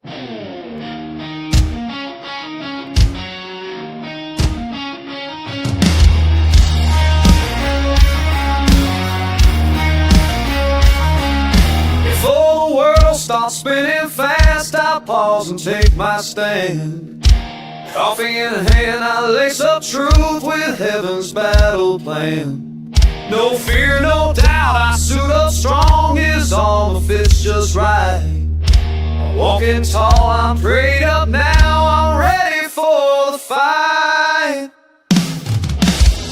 Before the world starts spinning fast, I pause and take my stand. Coffee in hand, I lace up truth with heaven's battle plan. No fear, no doubt, I suit up strong, his armor fits just right. Walking tall, I'm prayed up now, I'm ready for the fight.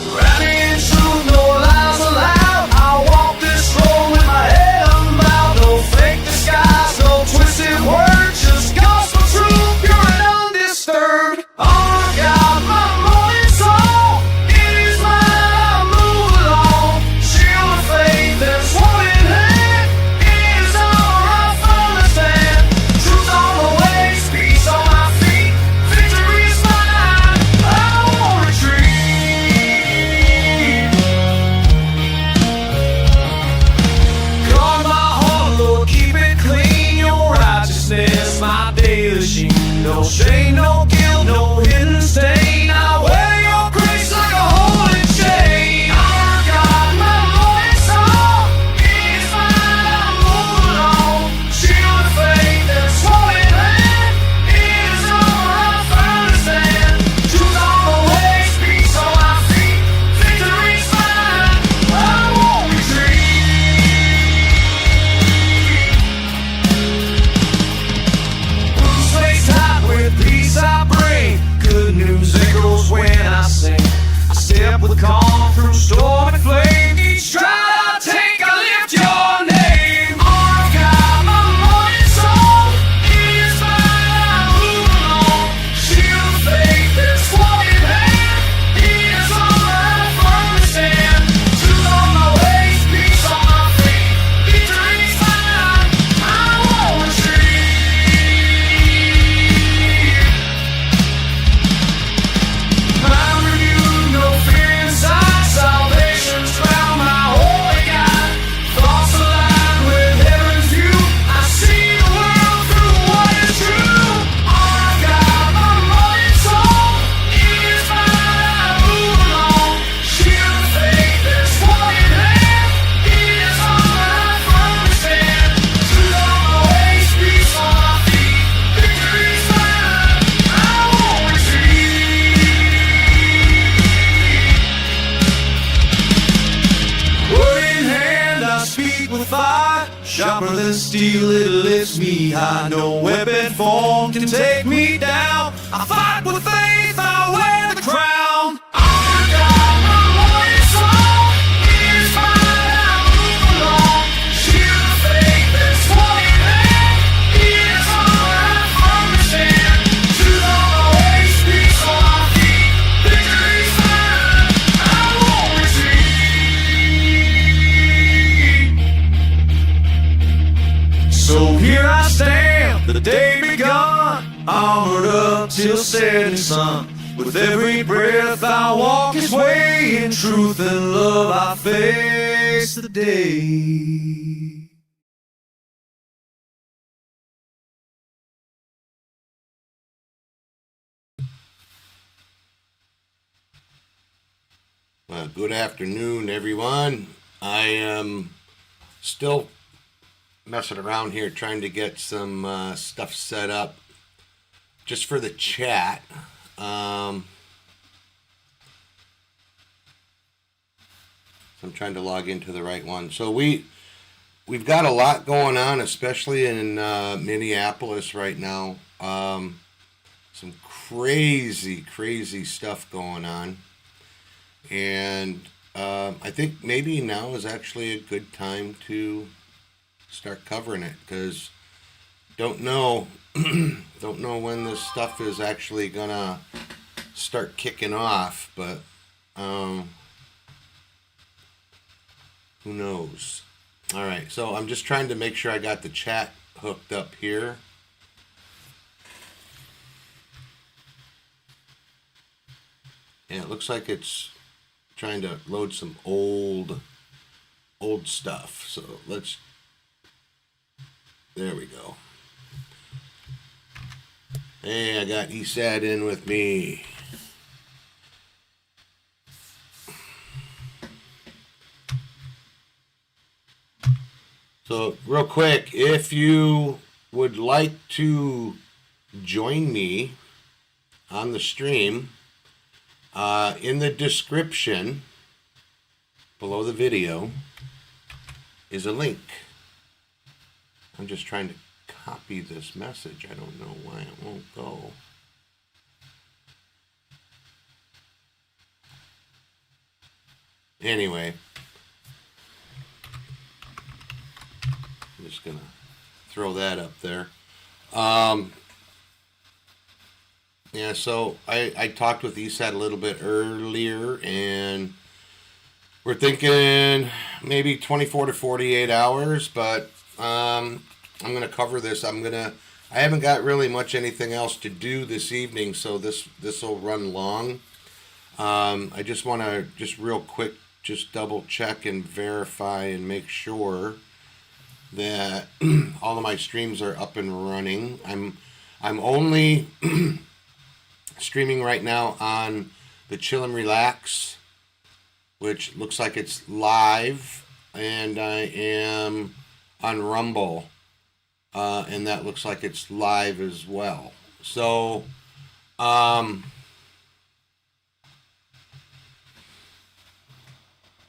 Rally in truth, no lies allowed, I walk this road with my head unbowed. No fake disguise, no twisted words, just gospel truth, pure and undisturbed. Oh God, my morning song, it is mine, I move along. Shield of faith and sword in hand, it is all I understand. Truth on the ways, peace on my feet, victory is mine, I won't retreat. Guard my heart, Lord, keep it clean, your righteousness, my daily sheen. No shame, no guilt, no hidden stain, I wear your grace like a holy chain. Our God, my morning song, it is mine, I move along. Shield of faith and sword in hand, it is all I understand. Truth on the ways, peace on my feet, victory's mine, I won't retreat. Bruce face hot with peace I bring, good news echoes when I sing. I step with calm through storm and flame, each stride I take I lift your name. Our God, my morning song, it is mine, I move along. Shield of faith and sword in hand, it is all I firmly stand. Truth on my ways, peace on my feet, victory's mine, I won't retreat. I'm renewed, no fear inside, salvation's found my holy God. Thoughts align with heaven's view, I see the world through what is true. Our God, my morning song, it is mine, I move along. Shield of faith and sword in hand, it is all I firmly stand. Truth on my ways, peace on my feet, victory's mine, I won't retreat. Word in hand, I speak with fire, sharper than steel, it lifts me high. No weapon formed can take me down. I fight with faith, I wear the crown. Our God, my morning song, it is mine, I move along. Shield of faith and sword in hand, it is all I firmly stand. Truth on my ways, peace on my feet, victory's mine, I won't retreat. So here I stand, the day begun, armored up till setting sun. With every breath I walk His way, in truth and love I face the day. Good afternoon, everyone. I am still messing around here trying to get some stuff set up just for the chat. So I'm trying to log into the right one. So we've got a lot going on, especially in Minneapolis right now. Some crazy stuff going on. And I think maybe now is actually a good time to start covering it, because don't know when this stuff is actually gonna start kicking off, but who knows. All right, so I'm just trying to make sure I got the chat hooked up here. And it looks like it's trying to load some old stuff. So there we go. Hey, I got ESAD in with me. So, real quick, if you would like to join me on the stream, in the description below the video is a link. I'm just trying to copy this message. I don't know why it won't go. Anyway, I'm just gonna throw that up there. Yeah, so I talked with ESAT a little bit earlier, and we're thinking maybe 24 to 48 hours, but I'm going to cover this. I haven't got really much anything else to do this evening, so this will run long. I just want to just real quick just double check and verify and make sure that all of my streams are up and running. I'm only streaming right now on the Chill and Relax, which looks like it's live, and I am on Rumble, and that looks like it's live as well. So,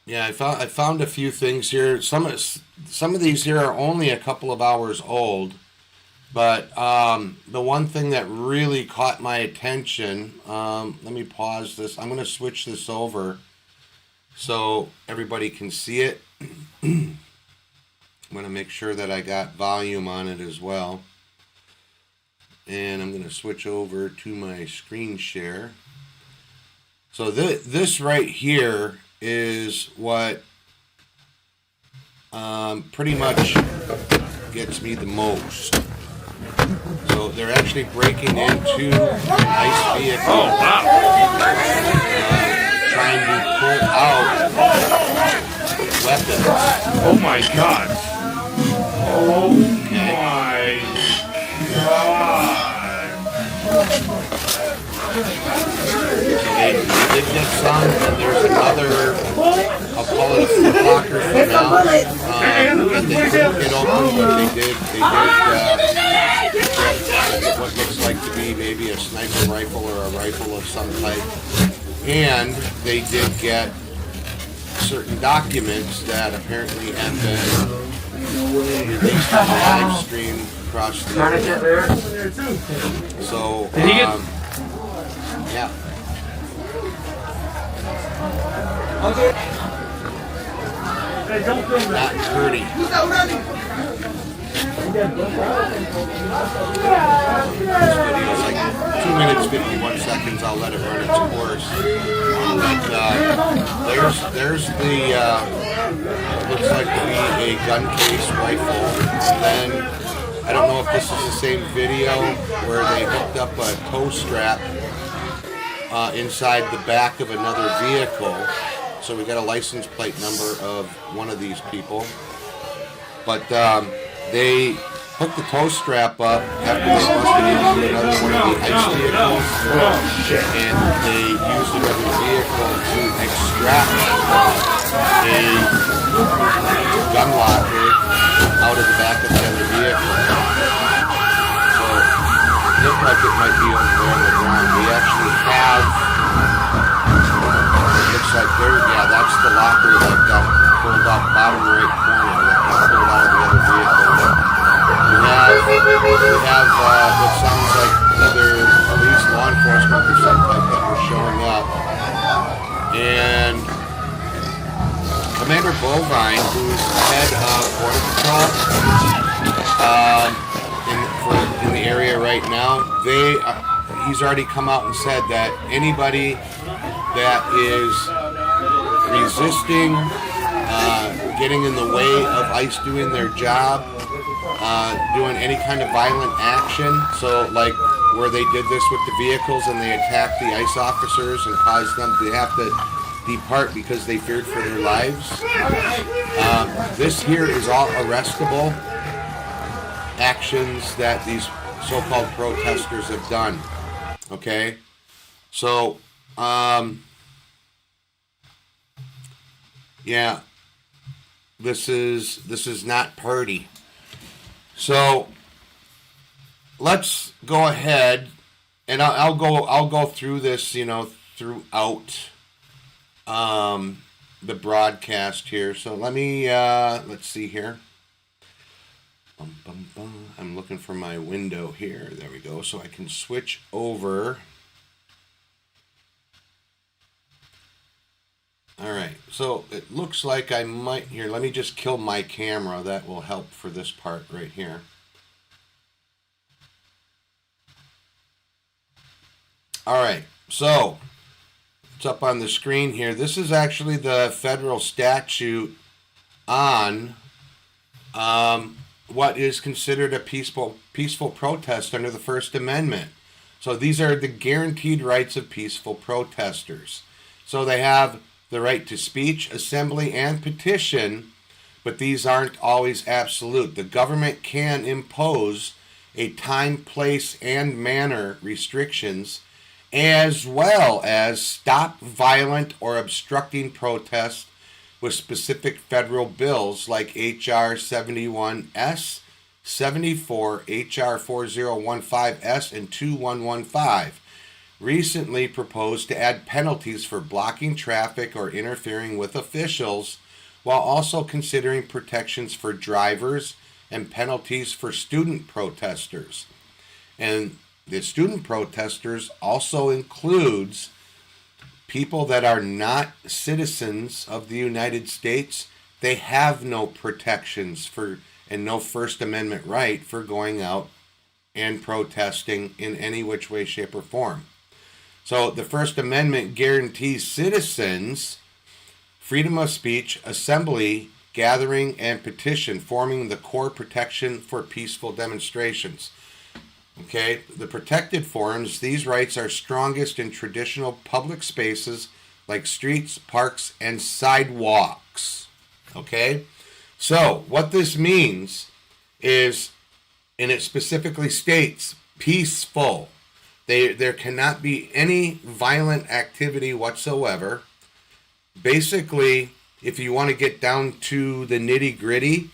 yeah, I found a few things here. Some of these here are only a couple of hours old, but the one thing that really caught my attention, let me pause this. I'm going to switch this over so everybody can see it. I'm going to make sure that I got volume on it as well. And I'm going to switch over to my screen share. So this right here is what pretty much gets me the most. So they're actually breaking into an ICE vehicle. Oh, wow. Trying to pull out weapons. Oh my God. Oh my God. They did get some, and there's another, I'll call it a foot locker for now. And they couldn't get open, but they did get what looks like to be maybe a sniper rifle or a rifle of some type. And they did get certain documents that apparently have been released on the live stream across the internet. So, yeah. Not pretty. This video is like 2 minutes 51 seconds. I'll let it run its course. But there's the looks like to be a gun case rifle. And then I don't know if this is the same video where they hooked up a tow strap inside the back of another vehicle. So we got a license plate number of one of these people. But they hooked the tow strap up after they busted into another one of the ICE vehicles. And they used another vehicle to extract a gun locker out of the back of the other vehicle. So it looked like it might be over there on the ground. We actually have, it looks like there, yeah, that's the locker that got pulled out, bottom right corner that got pulled out of the other vehicle. We have what sounds like either police, law enforcement or some type that were showing up. And Commander Bovine, who's head of Border Patrol in the area right now, he's already come out and said that anybody that is resisting, getting in the way of ICE doing their job, doing any kind of violent action, so like where they did this with the vehicles and they attacked the ICE officers and caused them to have to depart because they feared for their lives. This here is all arrestable actions that these so-called protesters have done. Okay? So, yeah, this is not party. So let's go ahead, and I'll go through this, throughout the broadcast here. So let me let's see here. I'm looking for my window here. There we go. So I can switch over. All right. So it looks like I might here. Let me just kill my camera. That will help for this part right here. All right. So it's up on the screen here. This is actually the federal statute on what is considered a peaceful protest under the First Amendment. So these are the guaranteed rights of peaceful protesters. So they have the right to speech, assembly, and petition, but these aren't always absolute. The government can impose a time, place, and manner restrictions, as well as stop violent or obstructing protest with specific federal bills like H.R. 71S, 74, H.R. 4015S, and 2115. Recently proposed to add penalties for blocking traffic or interfering with officials, while also considering protections for drivers and penalties for student protesters. And the student protesters also includes people that are not citizens of the United States. They have no protections for and no First Amendment right for going out and protesting in any which way, shape, or form. So the First Amendment guarantees citizens freedom of speech, assembly, gathering, and petition, forming the core protection for peaceful demonstrations. Okay, the protected forms, these rights are strongest in traditional public spaces like streets, parks, and sidewalks. Okay, so what this means is, and it specifically states, peaceful. There cannot be any violent activity whatsoever. Basically, if you want to get down to the nitty-gritty,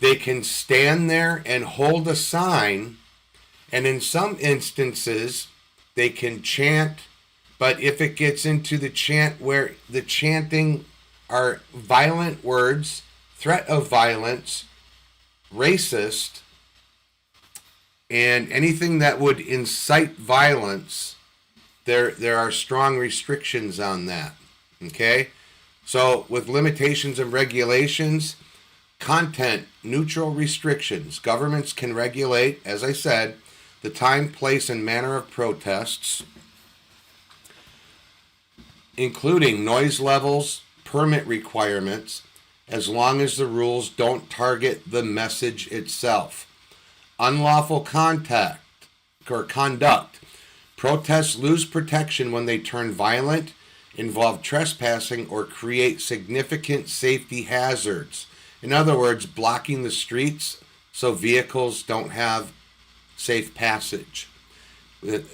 they can stand there and hold a sign, and in some instances, they can chant, but if it gets into the chant where the chanting are violent words, threat of violence, racist, and anything that would incite violence, there are strong restrictions on that. Okay? So with limitations and regulations, content neutral restrictions, governments can regulate, as I said, the time, place, and manner of protests, including noise levels, permit requirements, as long as the rules don't target the message itself. Unlawful conduct. Protests lose protection when they turn violent, involve trespassing, or create significant safety hazards. In other words, blocking the streets so vehicles don't have safe passage.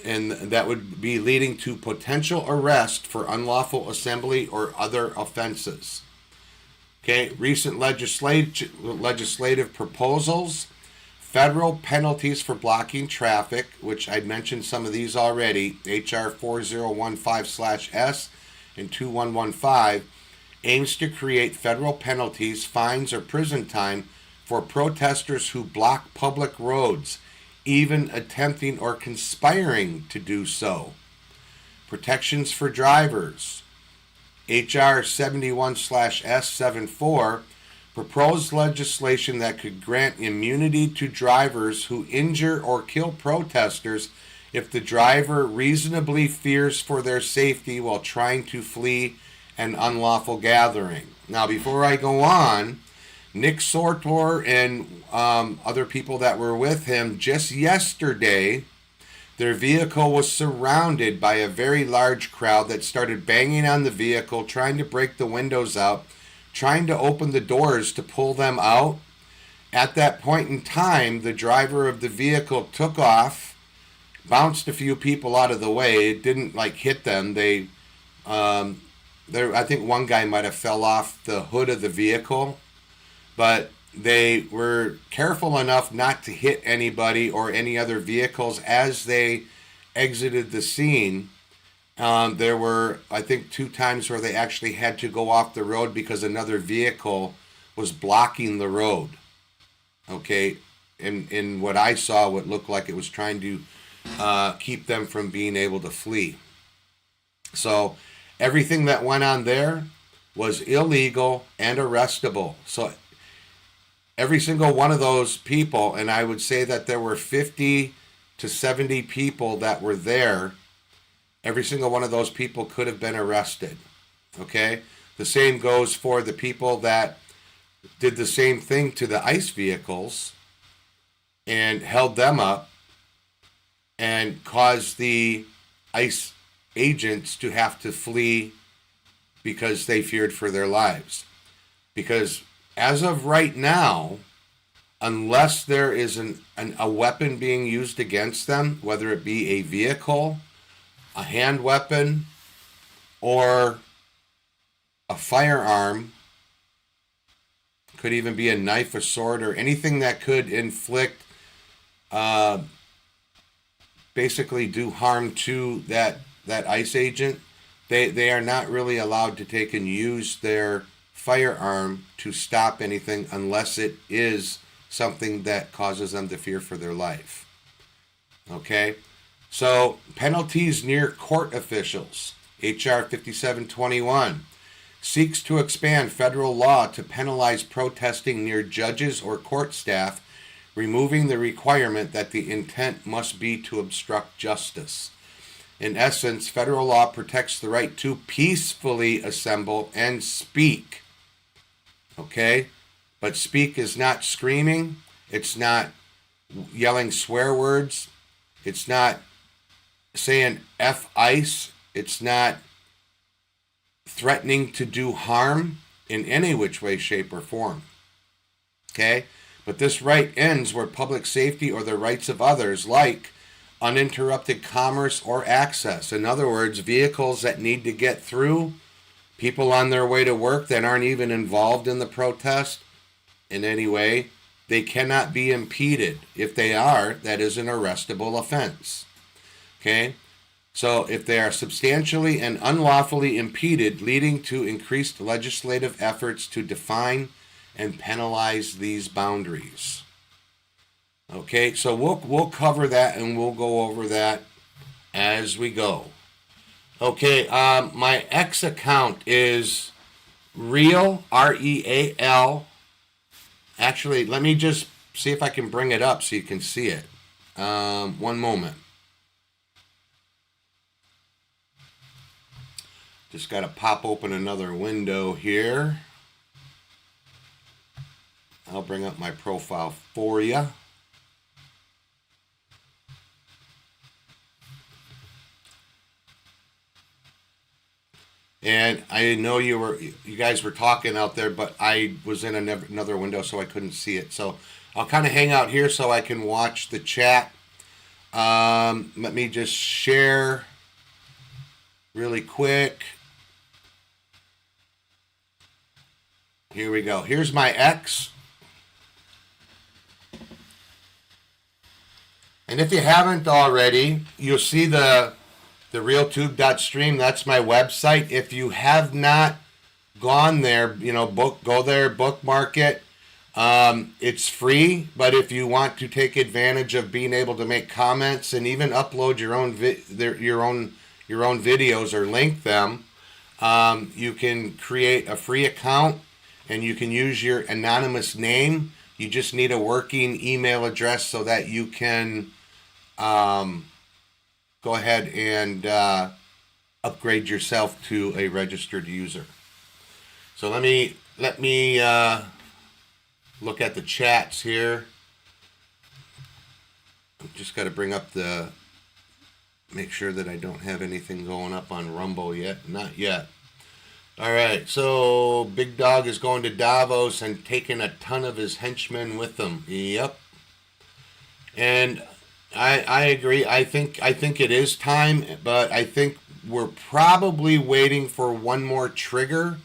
And that would be leading to potential arrest for unlawful assembly or other offenses. Okay, recent legislative proposals, federal penalties for blocking traffic, which I mentioned some of these already, H.R. 4015/S and 2115, aims to create federal penalties, fines, or prison time for protesters who block public roads, even attempting or conspiring to do so. Protections for drivers. H.R. 71/S74 proposed legislation that could grant immunity to drivers who injure or kill protesters if the driver reasonably fears for their safety while trying to flee an unlawful gathering. Now, before I go on, Nick Sortor and other people that were with him, just yesterday, their vehicle was surrounded by a very large crowd that started banging on the vehicle, trying to break the windows out, trying to open the doors to pull them out. at that point in time, the driver of the vehicle took off, bounced a few people out of the way. It didn't like hit them. They, I think one guy might have fell off the hood of the vehicle, but they were careful enough not to hit anybody or any other vehicles as they exited the scene. There were, I think, 2 times where they actually had to go off the road because another vehicle was blocking the road. Okay, in what I saw, what looked like it was trying to keep them from being able to flee. So everything that went on there was illegal and arrestable. So every single one of those people, and I would say that there were 50 to 70 people that were there, every single one of those people could have been arrested. Okay? The same goes for the people that did the same thing to the ICE vehicles and held them up and caused the ICE agents to have to flee because they feared for their lives. Because as of right now, unless there is a weapon being used against them, whether it be a vehicle, a hand weapon, or a firearm, could even be a knife, a sword, or anything that could inflict, basically do harm to that ICE agent, they are not really allowed to take and use their firearm to stop anything unless it is something that causes them to fear for their life. Okay? So, penalties near court officials. H.R. 5721 seeks to expand federal law to penalize protesting near judges or court staff, removing the requirement that the intent must be to obstruct justice. In essence, federal law protects the right to peacefully assemble and speak. Okay? But speak is not screaming. It's not yelling swear words. It's not saying F ICE. It's not threatening to do harm in any which way, shape, or form. Okay? But this right ends where public safety or the rights of others, like uninterrupted commerce or access. In other words, vehicles that need to get through, people on their way to work that aren't even involved in the protest in any way, they cannot be impeded. If they are, that is an arrestable offense. Okay? So if they are substantially and unlawfully impeded, leading to increased legislative efforts to define and penalize these boundaries. Okay, so we'll cover that and we'll go over that as we go. Okay, my X account is Real, R-E-A-L. Actually, let me just see if I can bring it up so you can see it. One moment. Just got to pop open another window here. I'll bring up my profile for you. And I know you guys were talking out there, but I was in another window, so I couldn't see it. So I'll kind of hang out here so I can watch the chat. Let me just share really quick. Here we go. Here's my X. And if you haven't already, you'll see the realtube.stream. That's my website. If you have not gone there, go there, bookmark it. It's free, but if you want to take advantage of being able to make comments and even upload your own videos or link them, you can create a free account and you can use your anonymous name. You just need a working email address so that you can go ahead and upgrade yourself to a registered user. So let me look at the chats here. I've just got to bring up make sure that I don't have anything going up on Rumble yet. Not yet. All right, so Big Dog is going to Davos and taking a ton of his henchmen with him. Yep. And I agree. I think it is time, but I think we're probably waiting for one more trigger.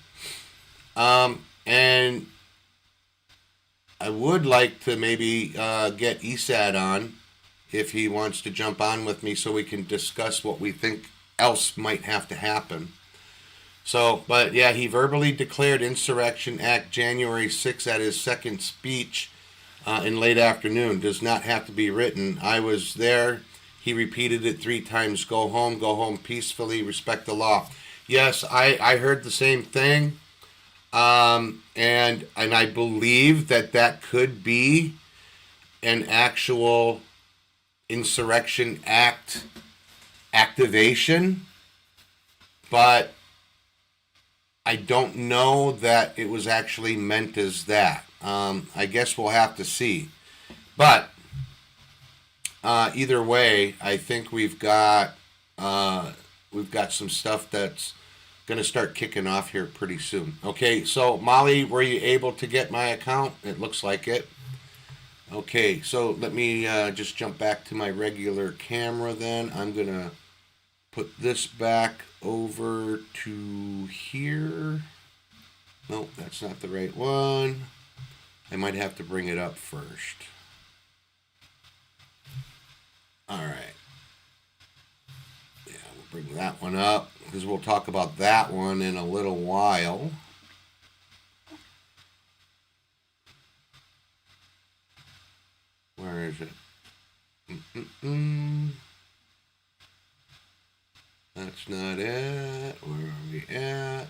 And I would like to maybe get ESAD on if he wants to jump on with me so we can discuss what we think else might have to happen. So, but yeah, he verbally declared Insurrection Act January 6th at his second speech in late afternoon. Does not have to be written. I was there. He repeated it 3 times. Go home peacefully, respect the law. Yes, I heard the same thing. And I believe that could be an actual Insurrection Act activation, but I don't know that it was actually meant as that. I guess we'll have to see. But either way, I think we've got some stuff that's going to start kicking off here pretty soon. Okay, so Molly, were you able to get my account? It looks like it. Okay, so let me just jump back to my regular camera then. I'm going to put this back over to here. Nope, that's not the right one. I might have to bring it up first. All right. Yeah, we'll bring that one up because we'll talk about that one in a little while. Where is it? That's not it. Where are we at?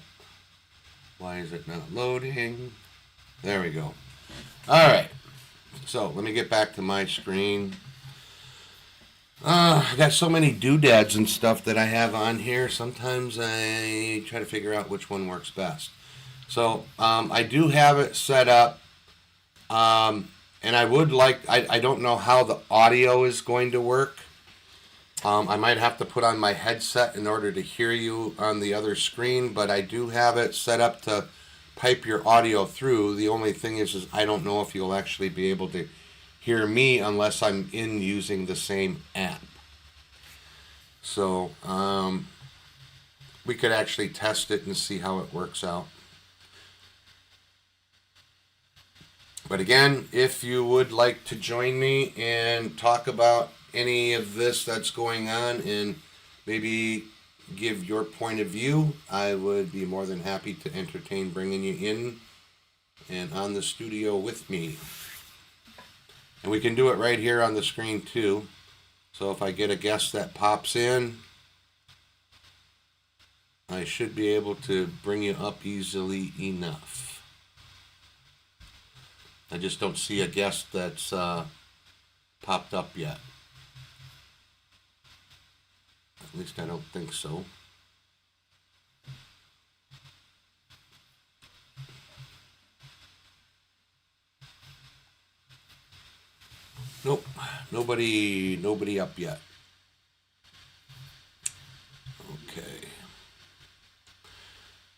Why is it not loading? There we go. All right. So let me get back to my screen. I got so many doodads and stuff that I have on here. Sometimes I try to figure out which one works best. So I do have it set up. And I would like, I don't know how the audio is going to work. I might have to put on my headset in order to hear you on the other screen, but I do have it set up to pipe your audio through. The only thing is I don't know if you'll actually be able to hear me unless I'm in using the same app. So we could actually test it and see how it works out. But again, if you would like to join me and talk about any of this that's going on and maybe give your point of view, I would be more than happy to entertain bringing you in and on the studio with me. And we can do it right here on the screen too. So if I get a guest that pops in, I should be able to bring you up easily enough. I just don't see a guest that's popped up yet. At least I don't think so. Nope, nobody up yet. Okay.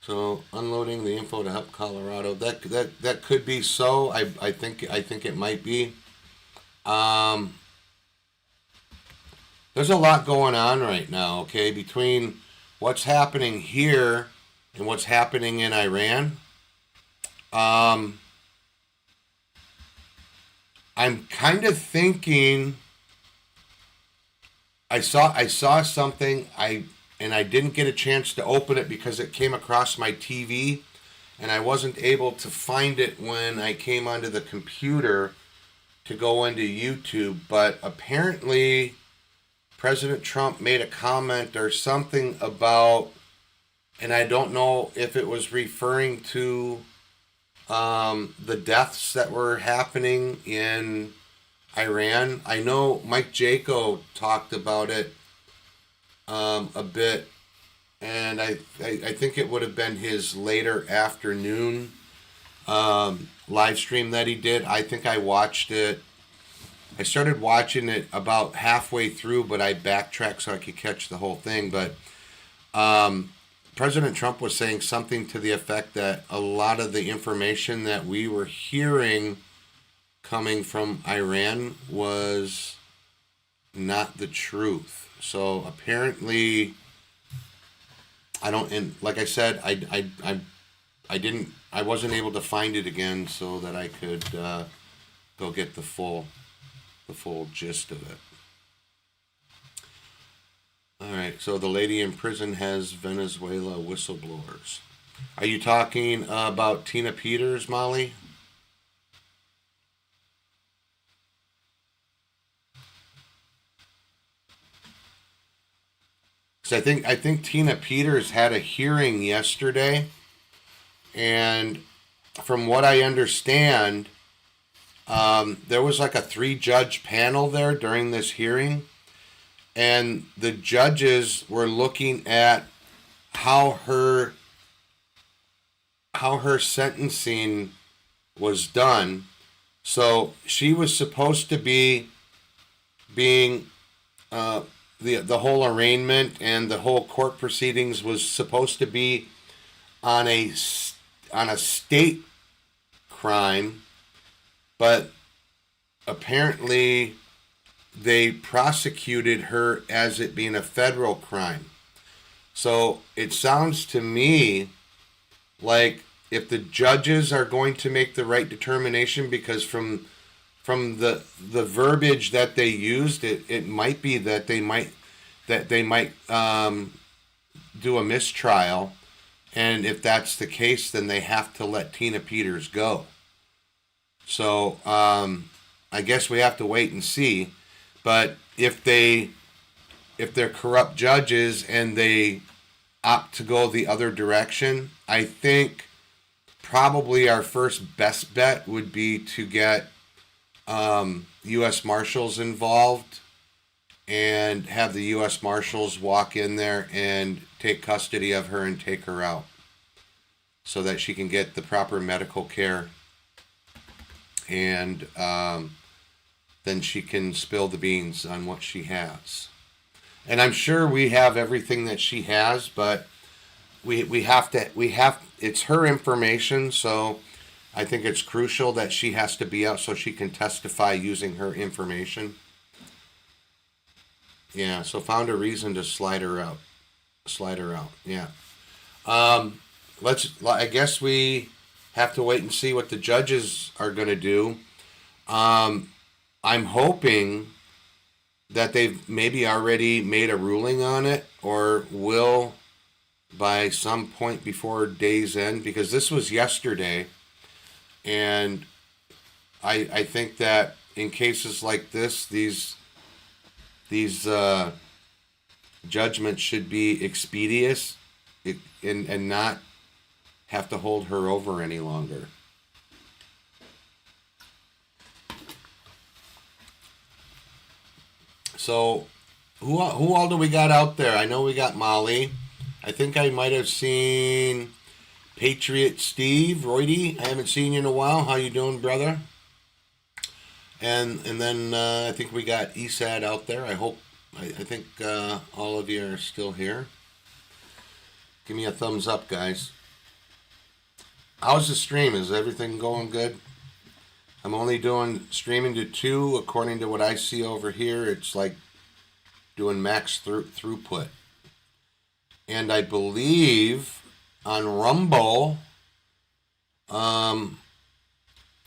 So unloading the info to help Colorado. That could be so. I think it might be. There's a lot going on right now, okay, between what's happening here and what's happening in Iran. I'm kind of thinking I saw something and I didn't get a chance to open it because it came across my TV and I wasn't able to find it when I came onto the computer to go into YouTube, but apparently President Trump made a comment or something about, and I don't know if it was referring to the deaths that were happening in Iran. I know Mike Jaco talked about it a bit, and I think it would have been his later afternoon live stream that he did. I think I watched it. I started watching it about halfway through, but I backtracked so I could catch the whole thing. But President Trump was saying something to the effect that a lot of the information that we were hearing coming from Iran was not the truth. So apparently, I don't, and like I said, I wasn't able to find it again so that I could go get the full gist of it. All right, so the lady in prison has Venezuela whistleblowers. Are you talking about Tina Peters, Molly? So I think Tina Peters had a hearing yesterday, and from what I understand, there was like a 3-judge panel there during this hearing, and the judges were looking at how her sentencing was done. So she was supposed to be being the whole arraignment and the whole court proceedings was supposed to be on a state crime, but apparently they prosecuted her as it being a federal crime. So it sounds to me like if the judges are going to make the right determination, because from the verbiage that they used, it might be that they might do a mistrial, and if that's the case, then they have to let Tina Peters go. So I guess we have to wait and see. But if they're corrupt judges and they opt to go the other direction, I think probably our first best bet would be to get U.S. Marshals involved and have the U.S. Marshals walk in there and take custody of her and take her out so that she can get the proper medical care, and then she can spill the beans on what she has. And I'm sure we have everything that she has, but we have it's her information, so I think it's crucial that she has to be out so she can testify using her information. Yeah, so found a reason to slide her out. Yeah. I guess we have to wait and see what the judges are going to do. I'm hoping that they've maybe already made a ruling on it, or will by some point before day's end, because this was yesterday, and I think that in cases like this, these judgments should be expeditious and not have to hold her over any longer. So, who all do we got out there? I know we got Molly. I think I might have seen Patriot Steve, Roydy. I haven't seen you in a while. How you doing, brother? And then I think we got ESAD out there. I think all of you are still here. Give me a thumbs up, guys. How's the stream? Is everything going good? I'm only doing streaming to 2 according to what I see over here. It's like doing max throughput. And I believe on Rumble, I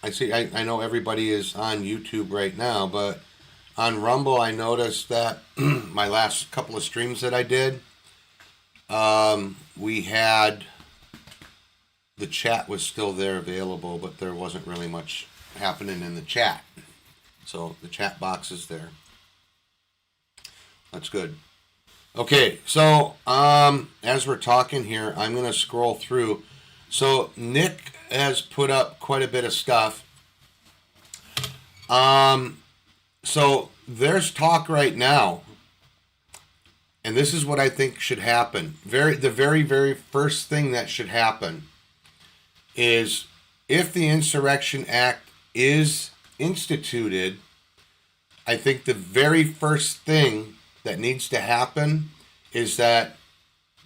know everybody is on YouTube right now, but on Rumble I noticed that my last couple of streams that I did, we had the chat was still there available, but there wasn't really much happening in the chat. So the chat box is there. That's good. Okay, so as we're talking here, I'm going to scroll through. So Nick has put up quite a bit of stuff. So there's talk right now, and this is what I think should happen. The very first thing that should happen is, if the Insurrection Act is instituted, I think the very first thing that needs to happen is that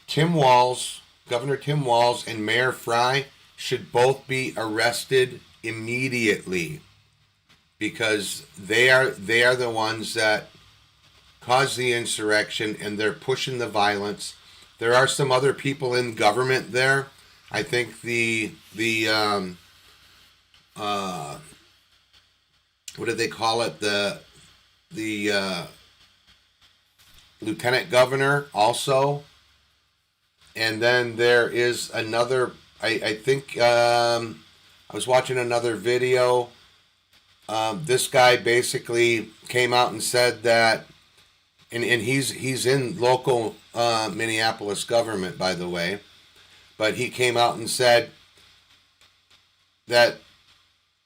Tim Walz Governor Tim Walz and Mayor Fry should both be arrested immediately, because they are the ones that caused the insurrection, and they're pushing the violence. There are some other people in government there. I think the what do they call it? The lieutenant governor also. And then there is another, I think, I was watching another video. This guy basically came out and said that, and he's in local Minneapolis government, by the way, but he came out and said that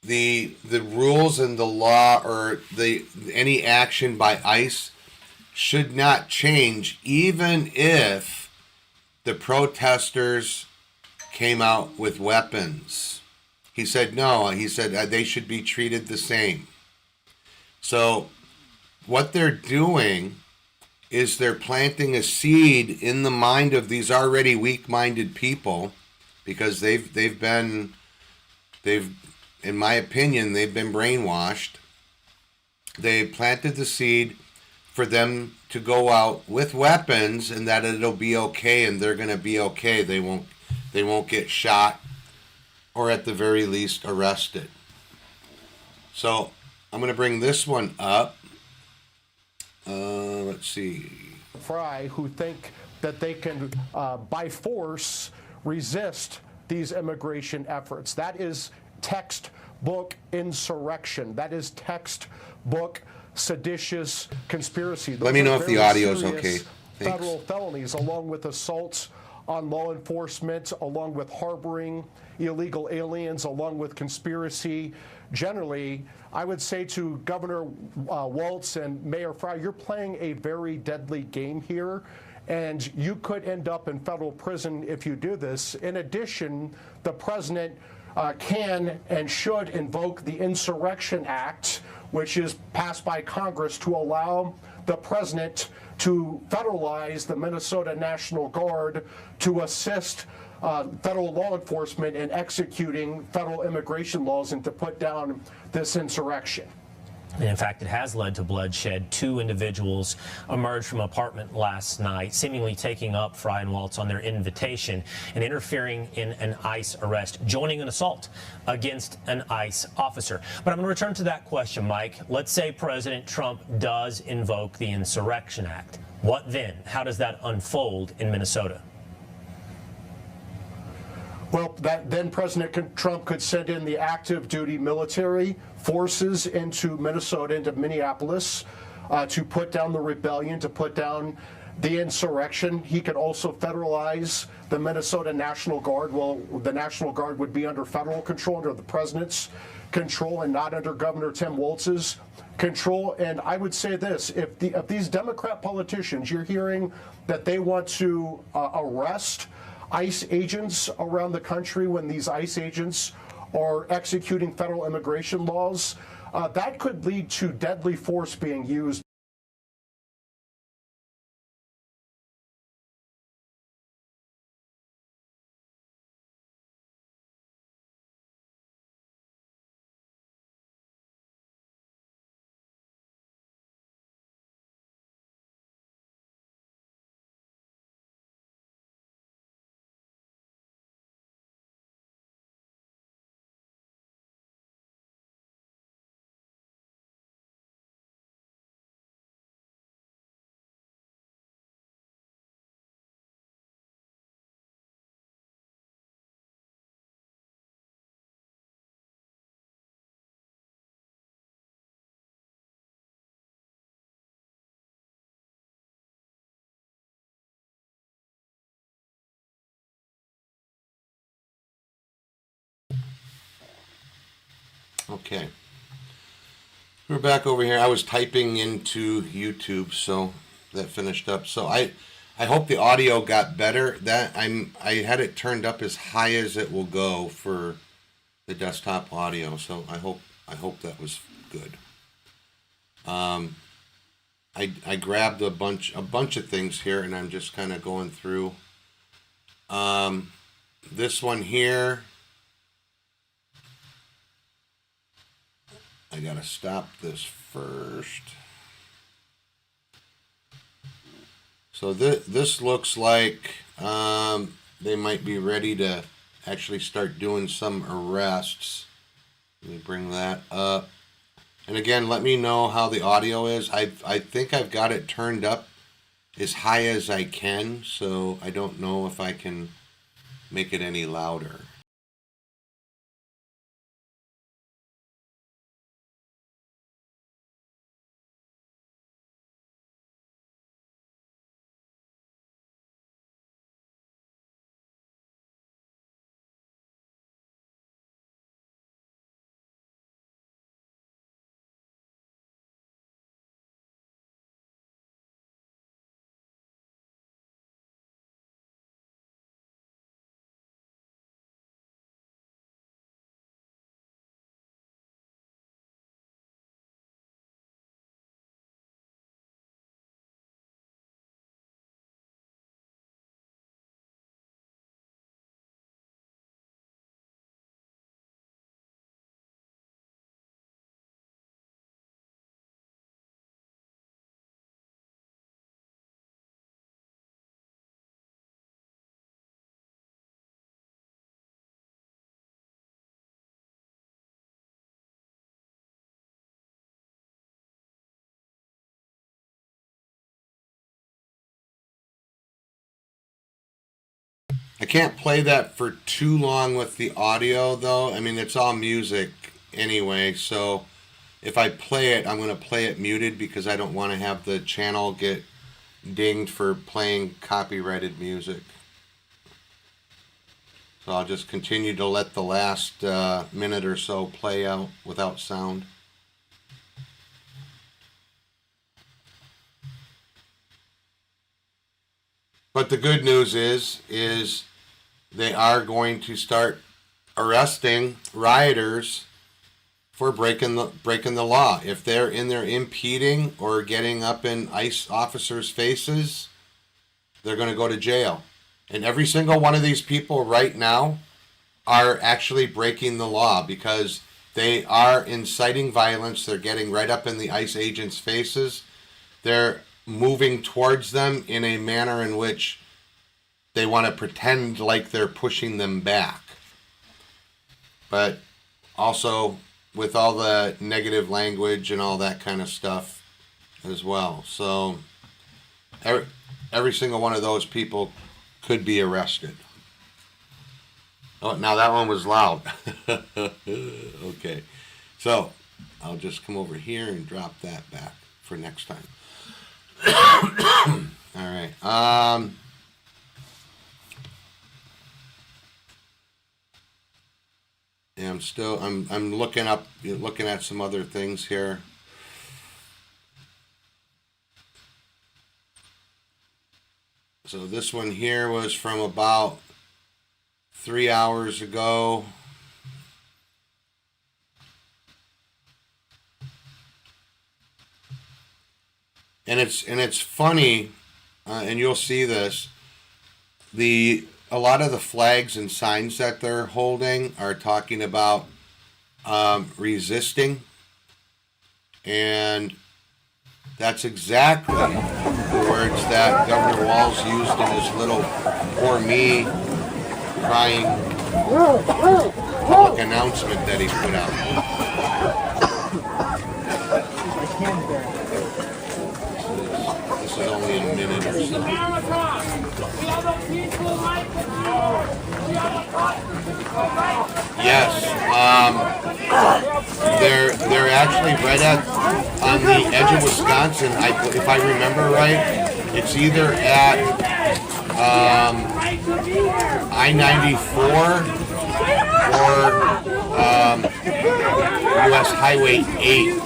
the rules and the law, or any action by ICE should not change, even if the protesters came out with weapons. He said no. He said they should be treated the same. So what they're doing is they're planting a seed in the mind of these already weak-minded people, because they've in my opinion, they've been brainwashed. They planted the seed for them to go out with weapons, and that it'll be okay, and they're going to be okay. They won't get shot, or at the very least arrested. So I'm going to bring this one up. Let's see. Fry, who think that they can, by force, resist these immigration efforts. That is textbook insurrection. That is textbook seditious conspiracy. Those Let me know are if the very audio is serious okay. Thanks. Federal felonies, along with assaults on law enforcement, along with harboring illegal aliens, along with conspiracy. Generally, I would say to Governor Walz and Mayor Fry, you're playing a very deadly game here, and you could end up in federal prison if you do this. In addition, the president can and should invoke the Insurrection Act, which is passed by Congress, to allow the president to federalize the Minnesota National Guard to assist federal law enforcement in executing federal immigration laws and to put down this insurrection. And in fact, it has led to bloodshed. 2 individuals emerged from an apartment last night, seemingly taking up Fry and Walz on their invitation and interfering in an ICE arrest, joining an assault against an ICE officer. But I'm going to return to that question, Mike. Let's say President Trump does invoke the Insurrection Act. What then? How does that unfold in Minnesota? Well, then President Trump could send in the active duty military forces into Minnesota, into Minneapolis, to put down the rebellion, to put down the insurrection. He could also federalize the Minnesota National Guard. Well, the National Guard would be under federal control, under the president's control, and not under Governor Tim Walz's control. And I would say this, if these Democrat politicians, you're hearing that they want to arrest ICE agents around the country, when these ICE agents are executing federal immigration laws, that could lead to deadly force being used. Okay. We're back over here. I was typing into YouTube, so that finished up. So I hope the audio got better. I had it turned up as high as it will go for the desktop audio. So I hope that was good. I grabbed a bunch of things here, and I'm just kind of going through. This one here, I gotta stop this first. So this looks like they might be ready to actually start doing some arrests. Let me bring that up. And again, let me know how the audio is. I think I've got it turned up as high as I can, so I don't know if I can make it any louder. I can't play that for too long with the audio though. I mean, it's all music anyway, so if I play it, I'm going to play it muted because I don't want to have the channel get dinged for playing copyrighted music. So I'll just continue to let the last minute or so play out without sound. But the good news is they are going to start arresting rioters for breaking the law. If they're in there impeding or getting up in ICE officers' faces, they're going to go to jail. And every single one of these people right now are actually breaking the law because they are inciting violence. They're getting right up in the ICE agents' faces. They're moving towards them in a manner in which they want to pretend like they're pushing them back. But also with all the negative language and all that kind of stuff as well. So every single one of those people could be arrested. Oh, now that one was loud. Okay. So I'll just come over here and drop that back for next time. All right. Yeah, I'm looking at some other things here. So this one here was from about 3 hours ago. And it's funny, and you'll see this. A lot of the flags and signs that they're holding are talking about resisting, and that's exactly the words that Governor Walz used in his little "for me" crying public announcement that he put out. This is only a minute or so. Yes, they're actually right on the edge of Wisconsin. If I remember right, it's either at I-94 or US Highway 8.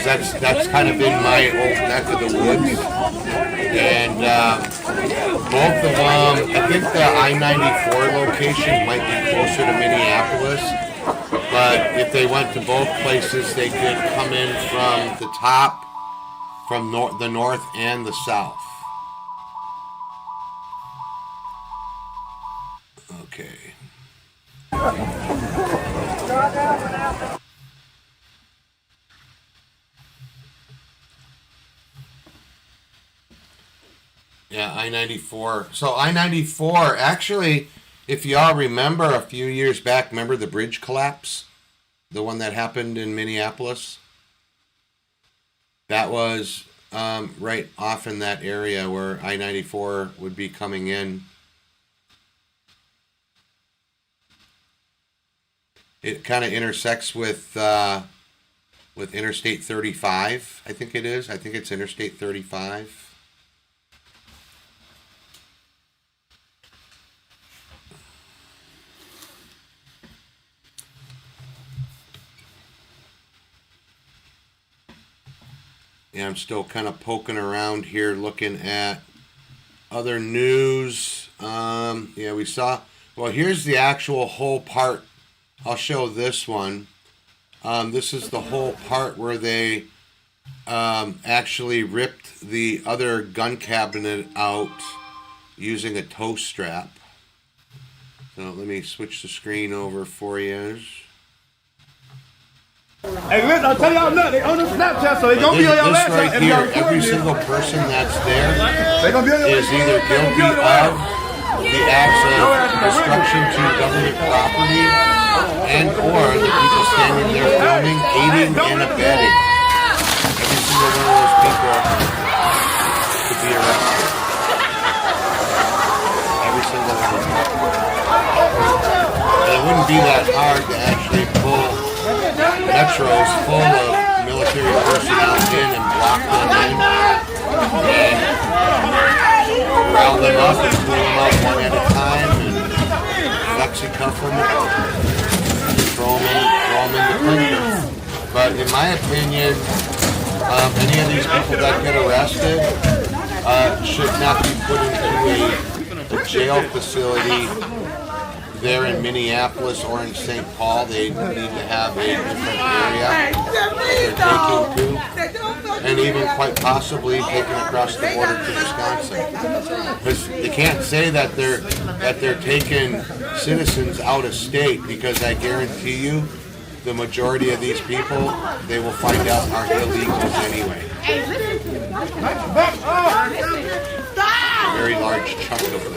That's kind of been my old neck of the woods, and both of them, I think the I-94 location might be closer to Minneapolis, but if they went to both places, they could come in from the top, from the north and the south. Okay. Yeah, I-94. So I-94, actually, if y'all remember a few years back, remember the bridge collapse? The one that happened in Minneapolis? That was right off in that area where I-94 would be coming in. It kind of intersects with Interstate 35, I think it is. I think it's Interstate 35. Yeah, I'm still kind of poking around here looking at other news. Yeah, we saw, well, here's the actual whole part. I'll show this one. This is the whole part where they actually ripped the other gun cabinet out using a tow strap. So let me switch the screen over for you. Hey, listen, I'll tell y'all nothing. They on the Snapchat, so they gonna be on your This last right here, every single person that's there is either guilty of the acts of destruction to government property and or the people standing there filming, aiding and abetting. Every single one of those people could be arrested. Every single one of them. And it wouldn't be that hard to actually pull metros full of military personnel in and block them in and rile them up and pull them up one at a time and flexi-cuff them and throw them into prison. But in my opinion, any of these people that get arrested should not be put into a jail facility there in Minneapolis or in St. Paul. They need to have a different area that they're taken to, and even quite possibly taken across the border to Wisconsin. Because they can't say that they're taking citizens out of state, because I guarantee you, the majority of these people, they will find out are illegals anyway. A very large chunk of them.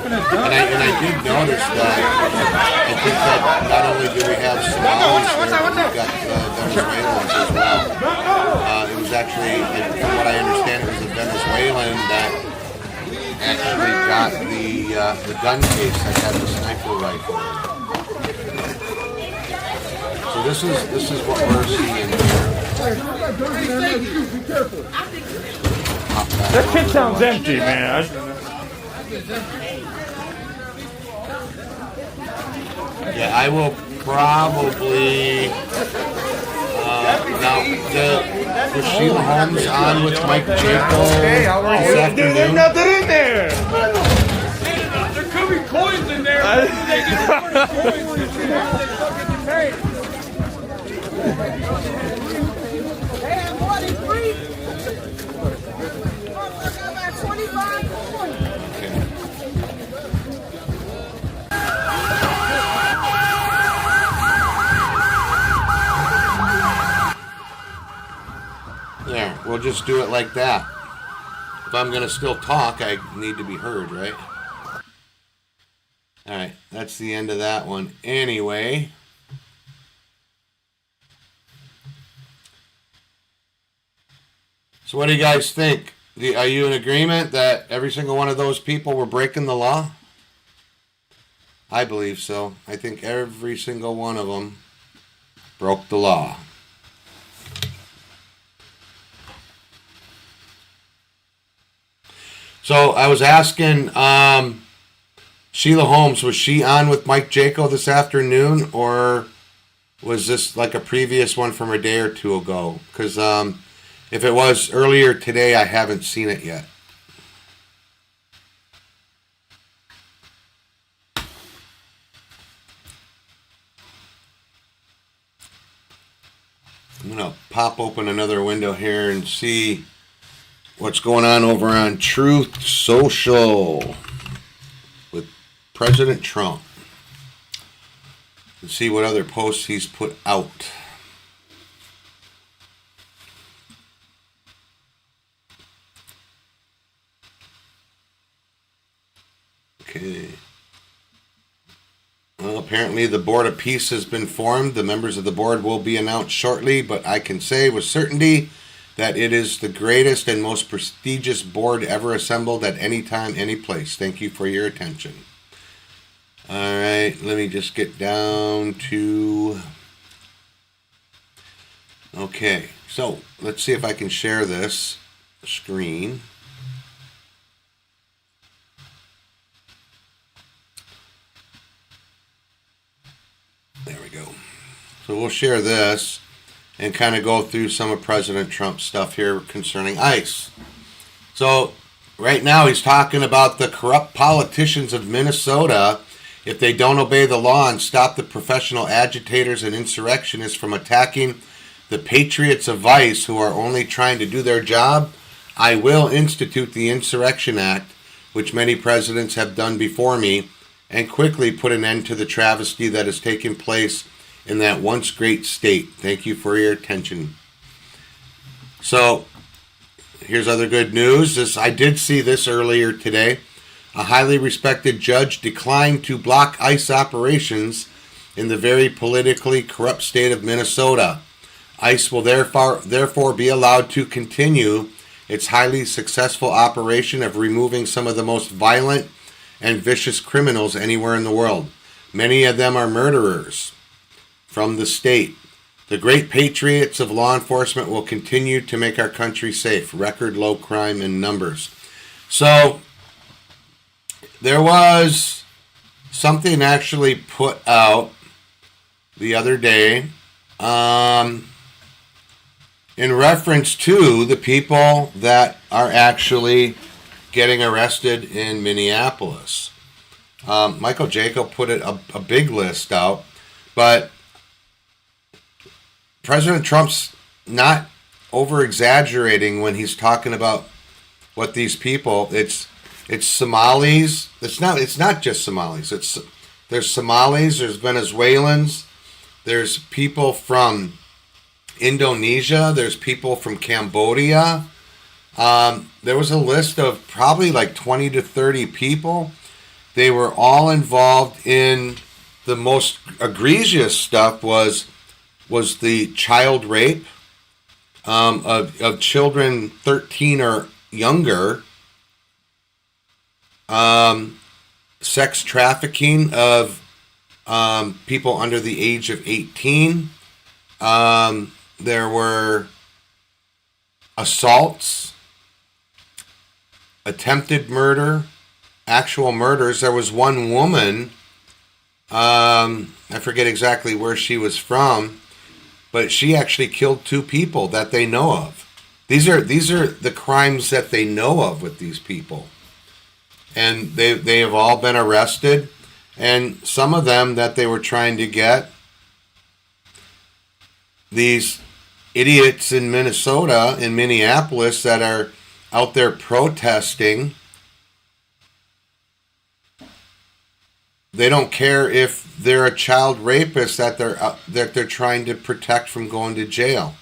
And I did notice that I think that not only do we have Somalis there, but we've got Venezuelans as well. It was actually, from what I understand, it was a Venezuelan that actually got the gun case that had the sniper rifle. So this is what we're seeing here. That pit sounds empty, man. Yeah, I will probably. Now, was Sheila Holmes on with Mike Jaco this afternoon? There's nothing in there. There could be coins in there. They just put coins in there. They have more than 3. I got 25 coins. There, we'll just do it like that. If I'm going to still talk, I need to be heard, right? Alright, that's the end of that one. Anyway. So what do you guys think? Are you in agreement that every single one of those people were breaking the law? I believe so. I think every single one of them broke the law. So I was asking Sheila Holmes, was she on with Mike Jaco this afternoon, or was this like a previous one from a day or two ago? Because if it was earlier today, I haven't seen it yet. I'm going to pop open another window here and see what's going on over on Truth Social with President Trump. and see what other posts he's put out. Okay. Well, apparently the Board of Peace has been formed. The members of the board will be announced shortly, but I can say with certainty that it is the greatest and most prestigious board ever assembled at any time, any place. Thank you for your attention. All right, let me just get down to... Okay, so let's see if I can share this screen. There we go. So we'll share this and kind of go through some of President Trump's stuff here concerning ICE. So right now he's talking about the corrupt politicians of Minnesota. If they don't obey the law and stop the professional agitators and insurrectionists from attacking the patriots of ICE who are only trying to do their job, I will institute the Insurrection Act, which many presidents have done before me, and quickly put an end to the travesty that has taken place in that once great state. Thank you for your attention. So, here's other good news. I did see this earlier today. A highly respected judge declined to block ICE operations in the very politically corrupt state of Minnesota. ICE will therefore be allowed to continue its highly successful operation of removing some of the most violent and vicious criminals anywhere in the world. Many of them are murderers from the state. The great patriots of law enforcement will continue to make our country safe. Record low crime in numbers. So, there was something actually put out the other day in reference to the people that are actually getting arrested in Minneapolis. Michael Jacob put a big list out, but President Trump's not over-exaggerating when he's talking about what these people, it's Somalis. It's not just Somalis. There's Somalis, there's Venezuelans, there's people from Indonesia, there's people from Cambodia. There was a list of probably like 20 to 30 people. They were all involved in the most egregious stuff was the child rape of children 13 or younger, sex trafficking of people under the age of 18. There were assaults, attempted murder, actual murders. There was one woman, I forget exactly where she was from, but she actually killed 2 people that they know of. These are the crimes that they know of with these people. And they have all been arrested. And some of them that they were trying to get, these idiots in Minnesota, in Minneapolis, that are out there protesting, they don't care if they're a child rapist that they're trying to protect from going to jail.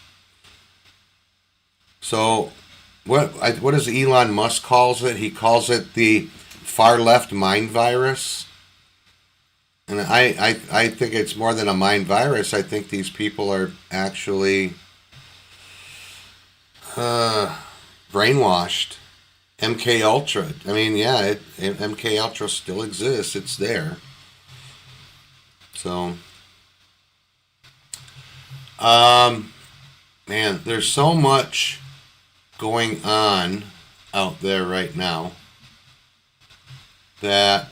So, what does Elon Musk calls it? He calls it the far left mind virus. And I think it's more than a mind virus. I think these people are actually brainwashed. MK Ultra. I mean, yeah, MK Ultra still exists. It's there. So, man, there's so much going on out there right now that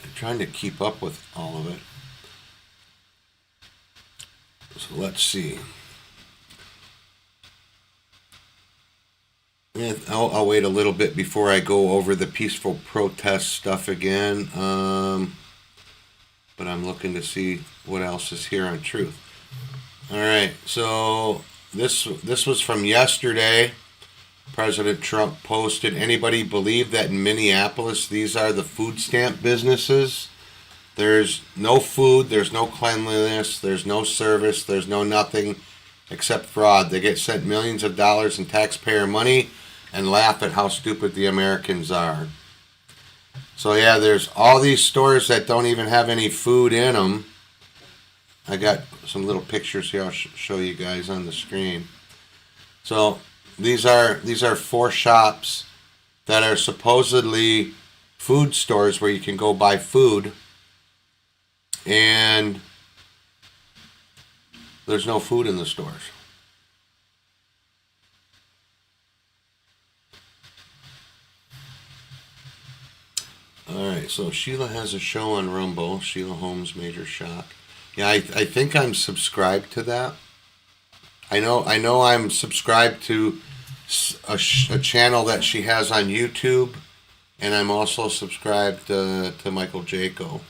I'm trying to keep up with all of it. So let's see. I'll wait a little bit before I go over the peaceful protest stuff again. But I'm looking to see what else is here on Truth. All right, so this was from yesterday. President Trump posted, anybody believe that in Minneapolis these are the food stamp businesses? There's no food, there's no cleanliness, there's no service, there's no nothing except fraud. They get sent millions of dollars in taxpayer money and laugh at how stupid the Americans are. So yeah, there's all these stores that don't even have any food in them. I got some little pictures here I'll show you guys on the screen. So these are 4 shops that are supposedly food stores where you can go buy food, and there's no food in the stores. Alright, so Sheila has a show on Rumble, Sheila Holmes Major Shock. Yeah, I think I'm subscribed to that. I know I'm subscribed to a channel that she has on YouTube, and I'm also subscribed to Michael Jaco.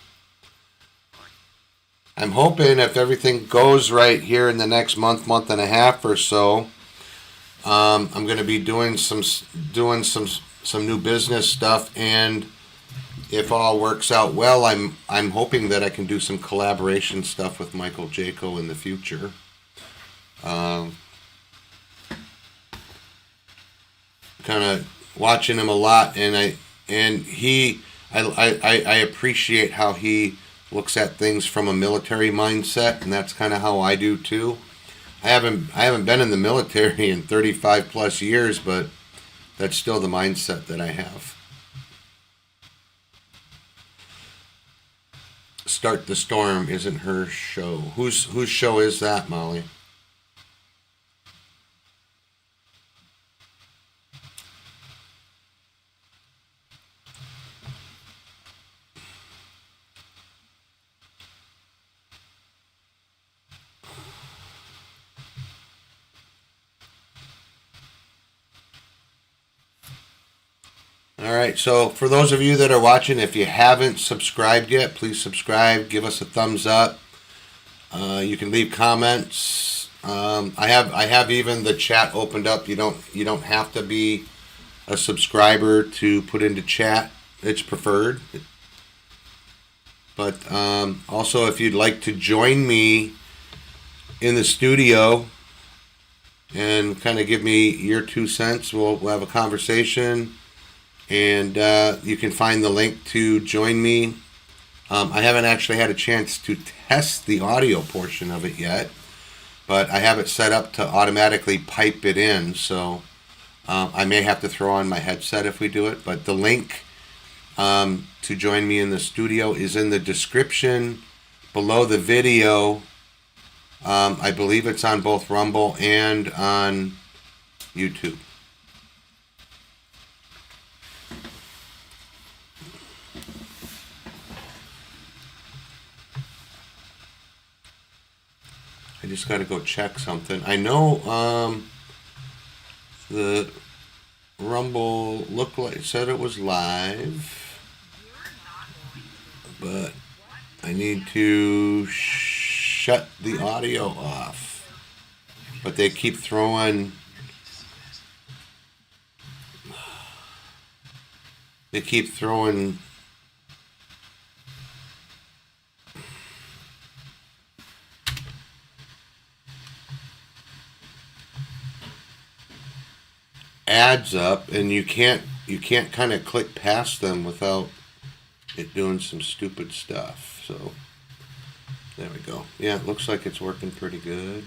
I'm hoping if everything goes right here in the next month and a half or so, I'm going to be doing some new business stuff, and if all works out well, I'm hoping that I can do some collaboration stuff with Michael Jaco in the future. Kind of watching him a lot, and I appreciate how he looks at things from a military mindset, and that's kind of how I do too. I haven't been in the military in 35 plus years, but that's still the mindset that I have. Start the Storm isn't her show. Whose show is that, Molly? Alright, so for those of you that are watching, if you haven't subscribed yet, please subscribe, give us a thumbs up. You can leave comments. I have even the chat opened up. You don't have to be a subscriber to put into chat. It's preferred. But also, if you'd like to join me in the studio and kind of give me your 2 cents, we'll have a conversation. And you can find the link to join me. I haven't actually had a chance to test the audio portion of it yet, but I have it set up to automatically pipe it in, so I may have to throw on my headset if we do it, but the link to join me in the studio is in the description below the video. I believe it's on both Rumble and on YouTube. I just got to go check something. I know the Rumble looked like it said it was live, but I need to shut the audio off. But they keep throwing ads up, and you can't kind of click past them without it doing some stupid stuff. So there we go. Yeah, it looks like it's working pretty good.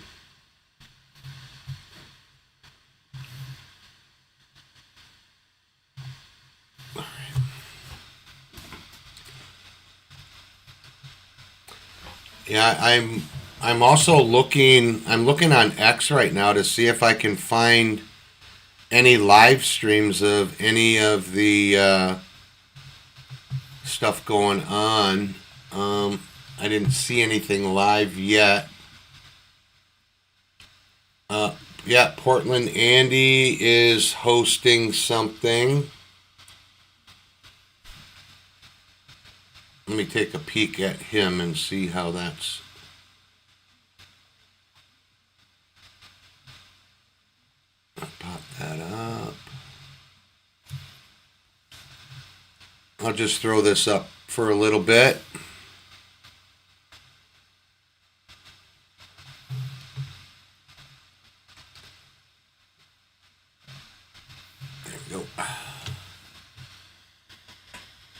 All right. Yeah, I'm also looking on X right now to see if I can find any live streams of any of the stuff going on. I didn't see anything live yet. Yeah, Portland Andy is hosting something. Let me take a peek at him and see how that's... Pop that up. I'll just throw this up for a little bit.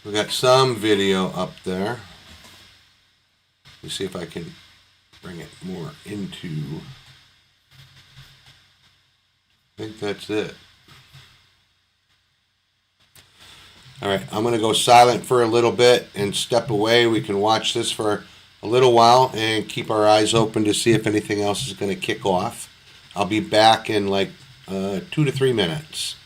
We got some video up there. Let me see if I can bring it more into. I think that's it. All right, I'm going to go silent for a little bit and step away. We can watch this for a little while and keep our eyes open to see if anything else is going to kick off. I'll be back in like 2 to 3 minutes.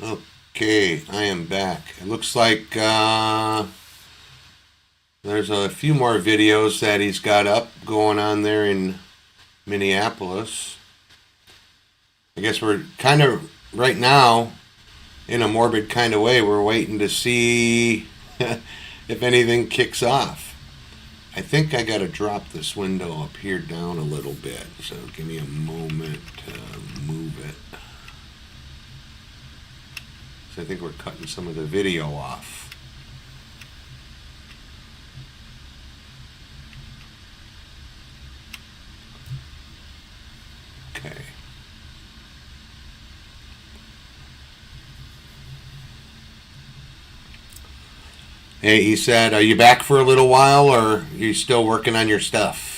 Okay, I am back. It looks like there's a few more videos that he's got up going on there in Minneapolis. I guess we're kind of, right now, in a morbid kind of way, we're waiting to see if anything kicks off. I think I got to drop this window up here down a little bit, so give me a moment to move it. So I think we're cutting some of the video off. Okay. Hey, he said, are you back for a little while, or are you still working on your stuff?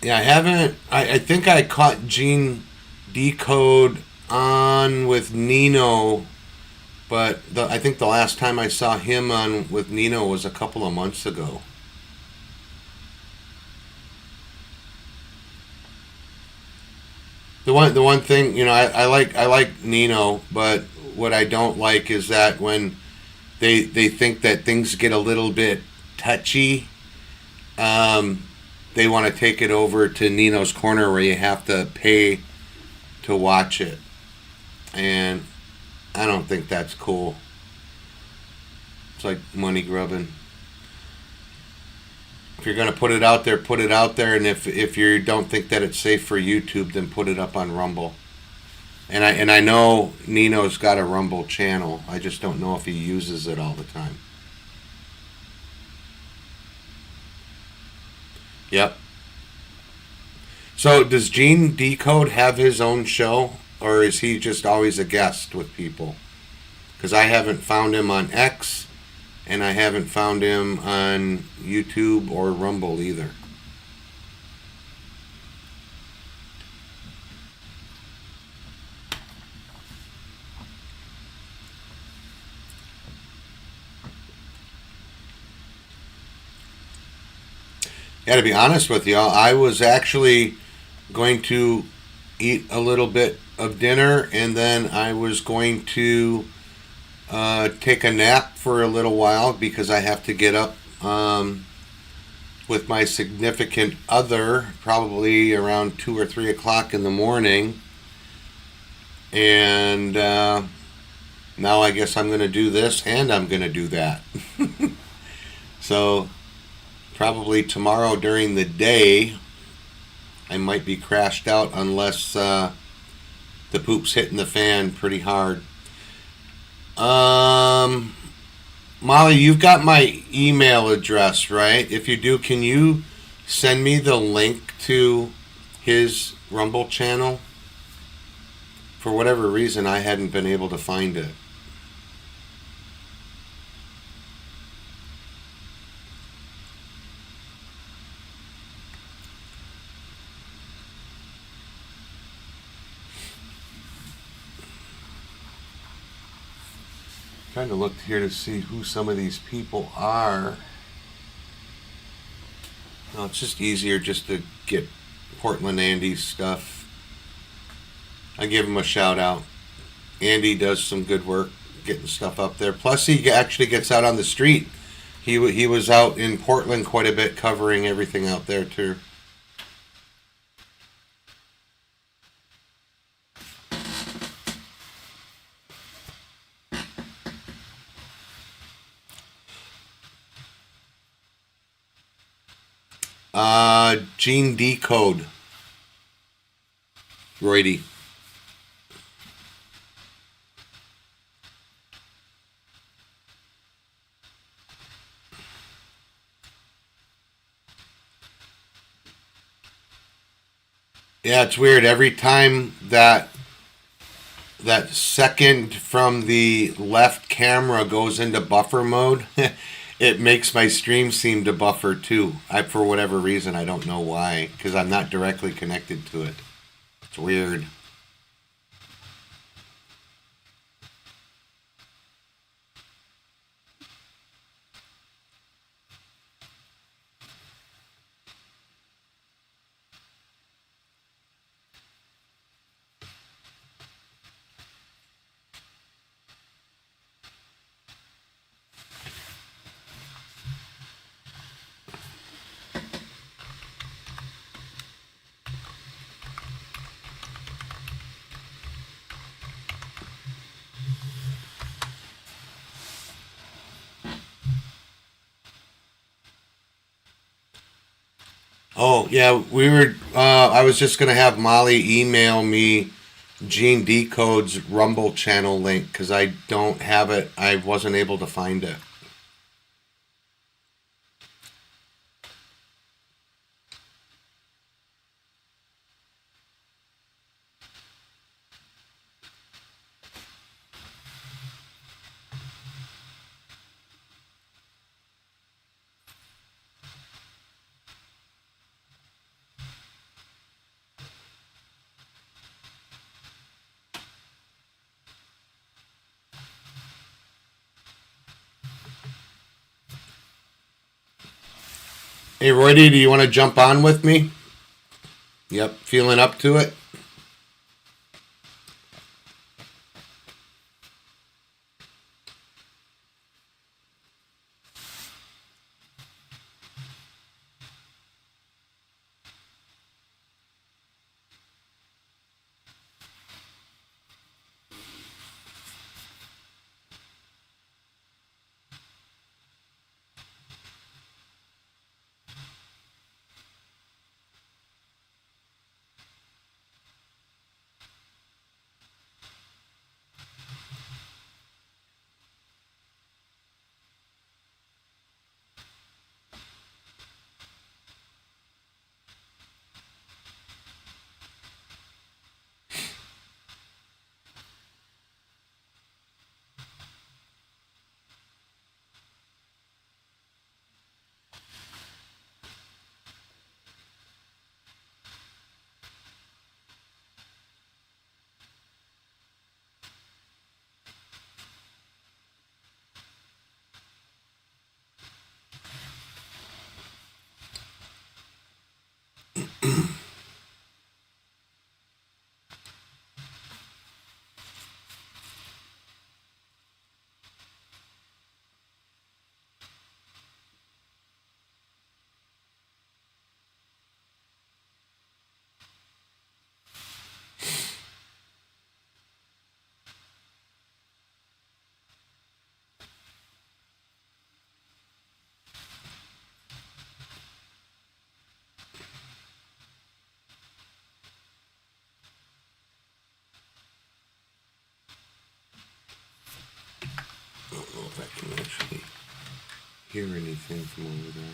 Yeah, I haven't. I think I caught Gene Decode on with Nino, but I think the last time I saw him on with Nino was a couple of months ago. The one thing, you know, I like Nino, but what I don't like is that when they think that things get a little bit touchy, they want to take it over to Nino's Corner where you have to pay to watch it. And I don't think that's cool. It's like money grubbing. If you're going to put it out there, put it out there. And if you don't think that it's safe for YouTube, then put it up on Rumble. And I know Nino's got a Rumble channel. I just don't know if he uses it all the time. Yep. So does Gene Decode have his own show, or is he just always a guest with people? Because I haven't found him on X, and I haven't found him on YouTube or Rumble either. Yeah, to be honest with y'all, I was actually going to eat a little bit of dinner, and then I was going to take a nap for a little while because I have to get up with my significant other probably around 2 or 3 o'clock in the morning. And now I guess I'm going to do this and I'm going to do that. So probably tomorrow during the day, I might be crashed out unless the poop's hitting the fan pretty hard. Molly, you've got my email address, right? If you do, can you send me the link to his Rumble channel? For whatever reason, I hadn't been able to find it. Trying to look here to see who some of these people are. No, it's just easier just to get Portland Andy's stuff. I give him a shout out. Andy does some good work getting stuff up there. Plus, he actually gets out on the street. He was out in Portland quite a bit covering everything out there too. Gene Decode. Roydy. Yeah, it's weird. Every time that second from the left camera goes into buffer mode, it makes my stream seem to buffer too. For whatever reason, I don't know why, because I'm not directly connected to it. It's weird. Oh, yeah, we were, I was just going to have Molly email me Gene Decode's Rumble channel link because I don't have it. I wasn't able to find it. Hey, Roydie, do you want to jump on with me? Yep, feeling up to it? I don't know if I can actually hear anything from over there.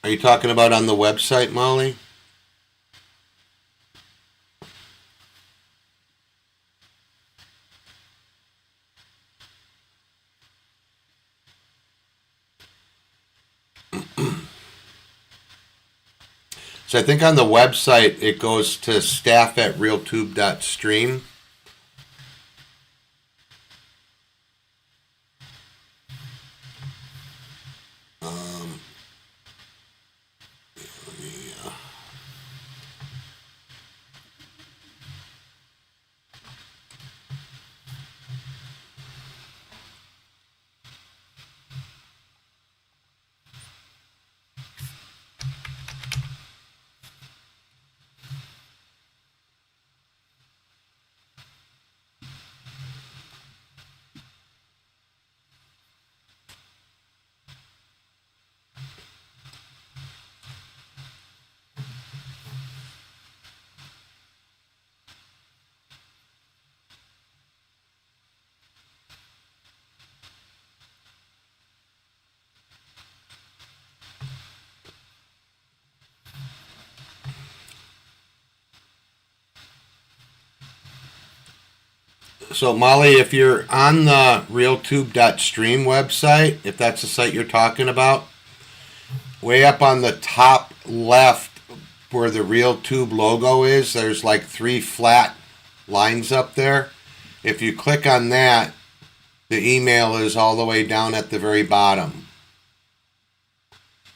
Are you talking about on the website, Molly? So I think on the website it goes to staff@realtube.stream. So Molly, if you're on the realtube.stream website, if that's the site you're talking about, way up on the top left where the RealTube logo is, there's like 3 flat lines up there. If you click on that, the email is all the way down at the very bottom.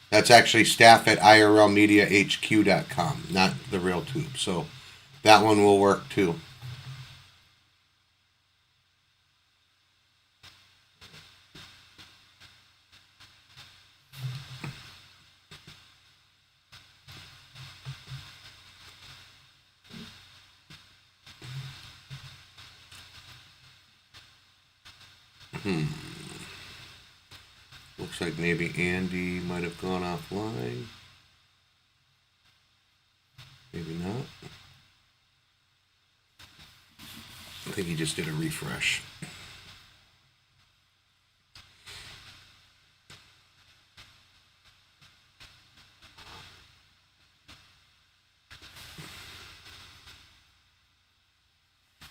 That's actually staff at IRLMediaHQ.com, not the RealTube. So that one will work too. Looks like maybe Andy might have gone offline. Maybe not. I think he just did a refresh.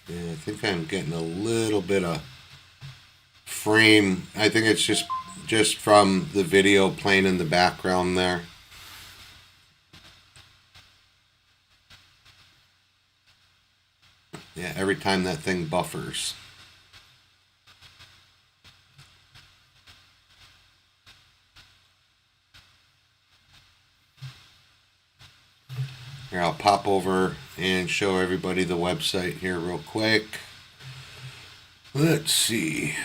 Yeah, I think I'm getting a little bit of frame. I think it's just from the video playing in the background there. Yeah, every time that thing buffers. Here, I'll pop over and show everybody the website here real quick. Let's see.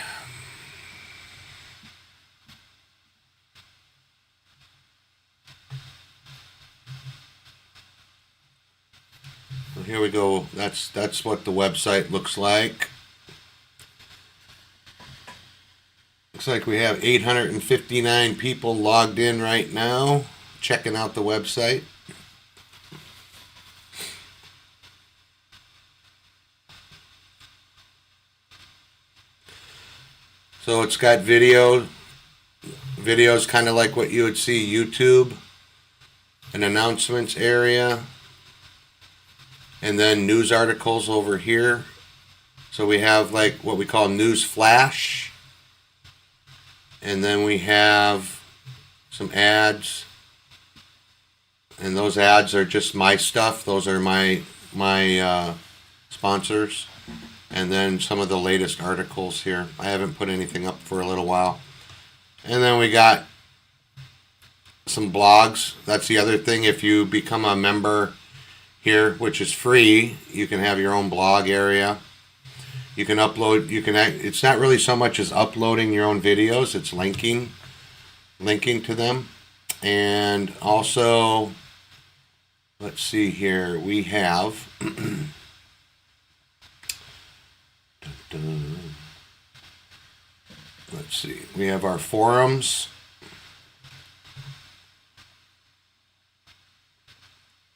Here we go. That's what the website looks like. Looks like we have 859 people logged in right now, checking out the website. So it's got videos kind of like what you would see YouTube, an announcements area, and then news articles over here. So we have like what we call news flash, and then we have some ads, and those ads are just my stuff. Those are my sponsors, and then some of the latest articles here. I haven't put anything up for a little while. And then we got some blogs. That's the other thing. If you become a member here, which is free, you can have your own blog area. You can upload, it's not really so much as uploading your own videos, it's linking to them. And also, let's see here, we have let's see, we have our forums.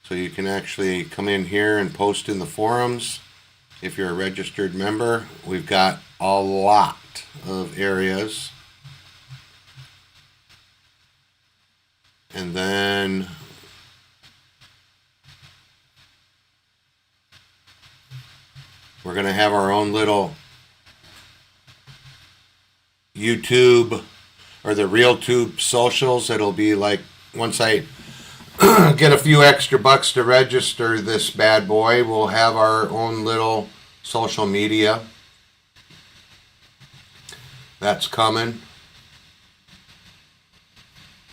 So you can actually come in here and post in the forums if you're a registered member. We've got a lot of areas. And then we're going to have our own little YouTube or the RealTube socials. It'll be like once I get a few extra bucks to register this bad boy, we'll have our own little social media. That's coming.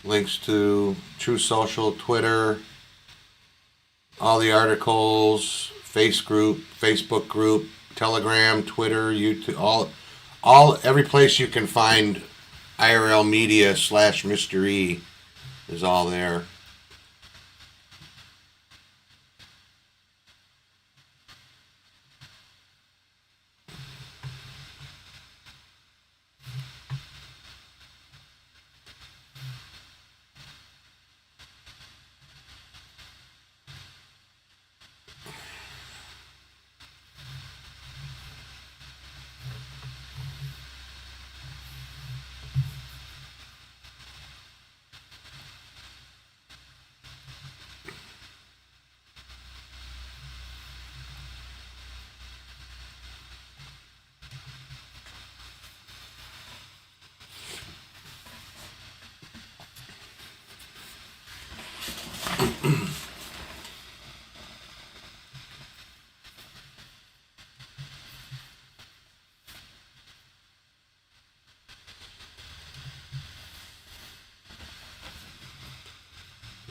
Links to True Social, Twitter, all the articles, Facebook group, Telegram, Twitter, YouTube, every place you can find IRL Media / Mr. E is all there.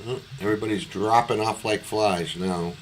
Well, everybody's dropping off like flies now.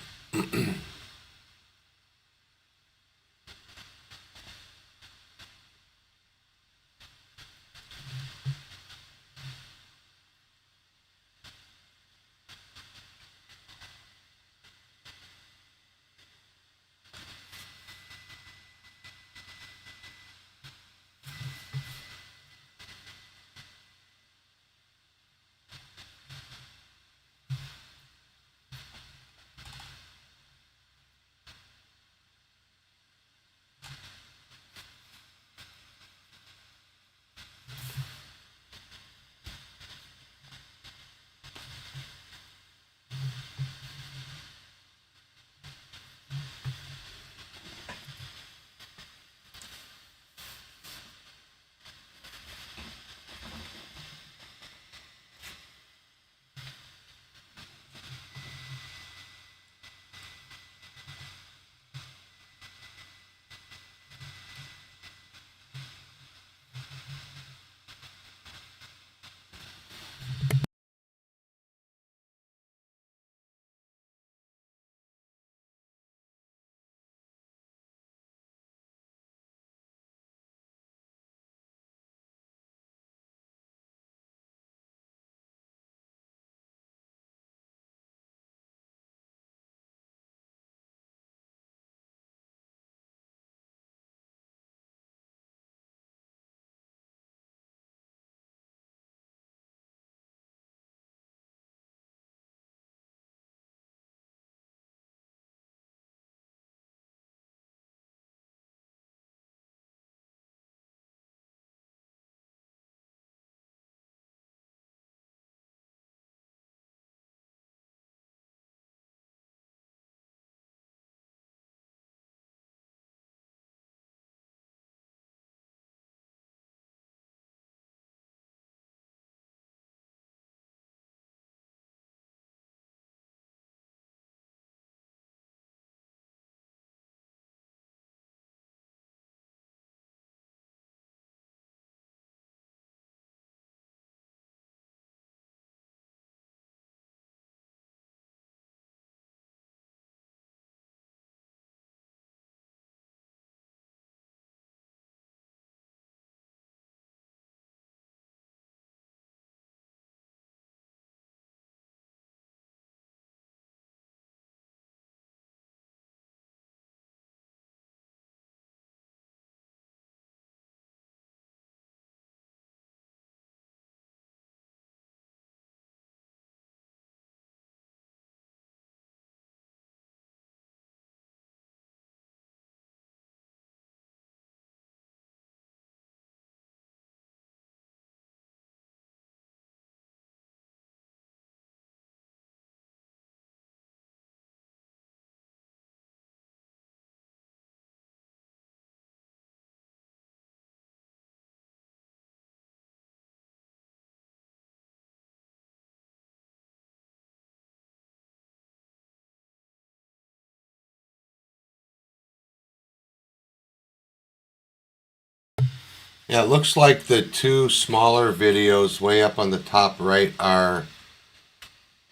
Yeah, it looks like the two smaller videos way up on the top right are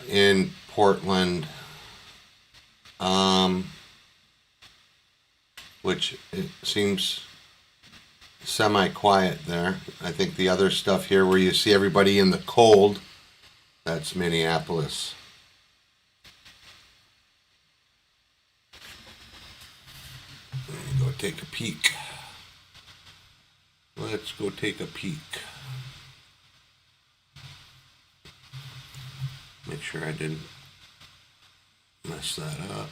in Portland, which it seems semi-quiet there. I think the other stuff here where you see everybody in the cold, that's Minneapolis. Let me go take a peek. Let's go take a peek. Make sure I didn't mess that up.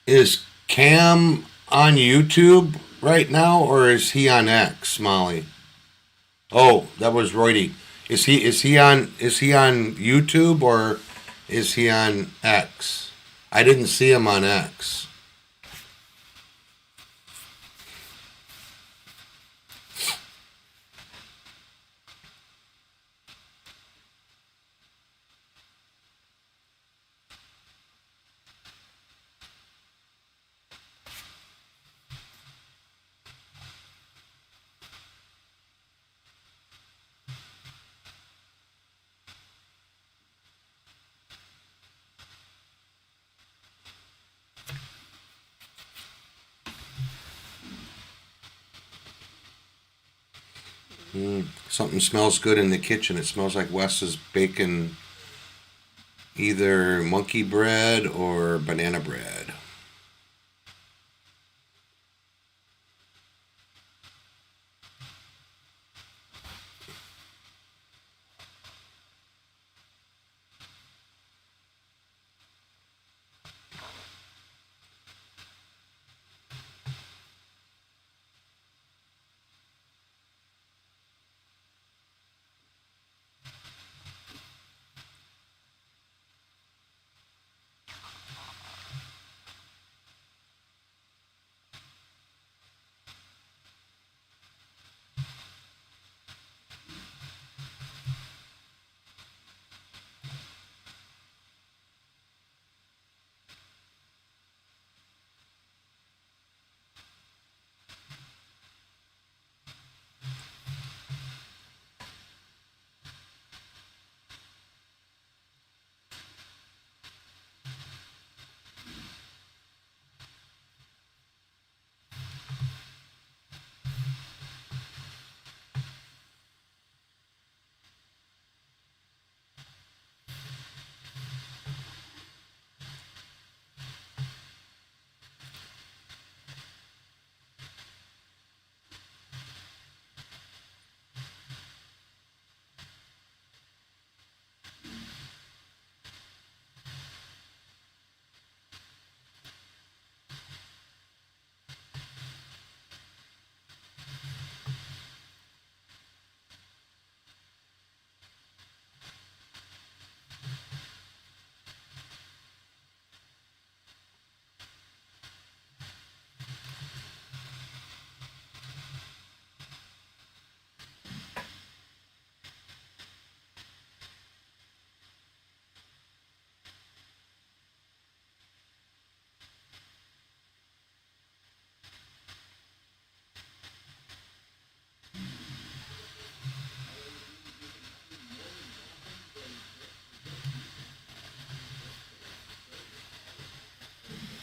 Is Cam on YouTube right now, or is he on X, Molly? Oh, that was Roydy. Is he on YouTube, or is he on X? I didn't see him on X. Something smells good in the kitchen. It smells like Wes is baking either monkey bread or banana bread.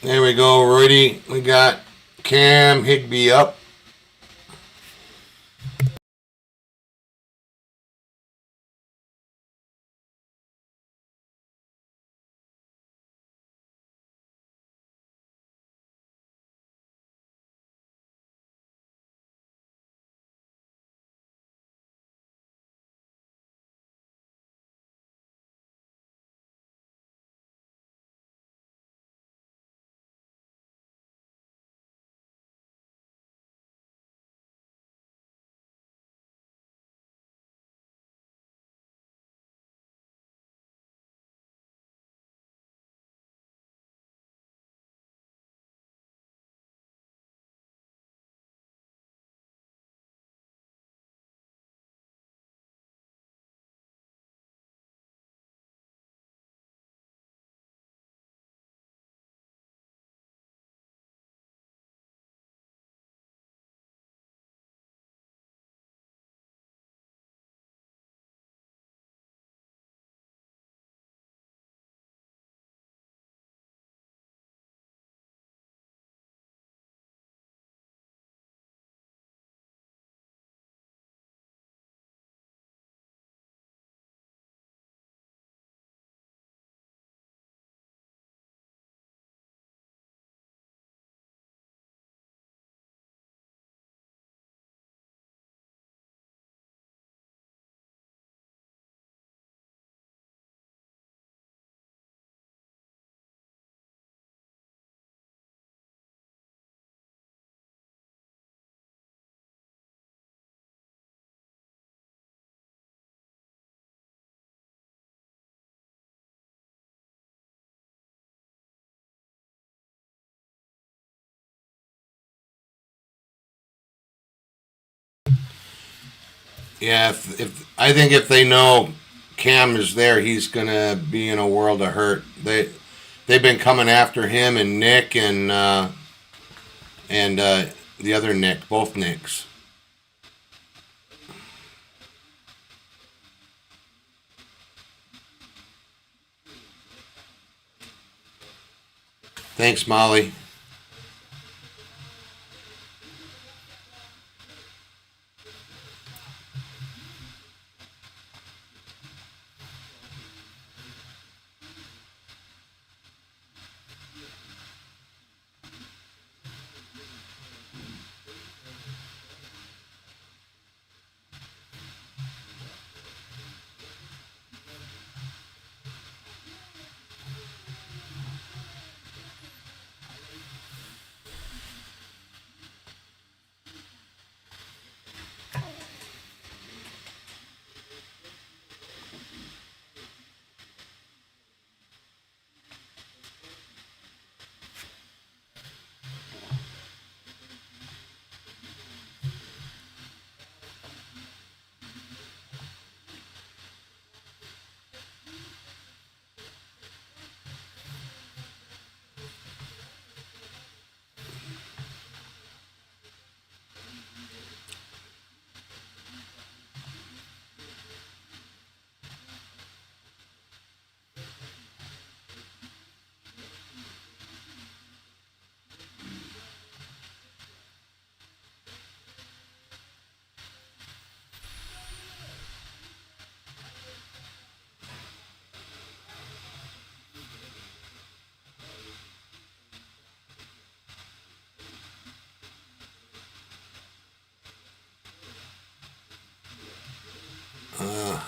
There we go, Roydy. We got Cam Higby up. Yeah, if I think if they know Cam is there, he's gonna be in a world of hurt. They've been coming after him and Nick and the other Nick, both Nicks. Thanks, Molly.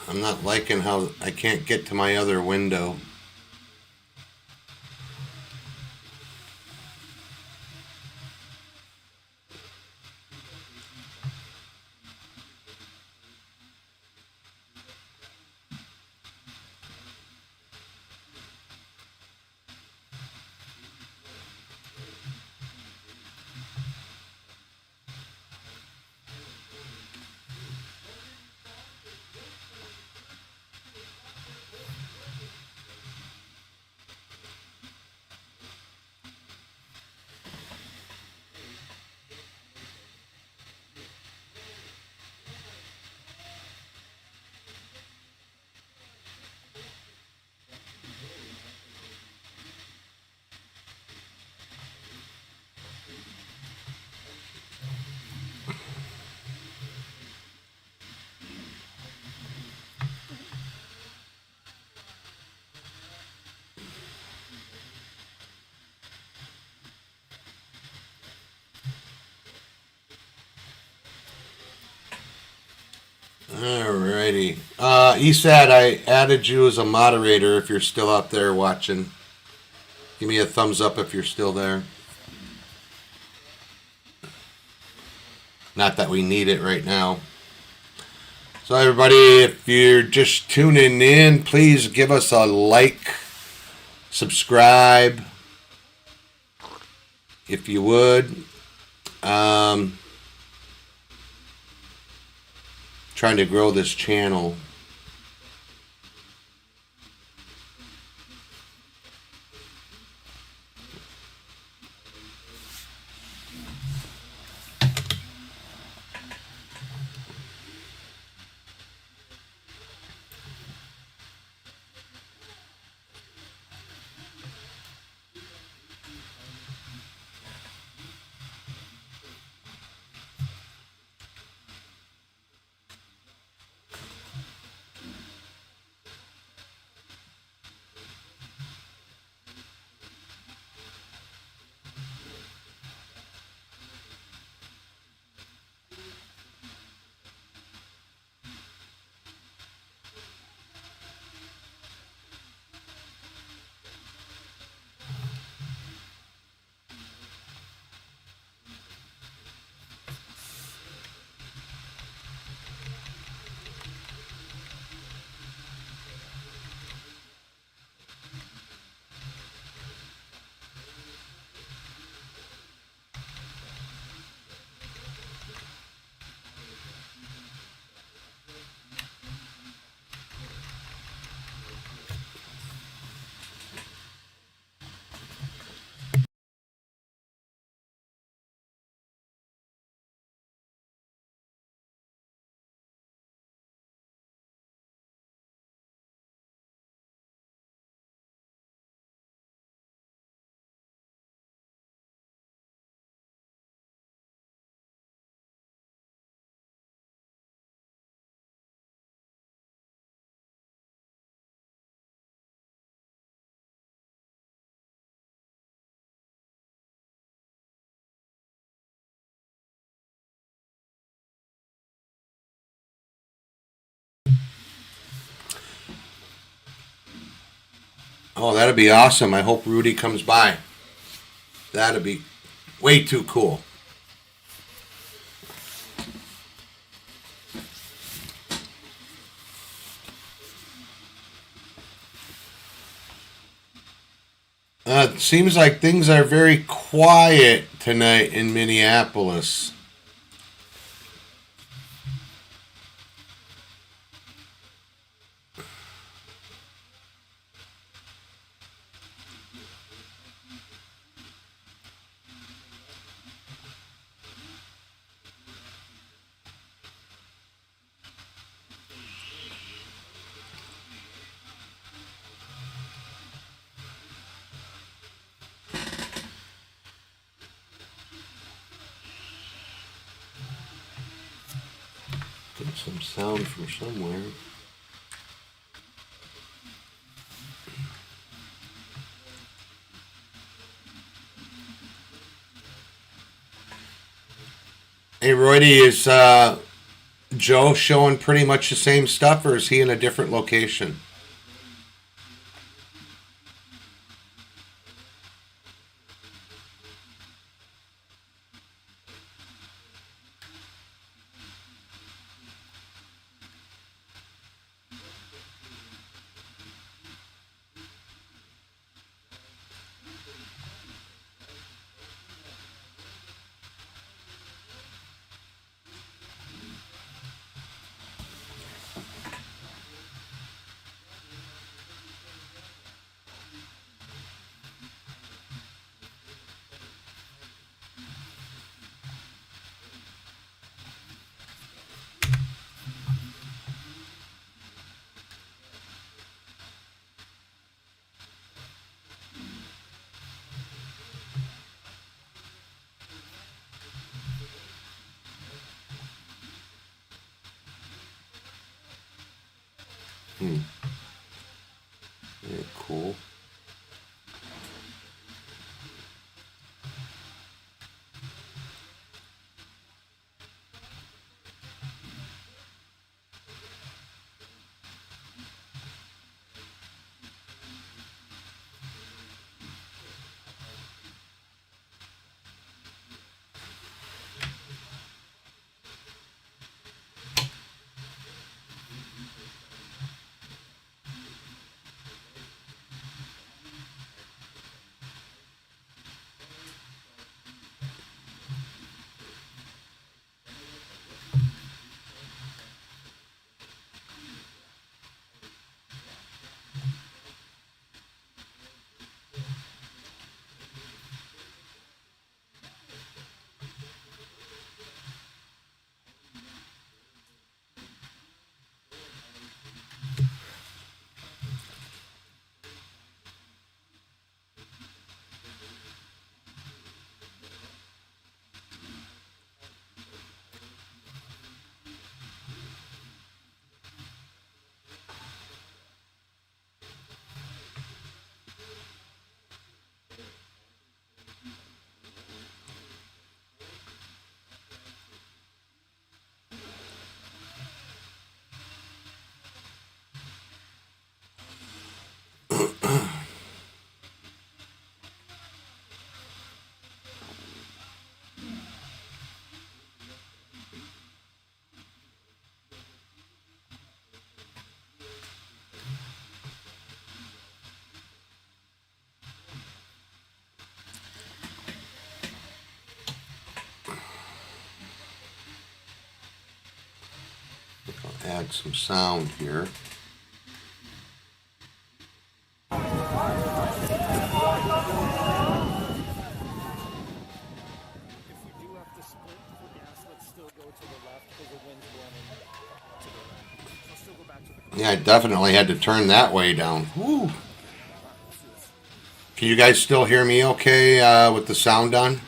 I'm not liking how I can't get to my other window. Alrighty. Esad, I added you as a moderator if you're still out there watching. Give me a thumbs up if you're still there. Not that we need it right now. So everybody, if you're just tuning in, please give us a like, subscribe, if you would. Trying to grow this channel. Oh, that'd be awesome. I hope Rudy comes by. That'd be way too cool. It seems like things are very quiet tonight in Minneapolis. Get some sound from somewhere. Hey, Roydie, is Joe showing pretty much the same stuff, or is he in a different location? Very cool. I'll add some sound here. Yeah, I definitely had to turn that way down. Woo. Can you guys still hear me okay with the sound on?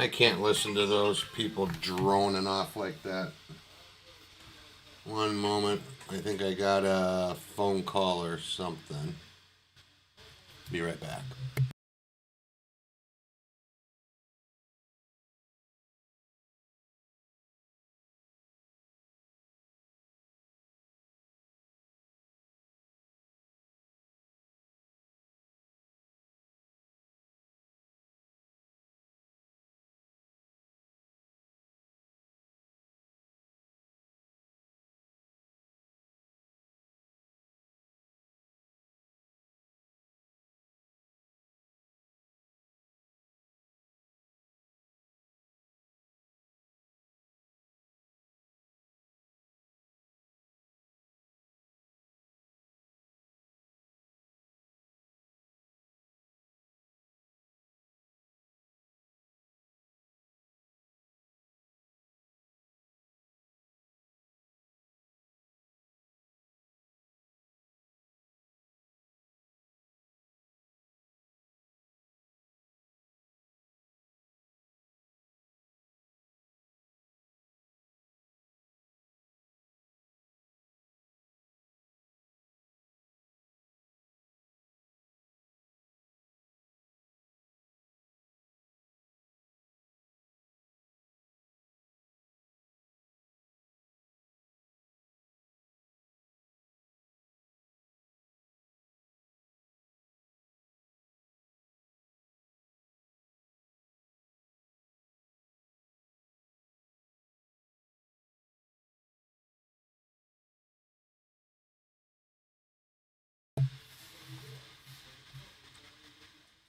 I can't listen to those people droning off like that. One moment. I think I got a phone call or something. Be right back.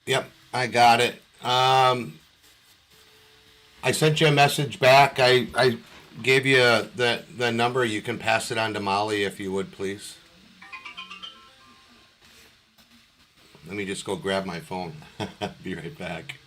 Yep, I got it. I sent you a message back. I gave you the number. You can pass it on to Molly if you would, please. Let me just go grab my phone. Be right back.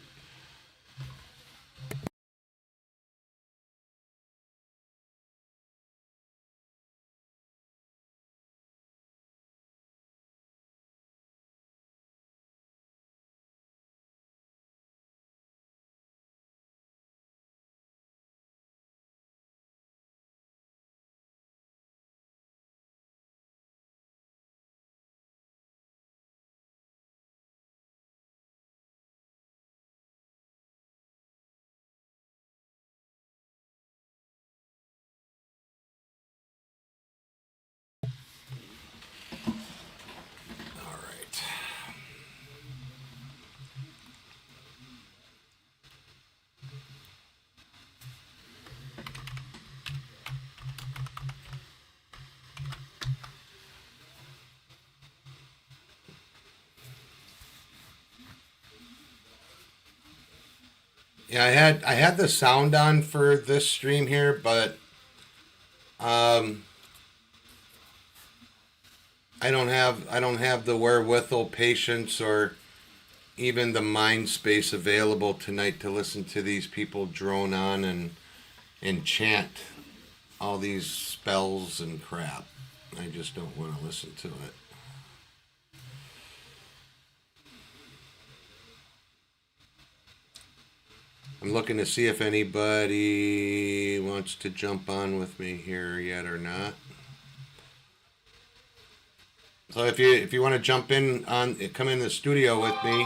All right. Yeah, I had the sound on for this stream here, but I don't have the wherewithal, patience, or even the mind space available tonight to listen to these people drone on and chant all these spells and crap. I just don't want to listen to it. I'm looking to see if anybody wants to jump on with me here yet or not. So if you want to jump in on, come in the studio with me,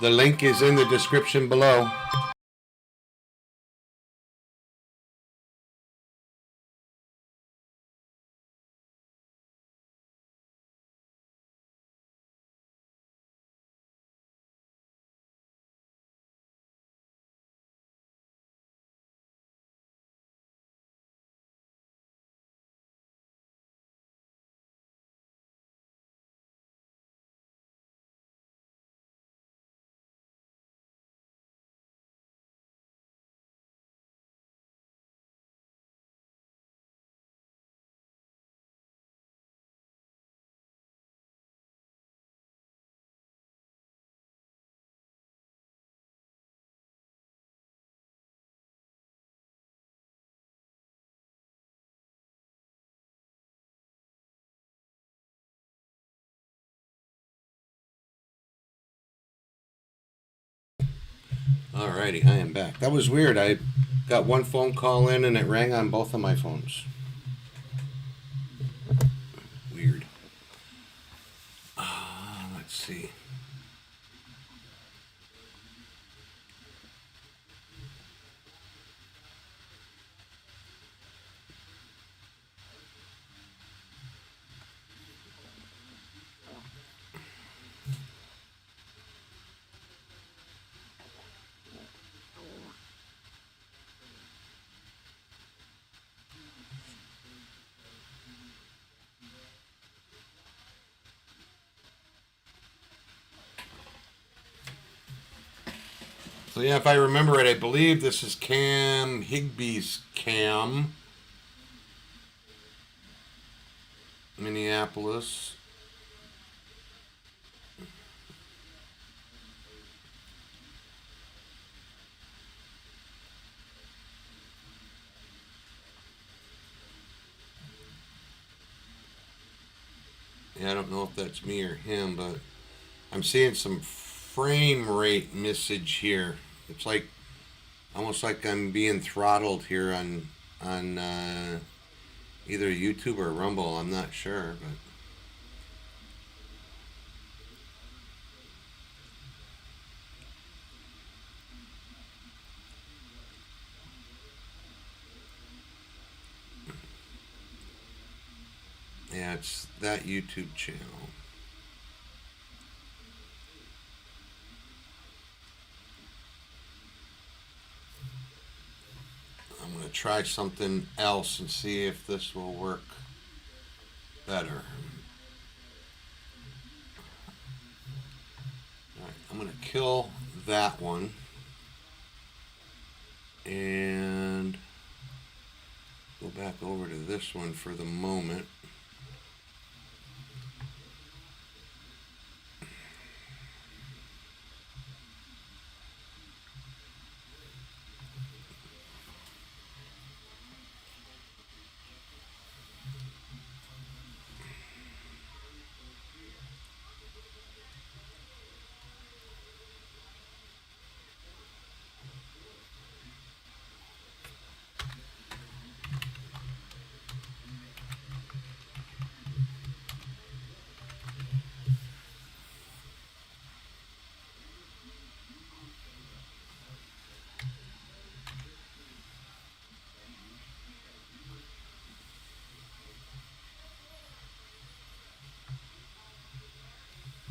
the link is in the description below. Alrighty, I am back. That was weird. I got one phone call in and it rang on both of my phones. Weird. Let's see. So yeah, if I remember it, I believe this is Cam Higby's cam. Minneapolis. Yeah, I don't know if that's me or him, but I'm seeing some frame rate message here. It's like almost like I'm being throttled here on either YouTube or Rumble. I'm not sure, but yeah, it's that YouTube channel. I'm going to try something else and see if this will work better. Alright, I'm going to kill that one and go back over to this one for the moment.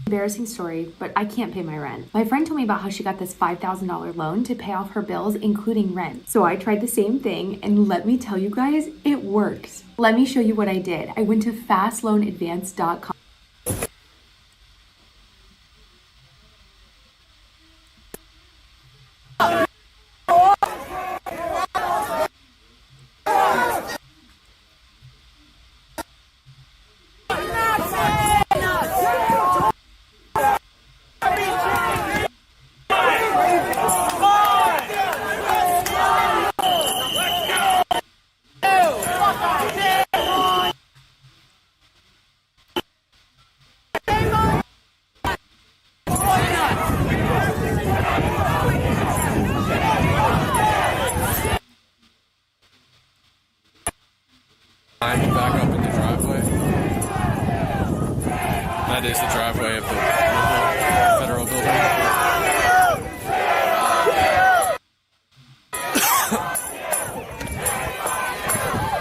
Embarrassing story, but I can't pay my rent. My friend told me about how she got this $5,000 loan to pay off her bills, including rent. So I tried the same thing, and let me tell you guys, it works. Let me show you what I did. I went to fastloanadvance.com. Back up in the driveway. That is the driveway of the federal building.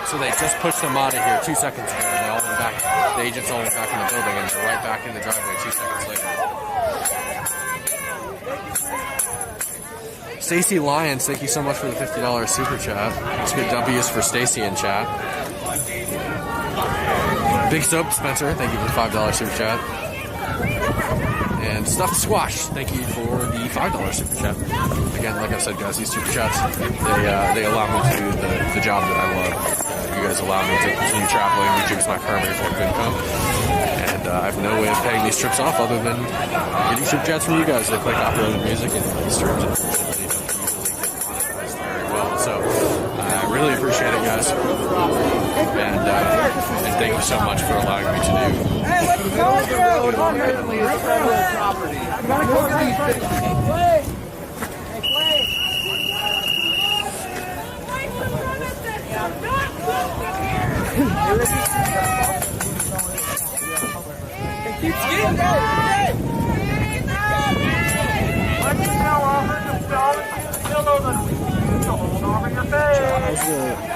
So they just pushed them out of here 2 seconds ago, and they all went back. The agents all went back in the building, and they're right back in the driveway 2 seconds later. Stacy Lyons, thank you so much for the $50 super chat. It's good W's for Stacy in chat. Big Soap Spencer, thank you for the $5 super chat. And Stuffed Squash, thank you for the $5 super chat. Again, like I said, guys, these super chats, they allow me to do the job that I love. You guys allow me to continue traveling, which is my primary form of income. And I have no way of paying these trips off other than getting super chats from you guys. They play copyrighted music and these streams unfortunately don't usually get monetized very well. So I really appreciate it, guys. And thank you so much for allowing me to do. Hey, let's go through. It's federal property. I'm going to go to these. Hey, Clay.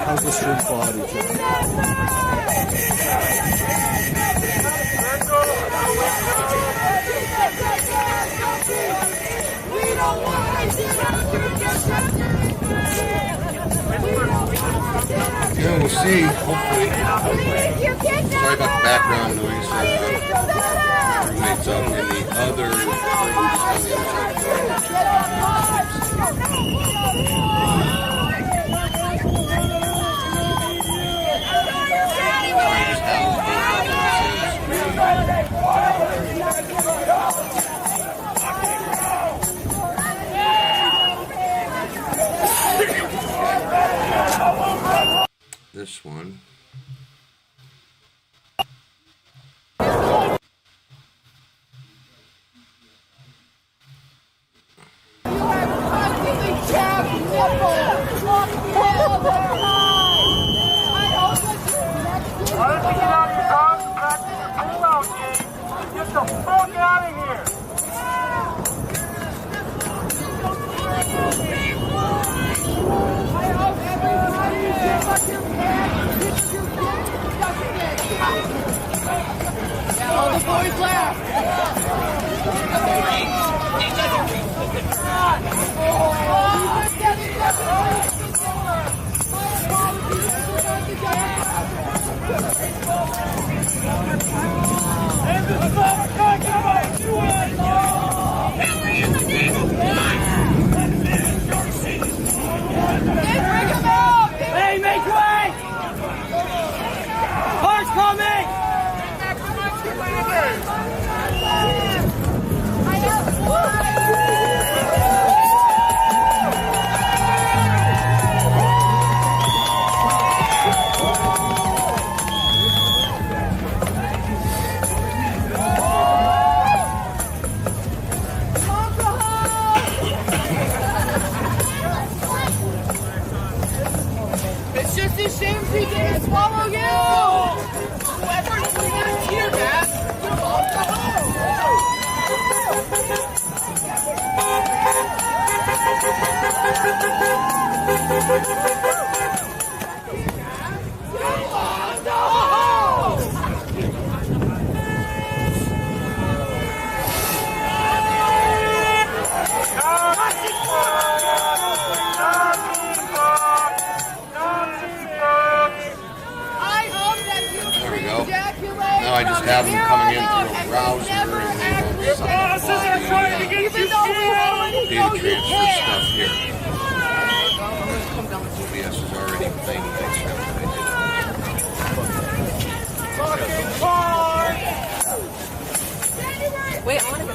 How's the stream quality, Yeah, we'll see. Hopefully. Sorry about the background noise. Roommates up in the other rooms on the other this one. Get the fuck out of here! All the boys left. Hey, make way! Cars coming! It's just a shame we didn't swallow you. Whoever's doing a tear gas, you're all go There we go. Now I just have them coming in through a browser and they won't sign up all the data transfer stuff here. OBS is already playing that stuff that I did. Wait, I want to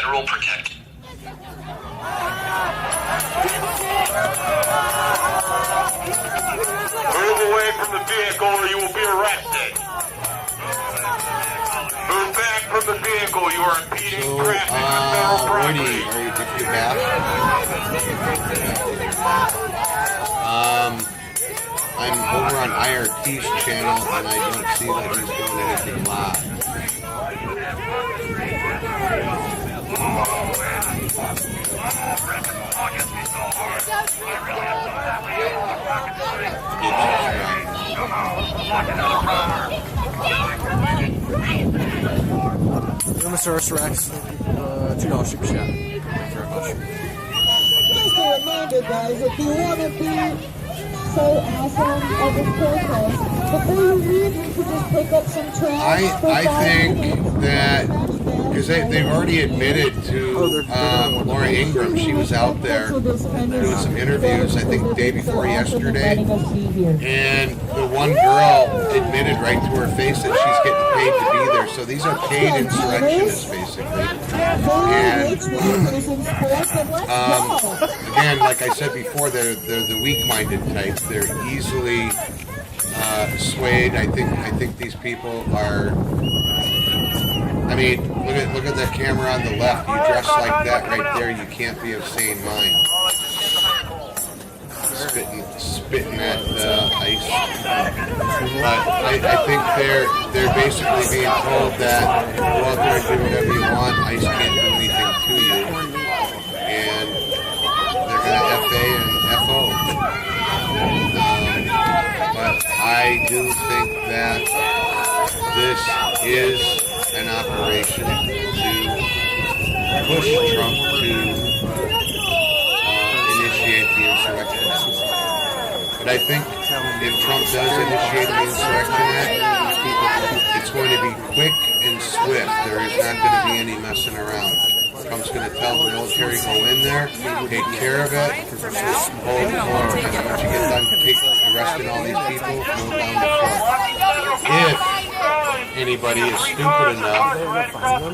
Federal protected. Move away from the vehicle or you will be arrested. Move back from the vehicle. You are impeding traffic on federal property. Woody, are you if you're back? I'm over on IRT's channel and I don't see that he's doing anything live. Mr. Rex, $2 super chat. Thank you very much. Just a reminder, guys, if you want to be so awesome at this protest, before you leave, you can just pick up some trash. I think that because they've already admitted to Laura Ingram. She was out there doing some interviews, I think, the day before yesterday. And the one girl admitted right to her face that she's getting paid to be there. So these are paid insurrectionists, basically. And again, like I said before, they're the weak-minded types. They're easily swayed. I think these people are. I mean, look at the camera on the left. You dress like that right there, you can't be of sane mind. Spitting at ICE. But I think they're basically being told that go out there and do whatever you want. ICE can't do anything to you, and they're going to FA and FO. But I do think that this is an operation to push Trump to initiate the Insurrection Act. But I think if Trump does initiate the Insurrection Act, it's going to be quick and swift. There is not going to be any messing around. Trump's going to tell the military, go in there, take care of it, hold, and once you get done arresting all these people, go down to court. If anybody is stupid enough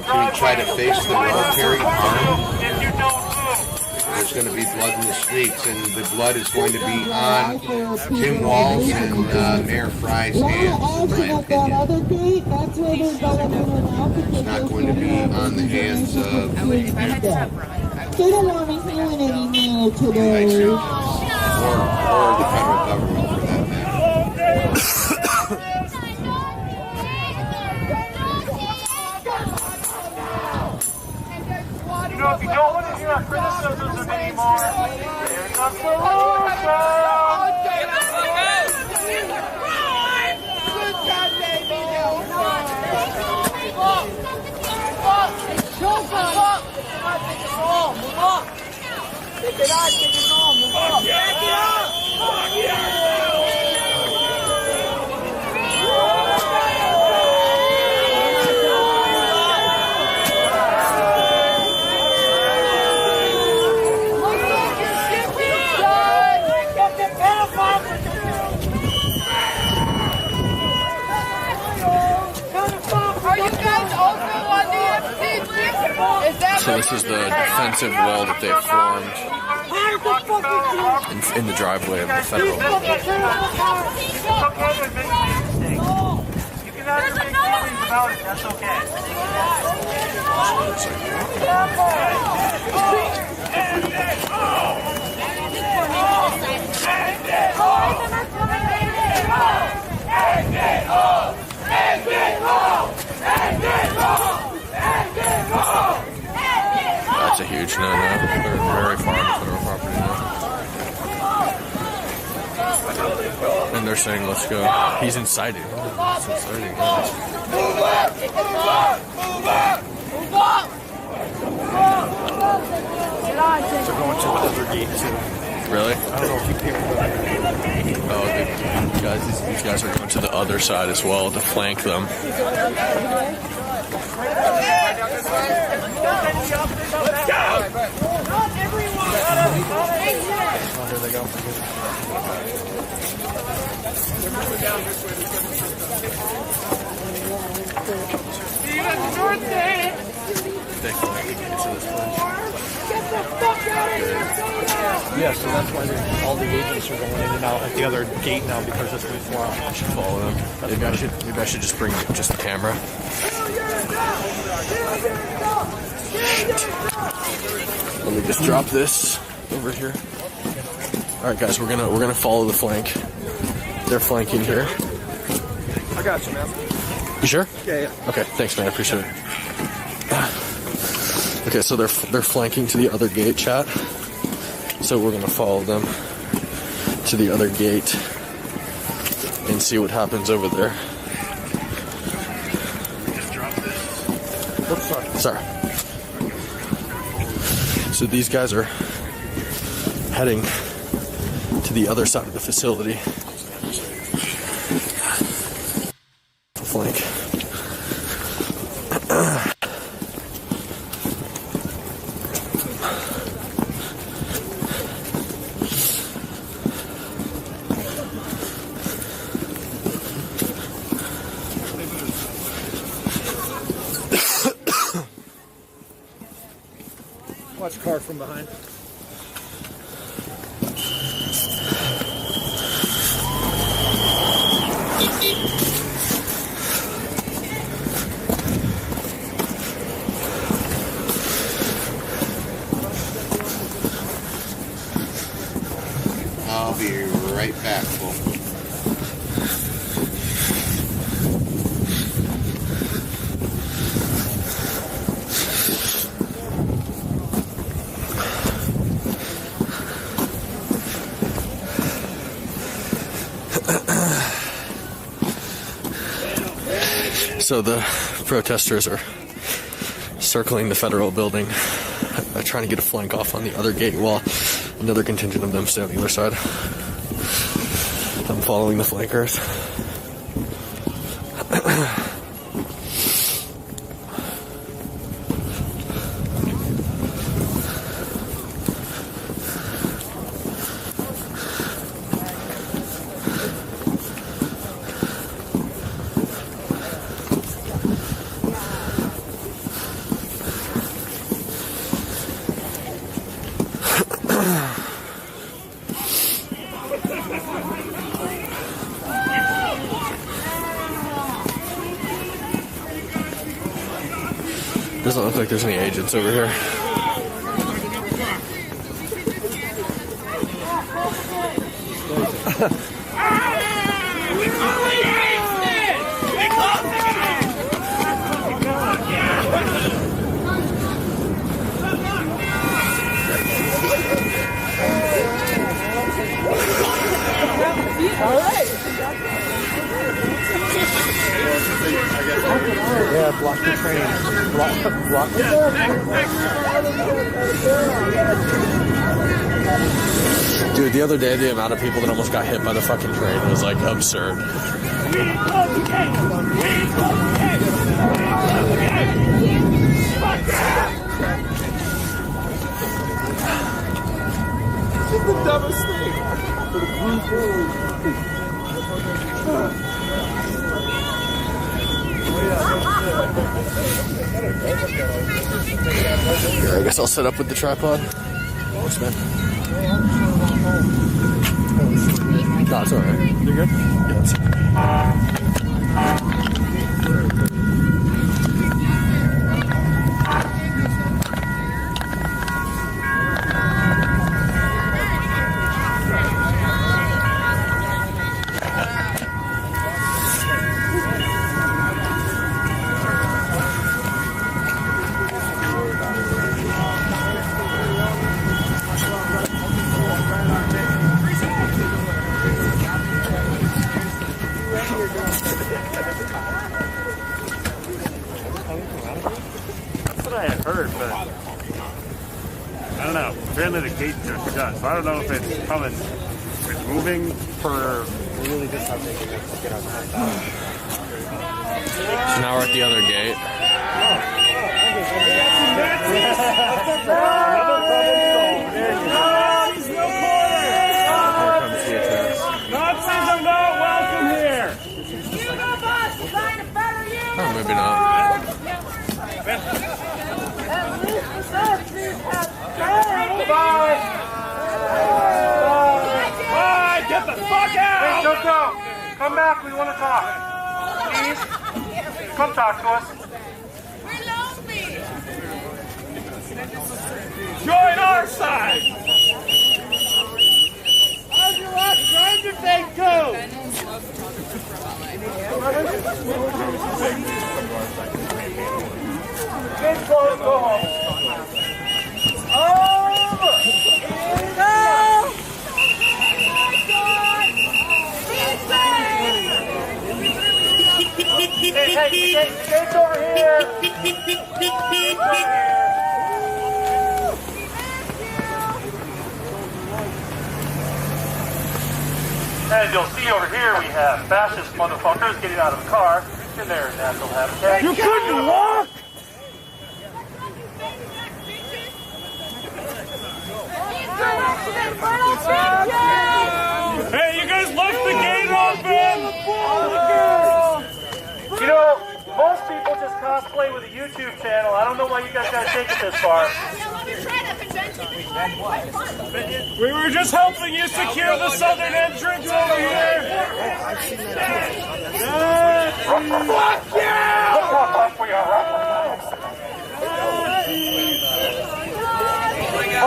to try to face the military arm, there's going to be blood in the streets, and the blood is going to be on Tim Walz and Mayor Fry's hands, in my opinion. It's not going to be on the hands of They don't want to hear it anymore today. or the federal government, for that matter. You know, if you don't want to hear our criticisms anymore, there's a So this is the defensive wall that they formed in the driveway of the federal building. You can have your big feelings about it, that's okay. That's a huge no-no. They're very far into federal property now. And they're saying, let's go. He's inciting. He's inciting. Move up! Move up! Move up! Move up! They're going to the other gate too. Really? I don't know if you picked them. Oh, these guys are going to the other side as well to flank them. Let's go! Not everyone! Oh, here they go. Steven, North Day! They flank into this place. Get the fuck out of here! Yeah, so that's why all the agents are going in and out at the other gate now because it's been swamped. I should follow them. Maybe I should just bring just the camera. Let me just drop this over here. All right, guys, we're gonna follow the flank. They're flanking here. I got you, man. You sure? Yeah. Okay, thanks, man. I appreciate it. Okay, so they're flanking to the other gate, chat. So we're gonna follow them to the other gate and see what happens over there. Oops, sorry. Sorry. So these guys are heading to the other side of the facility. Flank. car from behind. I'll be right back, folks. So the protesters are circling the federal building, trying to get a flank off on the other gate while another contingent of them stay on the other side. I'm following the flankers. Doesn't look like there's any agents over here. Yeah, block the train. Block the Dude, the other day, the amount of people that almost got hit by the fucking train was like absurd. This is the dumbest thing. Here, I guess I'll set up with the tripod. Thanks, man. No, it's alright. You're good? Yeah, it's That's what I had heard, but I don't know. Apparently the gates are shut, so I don't know if it's coming. It's moving for. We really just have to get our time back. So now we're at the other gate. Nazis are not welcome here! Oh, maybe not. Bye! Get the fuck out! Hey, don't go! Come back, we want to talk. Please? Come talk to us. We're lonely. Join our side! How's your last stranger thing go? Case closed, go home. Hey, gate's over here. As you'll see over here, we have fascist motherfuckers getting out of the car in their natural habitat. You couldn't walk! Hey, you guys left the gate open! You know, most people just cosplay with a YouTube channel. I don't know why you guys gotta take it this far. Let me try that convention. We were just helping you secure the southern entrance over here. Fuck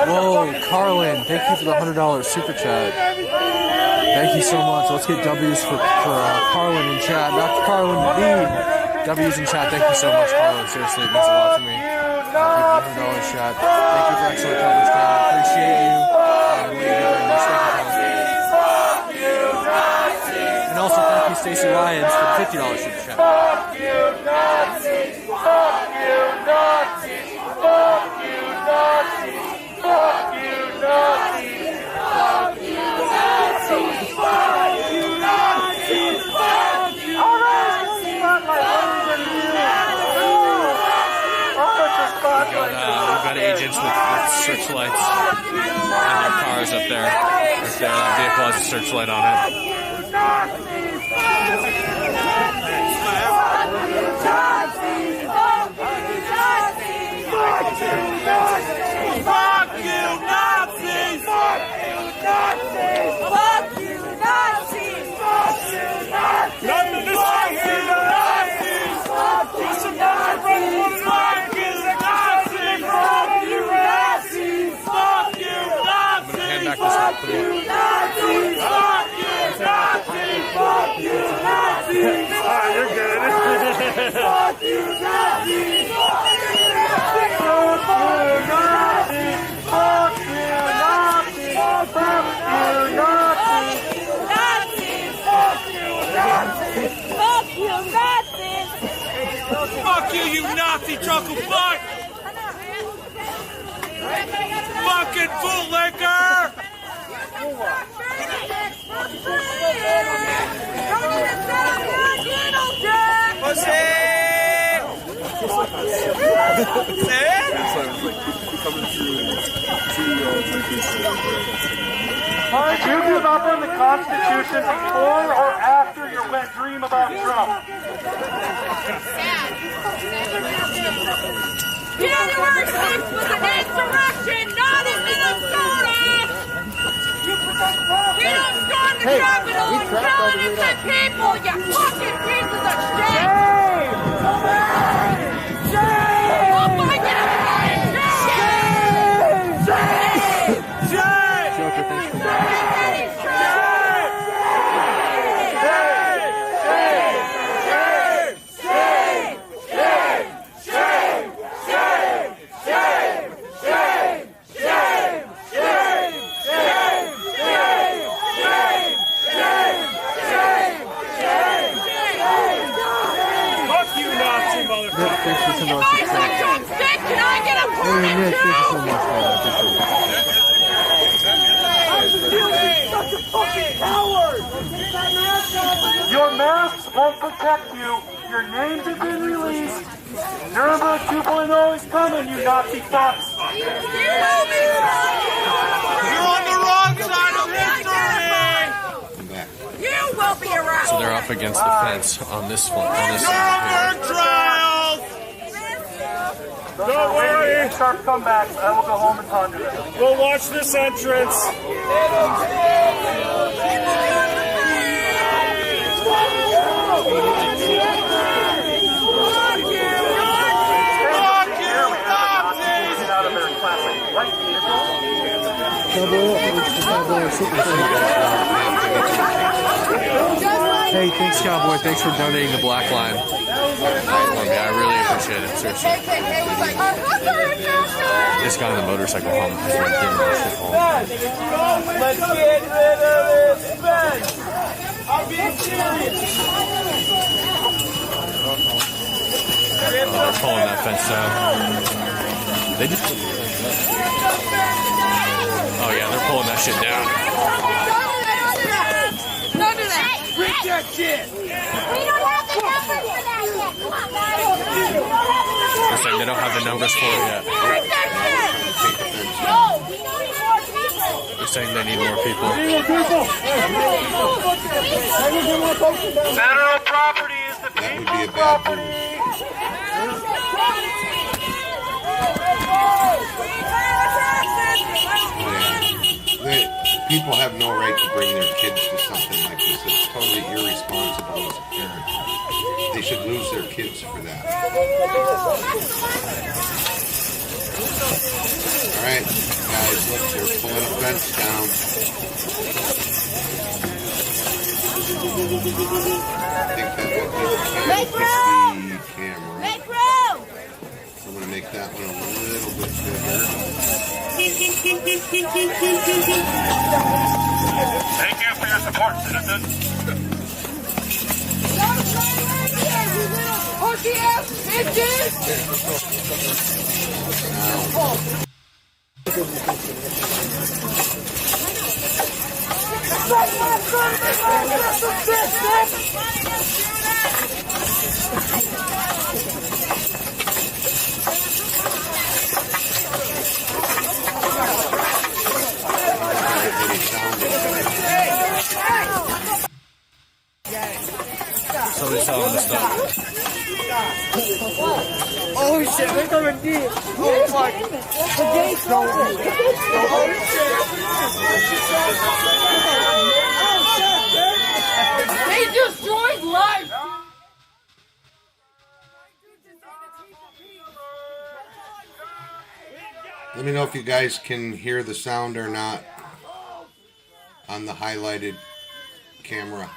Whoa, Carlin, thank you for the $100 super chat. Thank you so much. Let's get W's for Carlin in chat. Dr. Carlin Dean. W's in chat. Thank you so much, Carlin. Seriously, it means a lot to me. Thank you for $100 chat. Thank you for excellent coverage, Carlin. Appreciate you. Thank you very much. Thank you, Carlin. And also thank you, Stacey Lyons, for the $50 super chat. Fuck you, Nazis! Fuck you, Nazis! Fuck you, Nazis! Fuck you, Nazis! Fuck you, Nazis! Fuck you, Nazis! Fuck you, We've got agents with searchlights in their cars up there. If their vehicle has a searchlight on it. Fuck you, Nazis! Fuck you, Nazis! Fuck you, Nazis! Fuck you, Nazis! Nothing to say here, Nazis! Fuck you, Nazis! Fuck you, Nazis! Fuck you, Nazis! Fuck you, Nazis! Fuck you, Nazis! Fuck you, Nazis! Fuck you, Nazis! Ah, you're good. Fuck you, Nazis! Fuck you, Nazis! Fuck you, Nazis! Fuck you, Nazis! Nazis! Fuck you, Nazis! Fuck you, Nazis! Fuck you, you Nazi truckle fuck! Fucking bootlicker! Did you give up on the Constitution before or after your wet dream about Trump? January 6th was an insurrection, not in Minnesota! We don't storm the Capitol and kill innocent people, you fucking pieces of shit! Shame! We'll find you Your masks won't protect you. Your names have been released. Nuremberg 2.0 is coming, you Nazi fucks. You're on the wrong side of history! You will be around! So they're up against the fence on this one. On this Nuremberg trials! Don't worry! Sharp comebacks. I will go home and ponder them. We'll watch this entrance. Hey, thanks, Cowboy. Thanks for donating the Black Line for me. I really appreciate it. Seriously. This guy on the motorcycle home has been giving this shit home. Let's get rid of this fence! I'm being serious! They're pulling that fence down. They just... Oh yeah, they're pulling that shit down. Don't do that! Break that shit! We don't have the numbers for that yet! Come on, guys! It's like they don't have the numbers for it yet. Break that shit! No! We need more people! They're saying they need more people. Federal property is the That would be a people's bad property. move. to bring their kids to something like this. It's totally irresponsible as a parent. They should lose their kids for that. Alright, guys, look, they're pulling a fence down. I think that will Make the camera. Make room! I'm going to make that one a little bit bigger. Thank you for your support, citizens. RTF, bitches! Somebody's telling us stuff. Oh shit, they're coming deep. Oh fuck. The gate's open. They destroyed life! Let me know if you guys can hear the sound or not on the highlighted camera.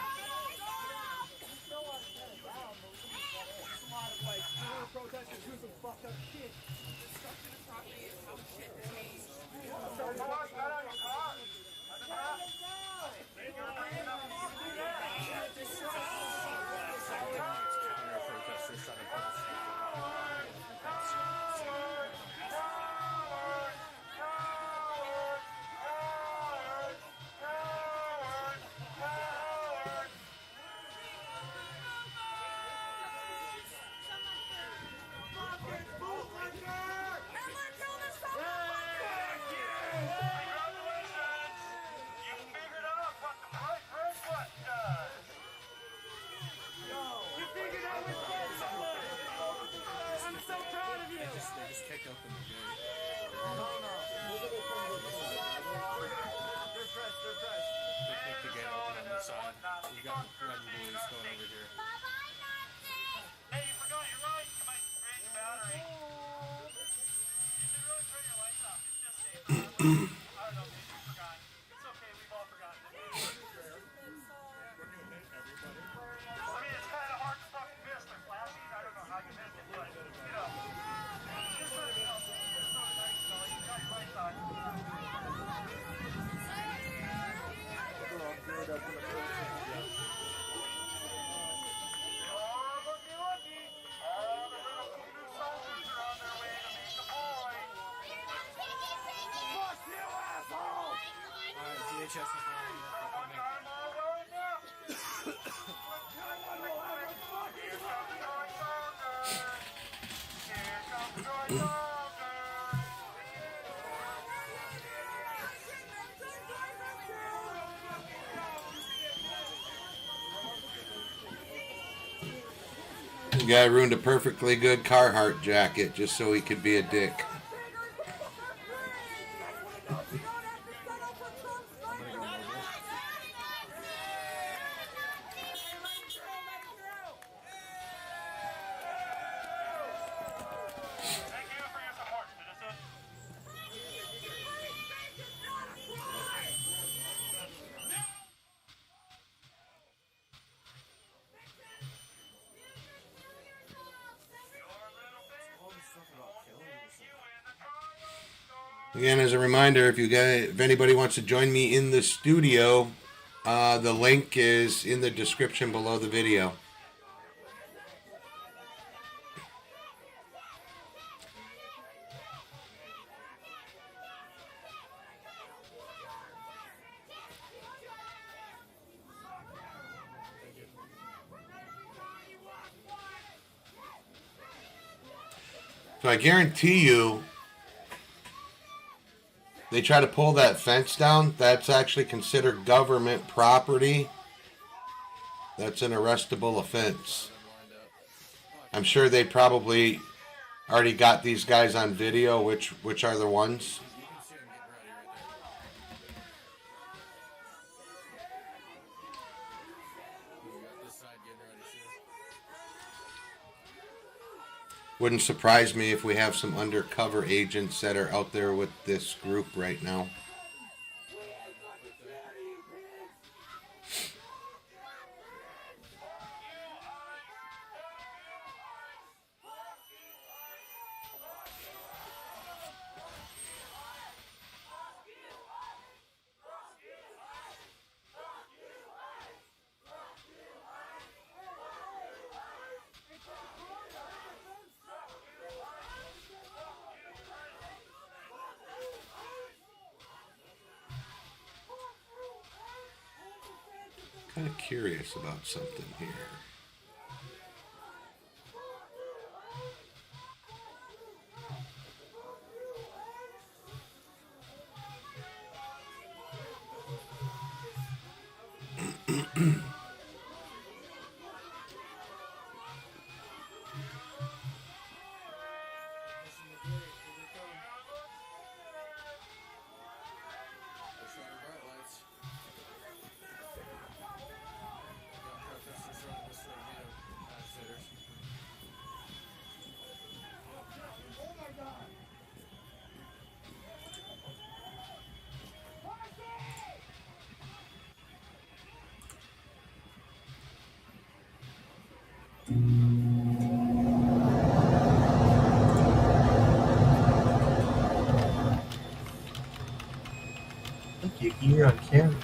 The guy ruined a perfectly good Carhartt jacket just so he could be a dick. Again, as a reminder, if anybody wants to join me in the studio, the link is in the description below the video. So I guarantee you, they try to pull that fence down. That's actually considered government property. That's an arrestable offense. I'm sure they probably already got these guys on video, which are the ones. Wouldn't surprise me if we have some undercover agents that are out there with this group right now. Kind of curious about something here. Look, Yuki, you're on camera.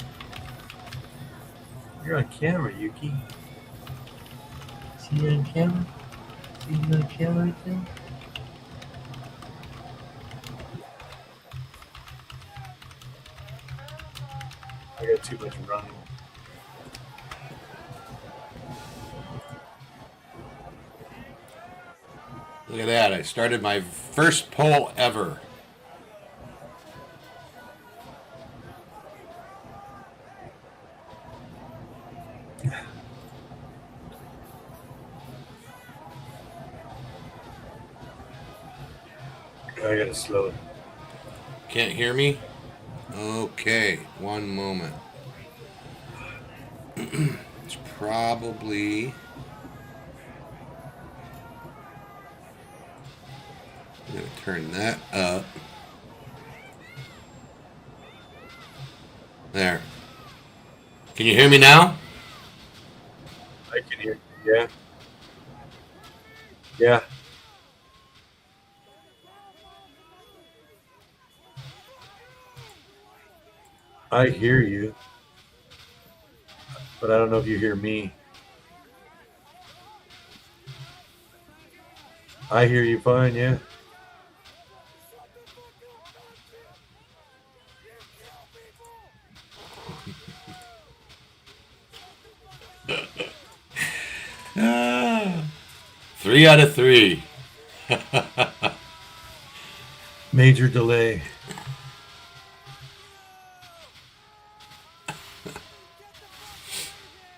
You're on camera, Yuki. See you on camera? See you on camera right there? I got too much running. Look at that. I started my first poll ever. I gotta slow it. Can't hear me? Okay, one moment. It's probably... I'm going to turn that up. There. Can you hear me now? I can hear you, yeah. Yeah. I hear you, but I don't know if you hear me. I hear you fine, yeah. Three out of three. Major delay.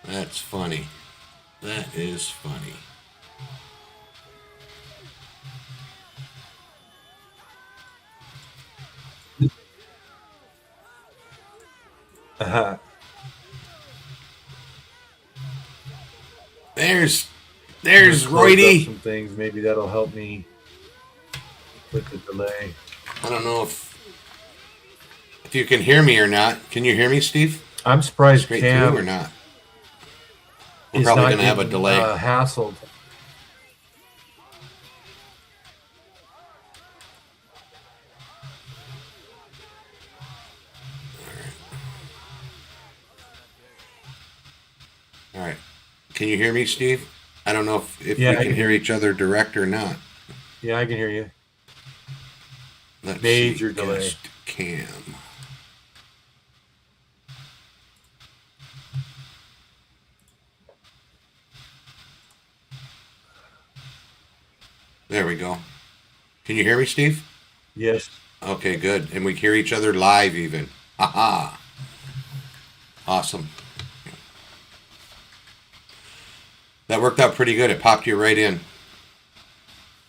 That's funny. That is funny. There's Roydie. Some things, maybe that'll help me with the delay. I don't know if you can hear me or not. Can you hear me, Steve? I'm surprised Straight Cam through or not? We're probably going to have a delay. Hassled. All right. Can you hear me, Steve? I don't know if we I can hear each other direct or not. Yeah, I can hear you. Let's Major see, delay. guest Cam. There we go. Can you hear me, Steve? Yes. Okay, good. And we hear each other live even. Aha. Awesome. That worked out pretty good. It popped you right in.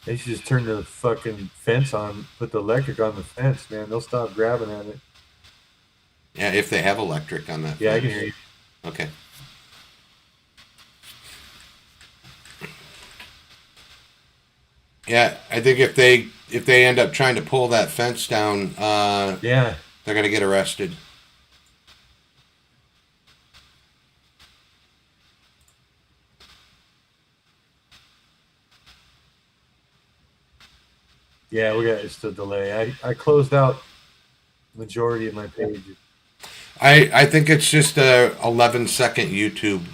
They should just turn the fucking fence on, put the electric on the fence, man. They'll stop grabbing at it. Yeah, if they have electric on that. Yeah, fence. I can hear you. Okay. Yeah, I think if they end up trying to pull that fence down, Yeah. they're gonna get arrested. Yeah, it's the delay. I closed out majority of my pages. I think it's just a 11-second YouTube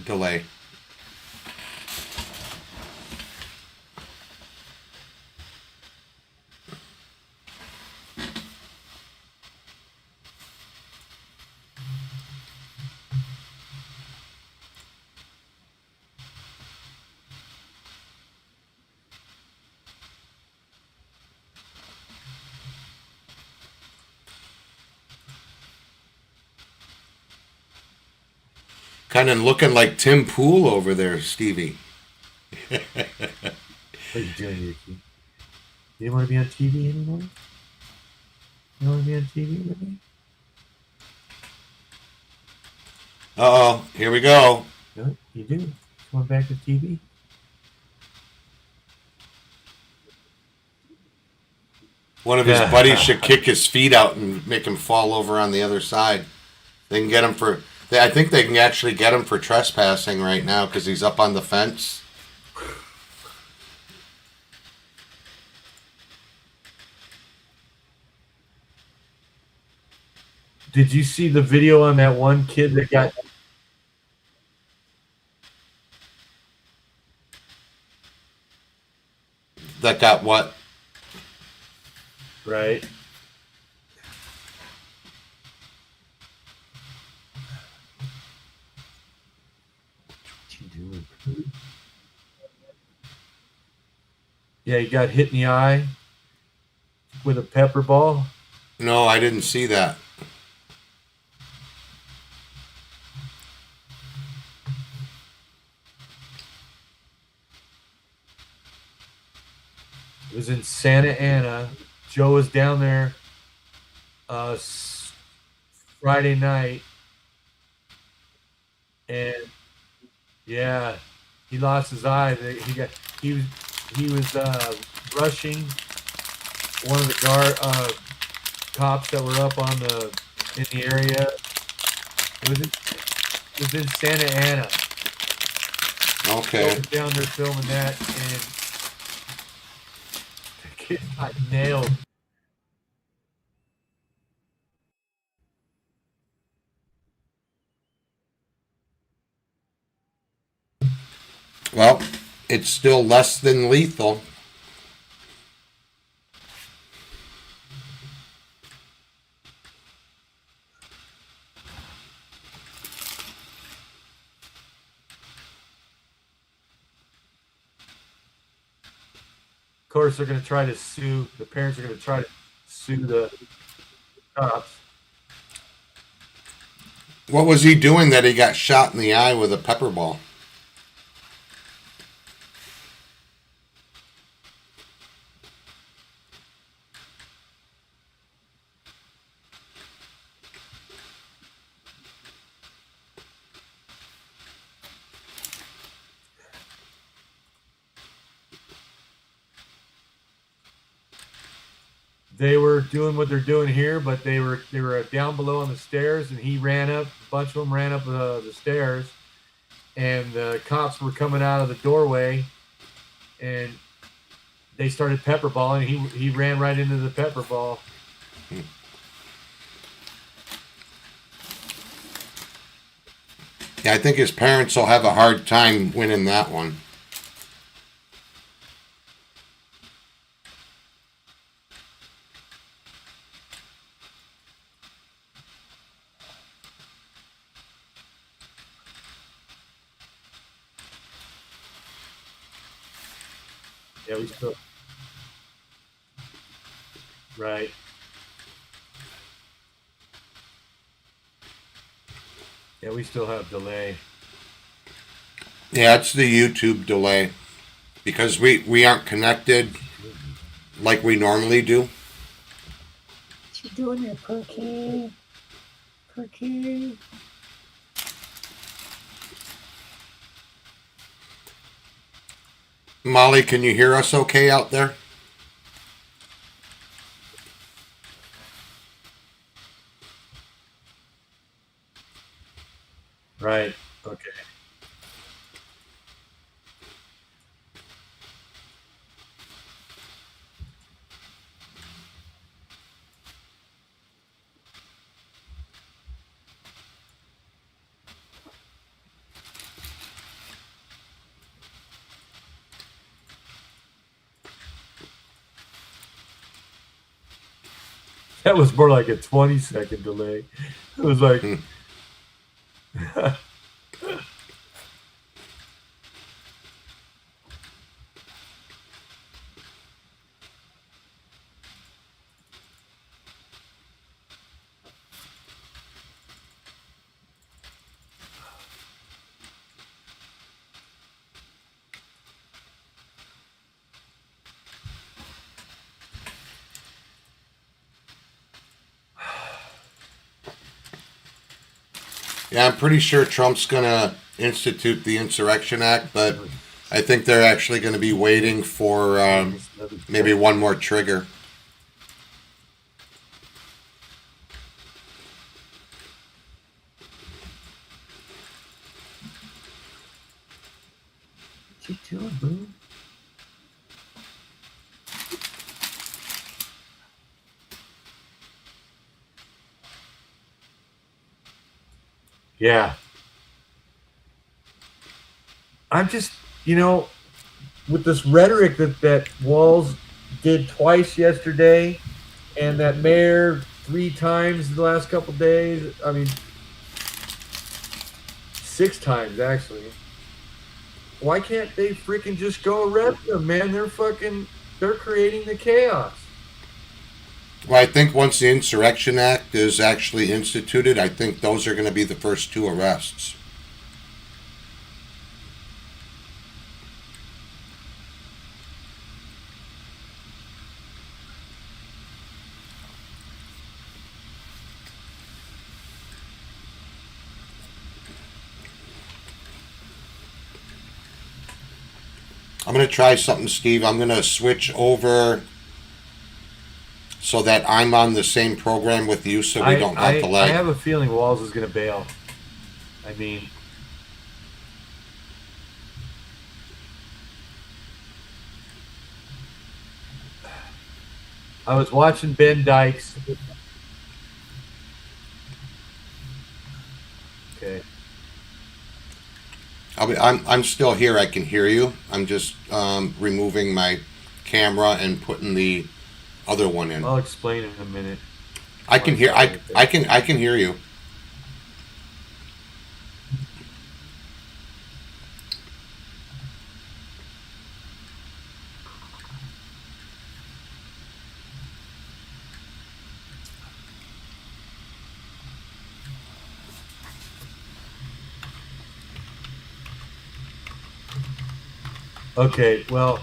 delay. Kind of looking like Tim Pool over there, Stevie. What are you doing here, Keith? You didn't want to be on TV anymore? You don't want to be on TV with me? Uh-oh, here we go. No, you do. Come on back to TV. One of his buddies should kick his feet out and make him fall over on the other side. They can get him for... I think they can actually get him for trespassing right now because he's up on the fence. Did you see the video on that one kid that got... That got what? Right. Yeah, he got hit in the eye with a pepper ball. No, I didn't see that. It was in Santa Ana. Joe was down there Friday night, and yeah, he lost his eye. He was rushing one of the cops that were up in the area. It was in Santa Ana. Okay. Joe was down there filming that, and the kid got nailed. Well, it's still less than lethal. Of course, they're going to try to sue. The parents are going to try to sue the cops. What was he doing that he got shot in the eye with a pepper ball? They were doing what they're doing here, but they were down below on the stairs, and he ran up. A bunch of them ran up the stairs, and the cops were coming out of the doorway, and they started pepper balling. He ran right into the pepper ball. Yeah, I think his parents will have a hard time winning that one. Yeah, we still. Right. Yeah, we still have delay. Yeah, it's the YouTube delay. Because we aren't connected like we normally do. What you doing there, Perky? Perky? Molly, can you hear us okay out there? Right. Okay. That was more like a 20-second delay. It was like. Yeah, I'm pretty sure Trump's going to institute the Insurrection Act, but I think they're actually going to be waiting for maybe one more trigger. What's he doing, bro? Yeah. I'm just, with this rhetoric that Walz did twice yesterday and that mayor 3 times the last couple days, I mean, 6 times actually. Why can't they freaking just go arrest them, man? They're creating the chaos. Well, I think once the Insurrection Act is actually instituted, I think those are going to be the first 2 arrests. I'm going to try something, Steve. I'm going to switch over so that I'm on the same program with you so we don't have delay. I have a feeling Walz is going to bail. I mean, I was watching Ben Dykes. Okay. I'm still here. I can hear you. I'm just removing my camera and putting the other one in. I'll explain in a minute. I can hear. I can hear you. Okay, well,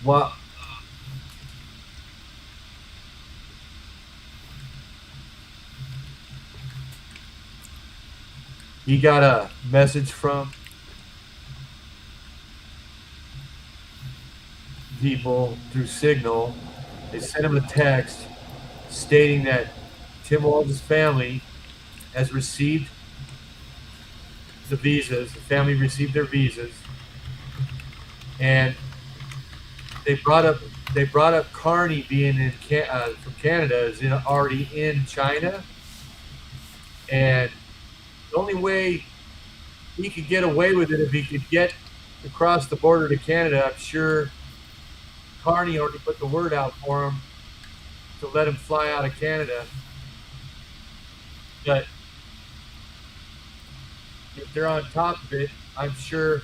what? He got a message from people through Signal. They sent him a text stating that Tim Walz's family has received the visas. The family received their visas, and they brought up Carney being from Canada is already in China, and the only way he could get away with it if he could get across the border to Canada. I'm sure Carney already put the word out for him to let him fly out of Canada, but if they're on top of it, I'm sure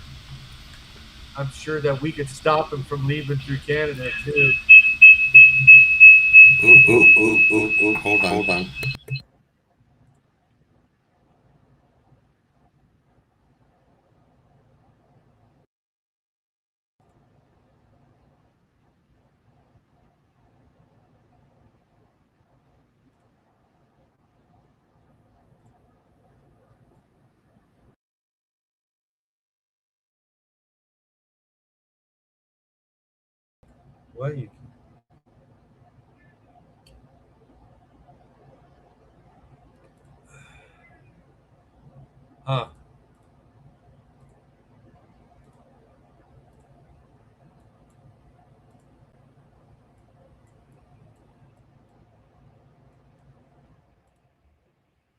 that we could stop him from leaving through Canada too. Ooh, hold on. What you? Huh?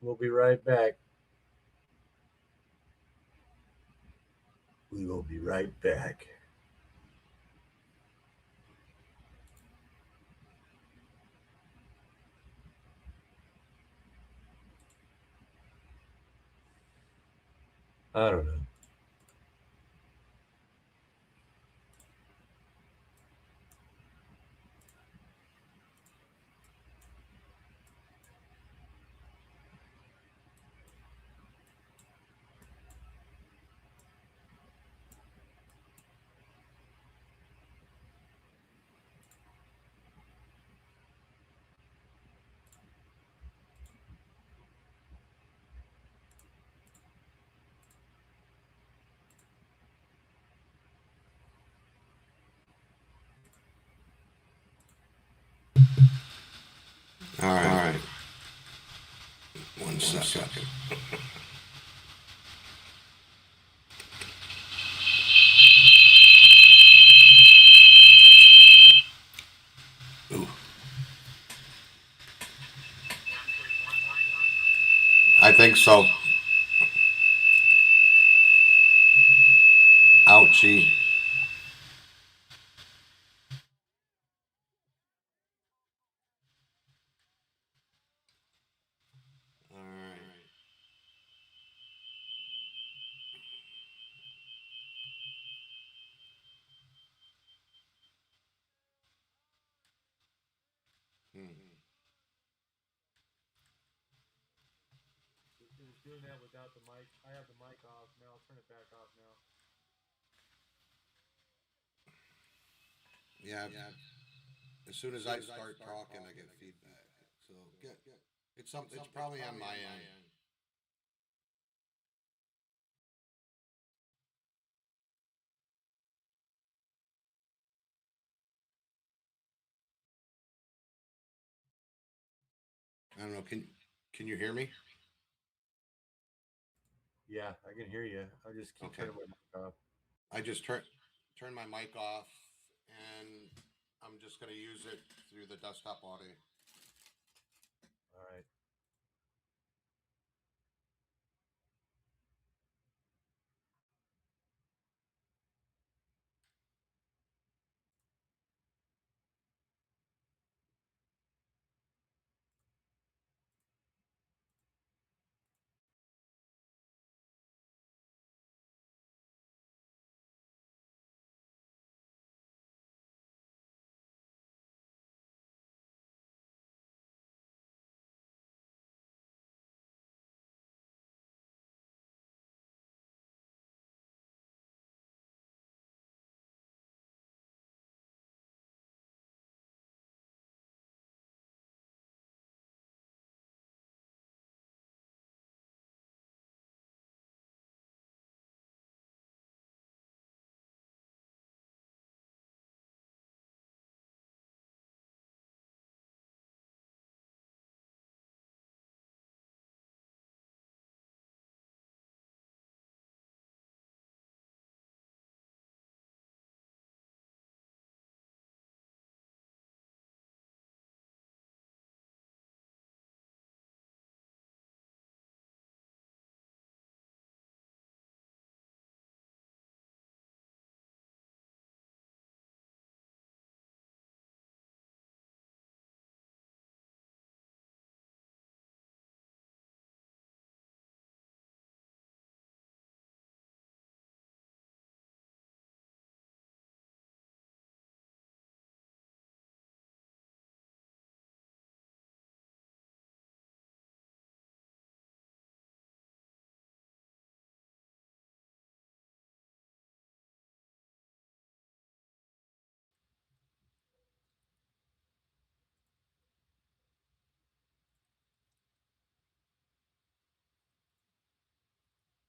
We'll be right back. We will be right back. I don't know. All right. One second. Ooh. I think so. Ouchie. All right. It was doing that without the mic. I have the mic off now. I'll turn it back off now. Yeah. As soon as I start talking, I get feedback. So it's something. It's probably on my end. I don't know. Can you hear me? Yeah, I can hear you. I just keep turning my mic off. I just turn my mic off, and I'm just going to use it through the desktop audio. All right.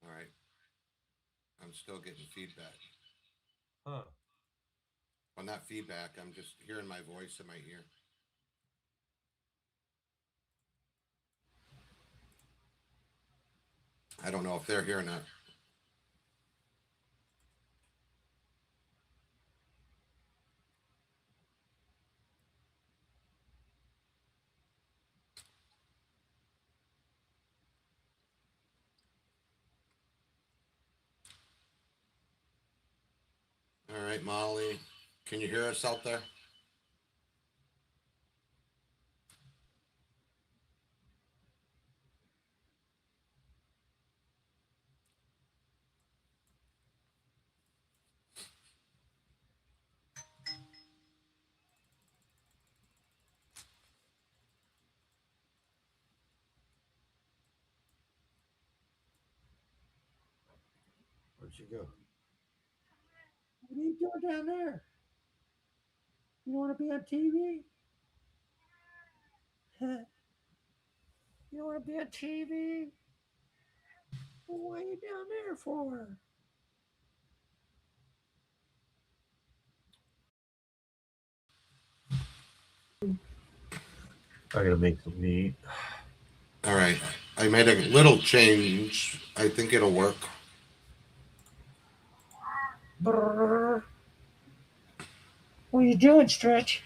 All right. I'm still getting feedback. Huh. Well, not feedback. I'm just hearing my voice in my ear. I don't know if they're here or not. All right, Molly, can you hear us out there? Where'd she go? What are you doing down there? You want to be on TV? You want to be on TV? Well, what are you down there for? I gotta make some meat. All right. I made a little change. I think it'll work. Brrr. What are you doing, Stretch?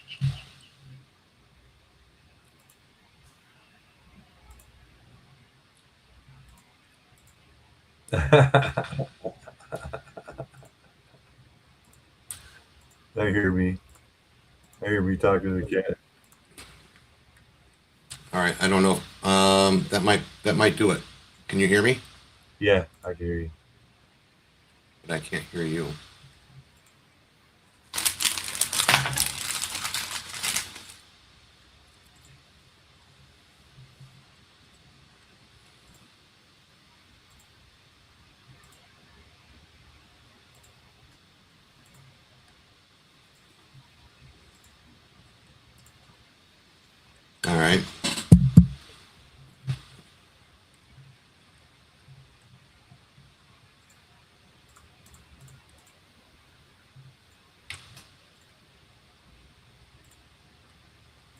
I hear me. I hear me talking to the cat. All right. I don't know. That might do it. Can you hear me? Yeah, I can hear you. But I can't hear you. All right.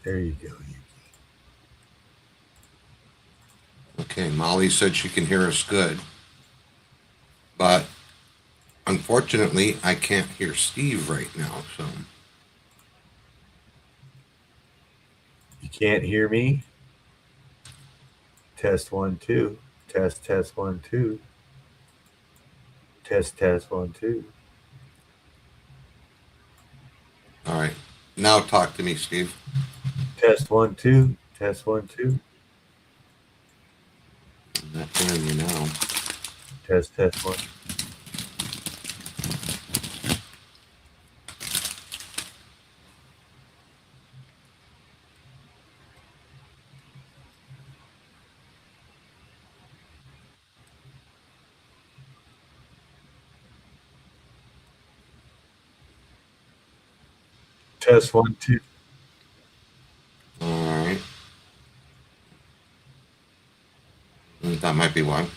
There you go. Okay, Molly said she can hear us good. But unfortunately, I can't hear Steve right now, so. You can't hear me? Test 1 2. Test 1 2. Test 1 2. All right. Now talk to me, Steve. Test 1 2. Test 1 2. I'm not hearing you now. Test 1. Test 1 2. All right. That might be one.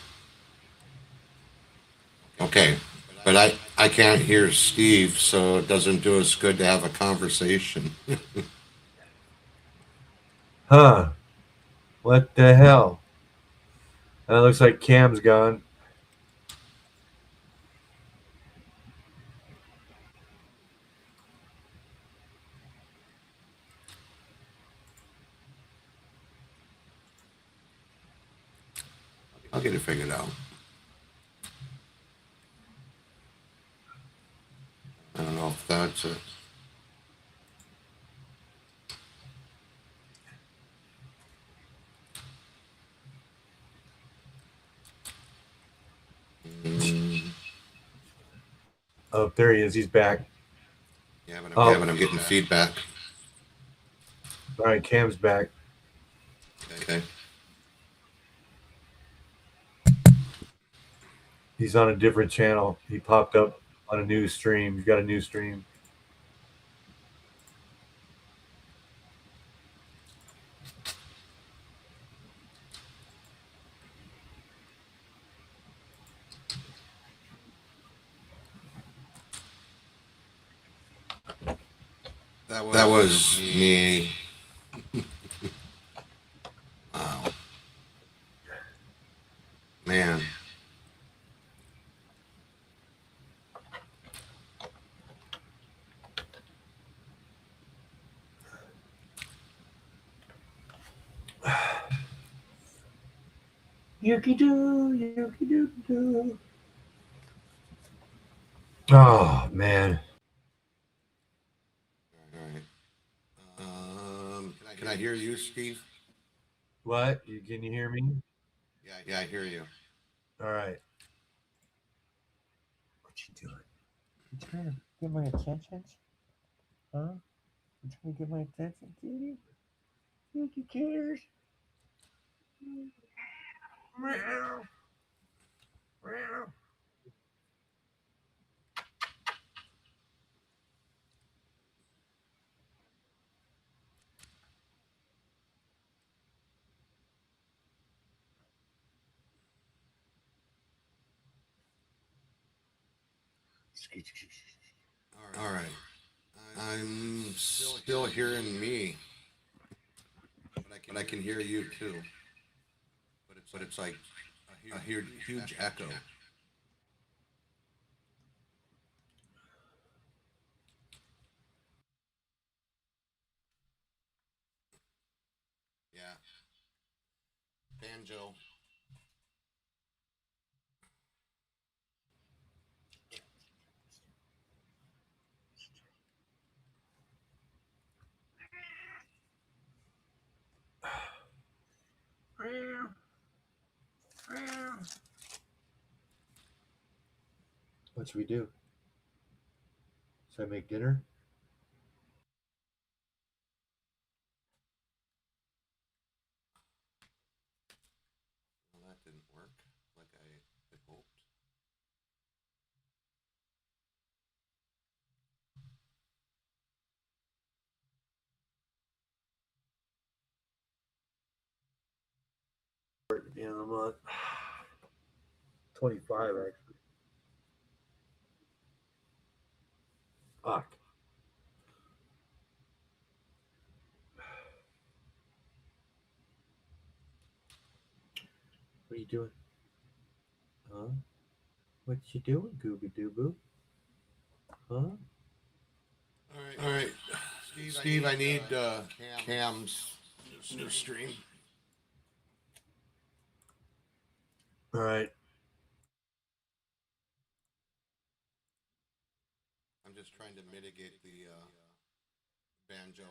Okay. But I can't hear Steve, so it doesn't do us good to have a conversation. Huh. What the hell? That looks like Cam's gone. I'll get it figured out. I don't know if that's it. Oh, there he is. He's back. Yeah, but I'm getting feedback. All right, Cam's back. Okay. He's on a different channel. He popped up on a new stream. He's got a new stream. That was me. Wow. Man. Yuki doo, yuki doo doo. Oh man. All right. Can I hear you, Steve? What? Can you hear me? Yeah, I hear you. All right. What you doing? You trying to get my attention? Huh? You trying to get my attention, kitty? Yuki cares. Meow. Meow. All right. I'm still hearing me, but I can hear you too. But it's like a huge echo. Yeah. Banjo. What should we do? Should I make dinner? Well, that didn't work like I had hoped. Yeah, I'm on 25 actually. Fuck. What are you doing? Huh? What you doing, Gooby Doo Boo? Huh? All right. Steve, I need Cam's new stream. All right. I'm just trying to mitigate the banjo.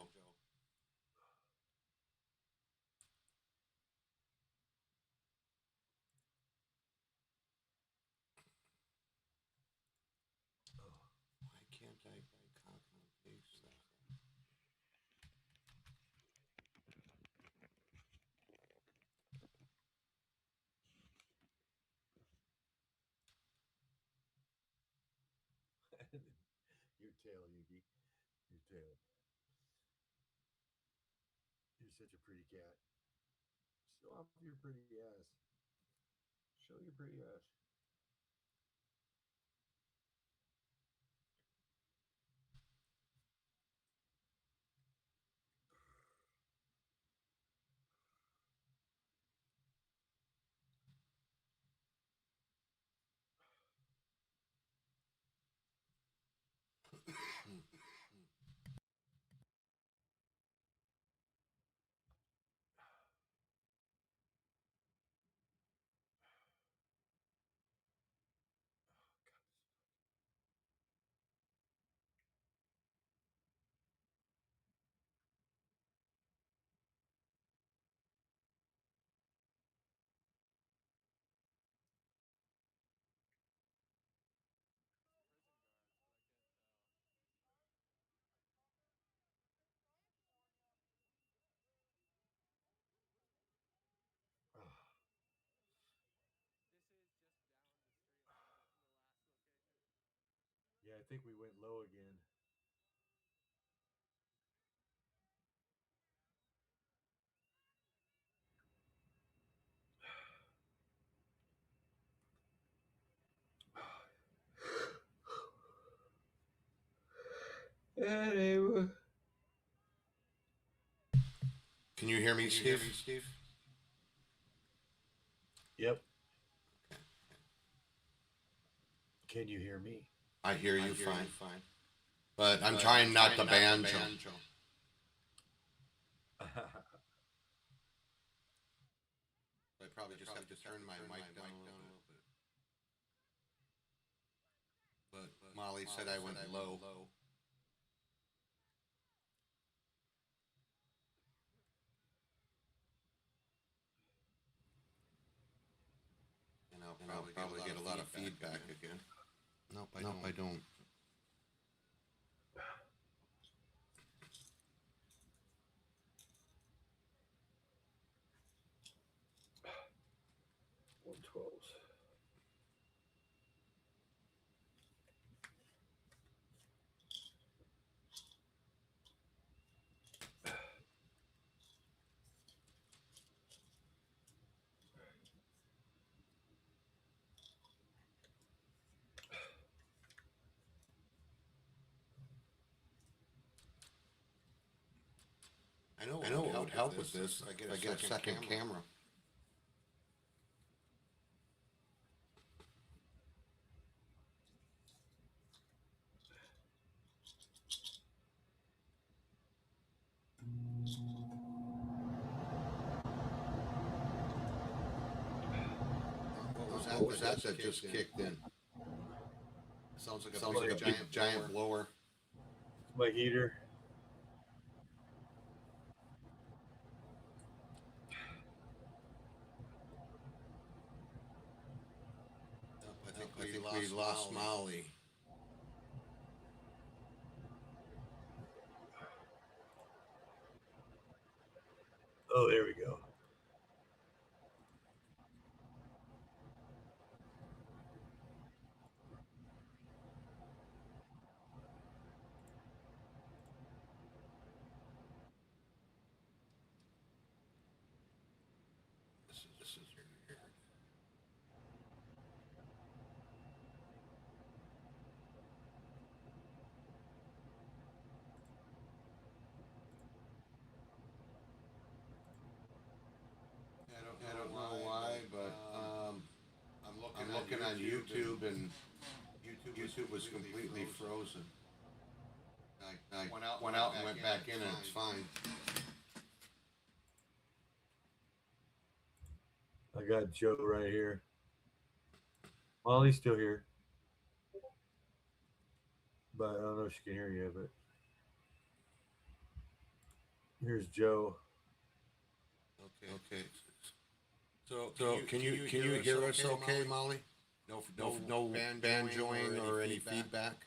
Why can't I copy and paste that? Your tail, Yuki. Your tail. You're such a pretty cat. Show off your pretty ass. Show your pretty ass. Yeah, I think we went low again. Anyway. Can you hear me, Steve? Yep. Can you hear me? I hear you fine. But I'm trying not to banjo. I probably just have to turn my mic down a little bit. But Molly said I went low. And I'll probably get a lot of feedback again. Nope, I don't. $112s. I know what would help with this if I get a second camera. What was that just kicked in? Sounds like a big giant blower. It's my heater. I think we lost Molly. Oh, there we go. This is weird. I don't know why, but I'm looking on YouTube and YouTube was completely frozen. I went out and went back in and it's fine. I got Joe right here. Molly's still here. But I don't know if she can hear you, but here's Joe. Okay. So can you hear us okay, Molly? No banjoing or any feedback?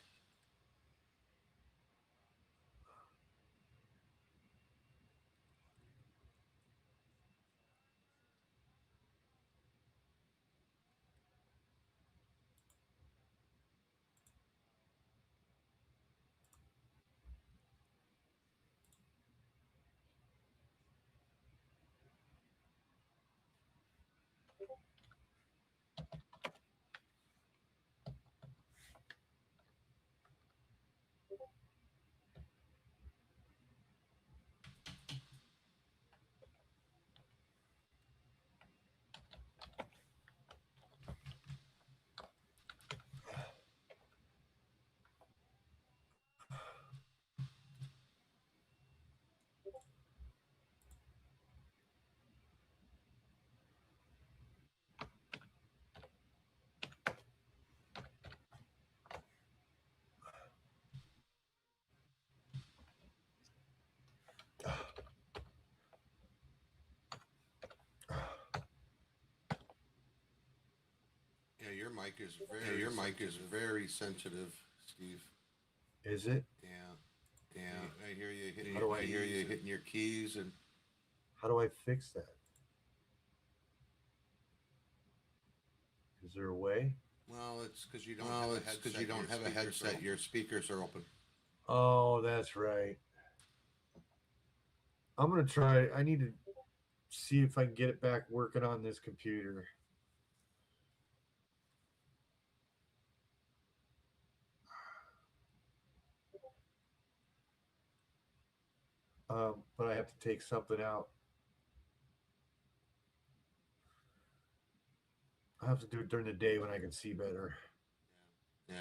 Yeah, your mic is very sensitive, Steve. Is it? Yeah. I hear you hitting your keys and. How do I fix that? Is there a way? Well, it's because you don't have a headset. Your speakers are open. Oh, that's right. I'm gonna try. I need to see if I can get it back working on this computer. But I have to take something out I'll have to do it during the day when I can see better. Yeah.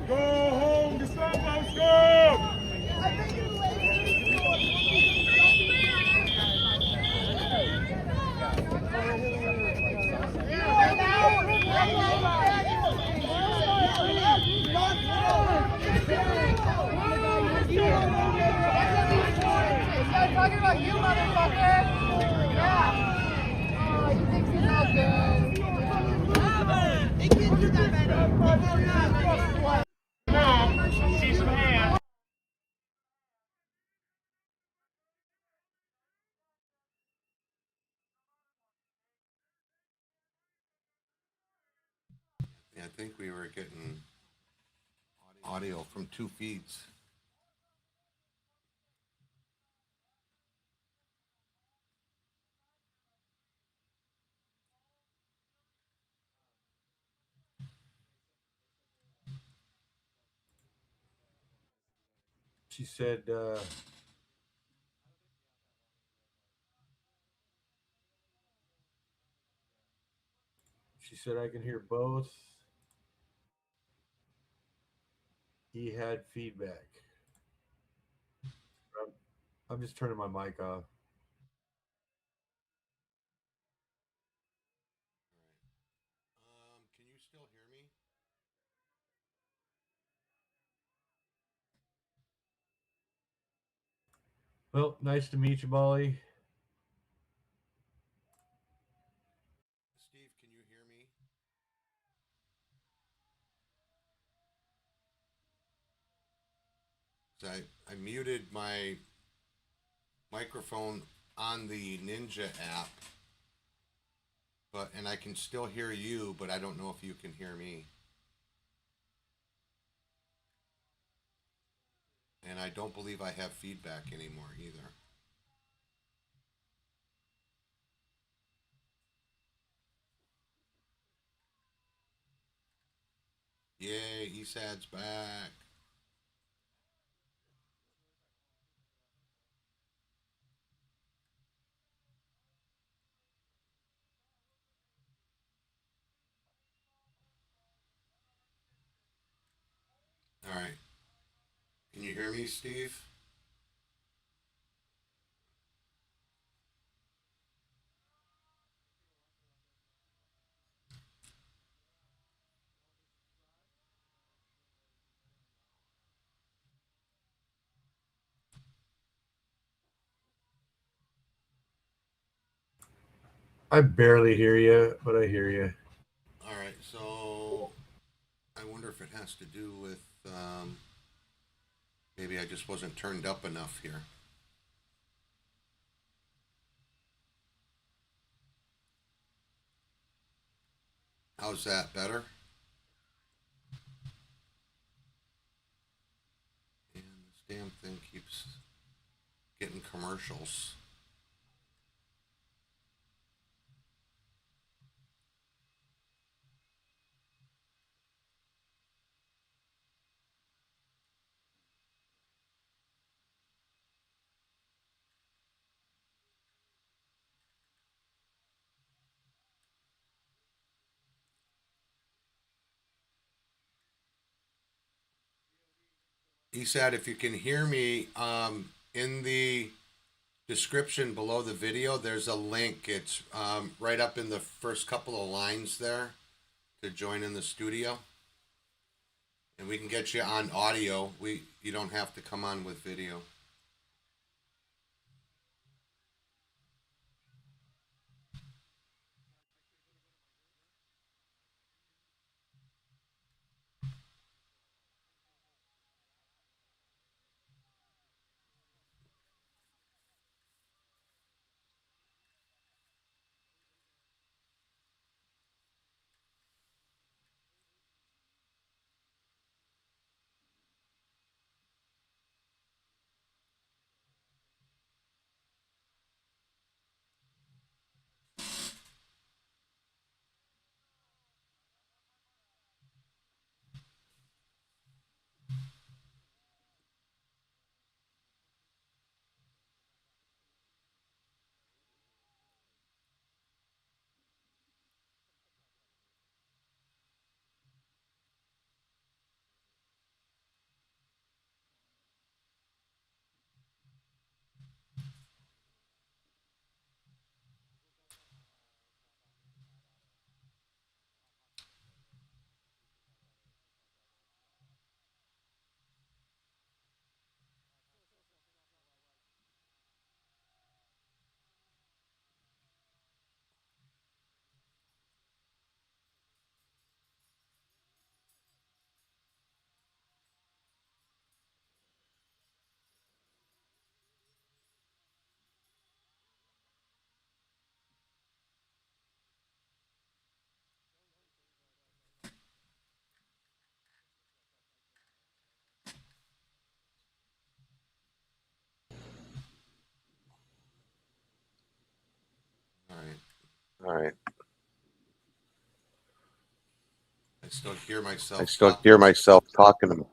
Go home, the sun's go! Talking about you, motherfucker! Yeah! Oh, you think he's all good? They can't do that, man. Now, see some hands. Yeah, I think we were getting audio from 2 feeds. She said, I can hear both. He had feedback. I'm just turning my mic off. Can you still hear me? Well, nice to meet you, Molly. Steve, can you hear me? I muted my microphone on the Ninja app, and I can still hear you, but I don't know if you can hear me. And I don't believe I have feedback anymore either. Yay, ESAD's back. All right. Can you hear me, Steve? I barely hear you, but I hear you. All right, so I wonder if it has to do with maybe I just wasn't turned up enough here. How's that, better? And this damn thing keeps getting commercials. he said, if you can hear me, in the description below the video, there's a link. It's right up in the first couple of lines there to join in the studio. And we can get you on audio. You don't have to come on with video. All right. I still hear myself talking to me.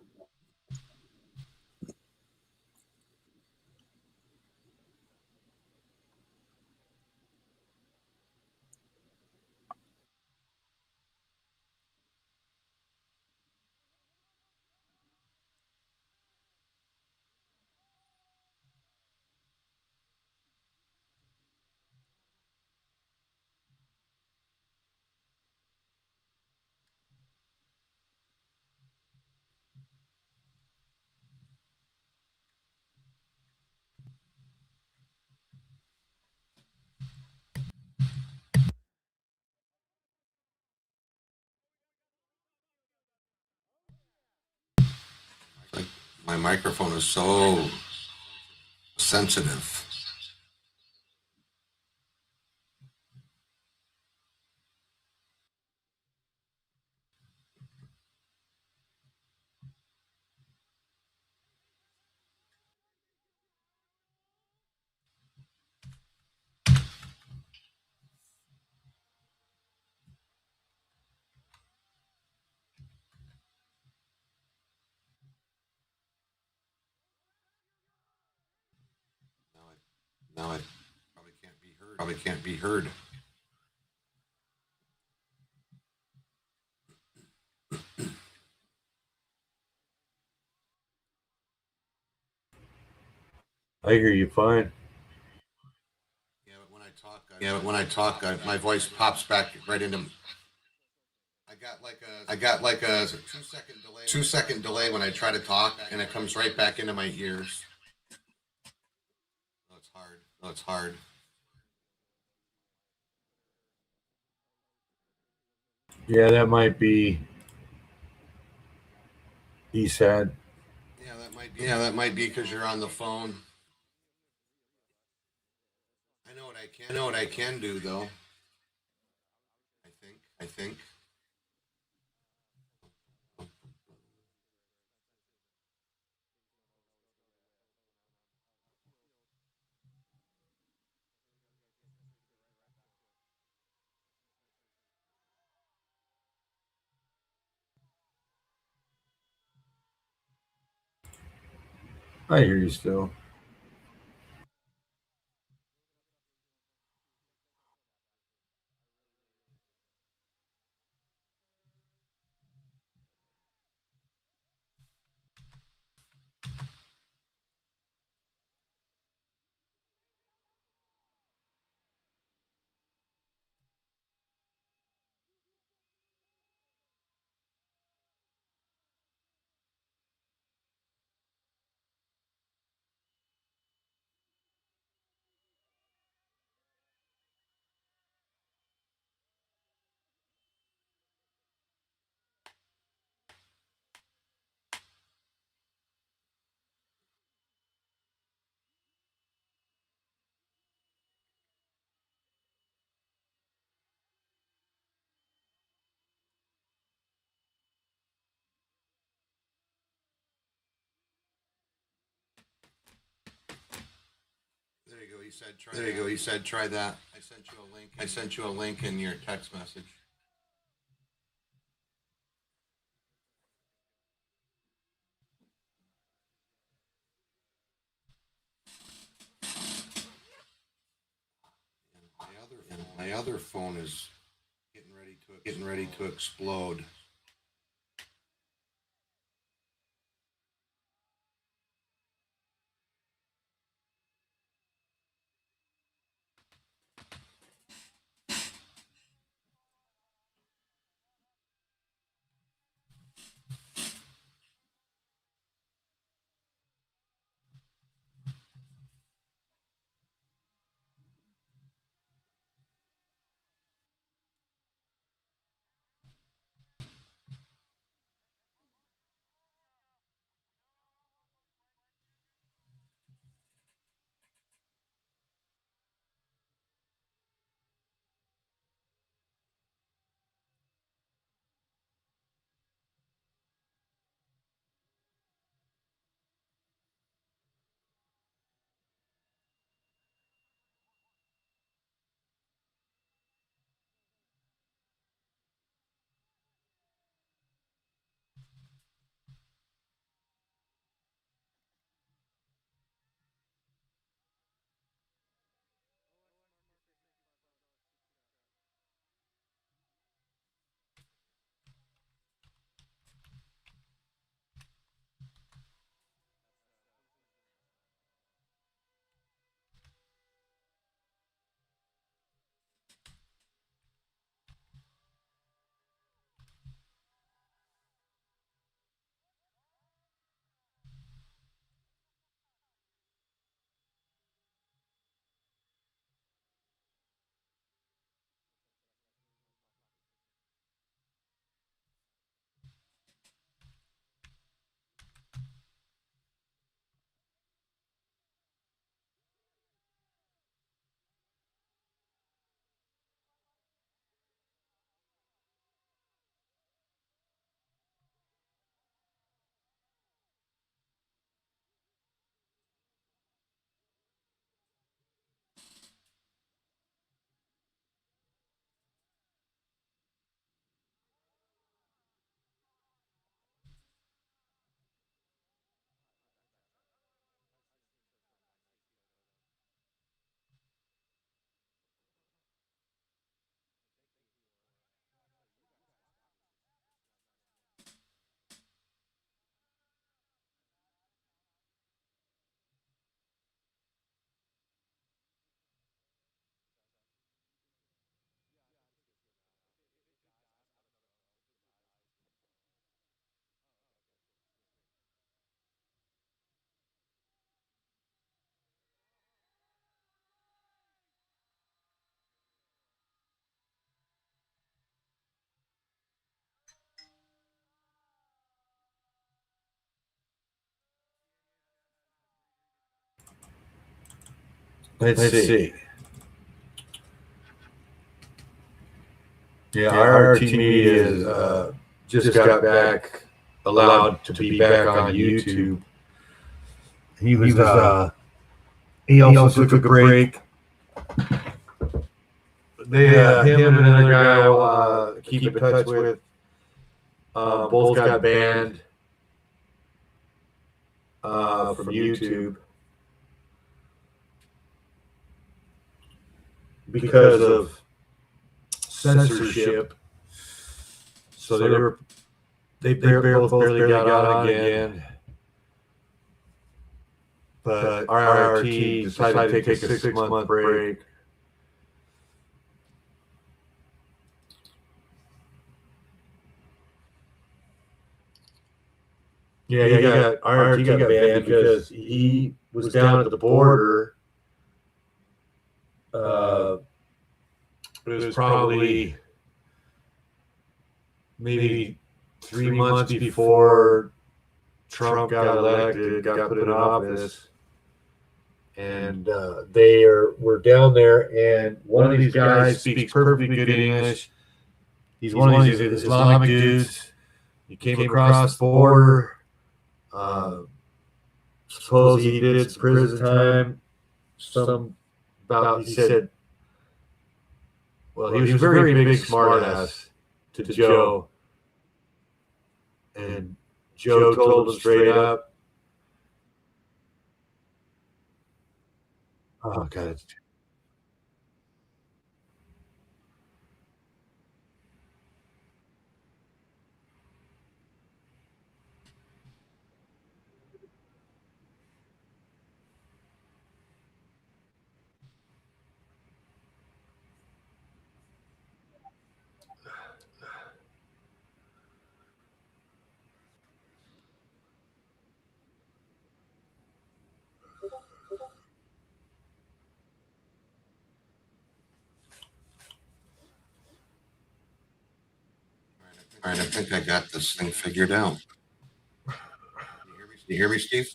Like, my microphone is so sensitive. Now I probably can't be heard. I hear you fine. Yeah, but when I talk, my voice pops back right into. I got like a 2 second delay when I try to talk, and it comes right back into my ears. Oh, it's hard. Oh, it's hard. Yeah, that might be. He said. Yeah, that might be because you're on the phone. I know what I can do though. I think. I hear you still. He said try. There you go. He said try that. I sent you a link. I sent you a link in your text message. My other phone is getting ready to explode. Let's see. Yeah, IRT Media is, just got back, allowed to be back on YouTube. He also took a break. Him and another guy I'll keep in touch with. Both got banned from YouTube because of censorship. So they both barely got on again. But IRT decided to take a 6-month break. Yeah, IRT got banned because he was down at the border. It was probably maybe 3 months before Trump got elected, got put in office. And were down there, and one of these guys speaks perfectly good English. He's one of these Islamic dudes. He came across the border. Suppose he did some prison time. Some he said, well, he was a very big smart ass to Joe. And Joe told him straight up, oh, God. All right, I think I got this thing figured out. You hear me, Steve?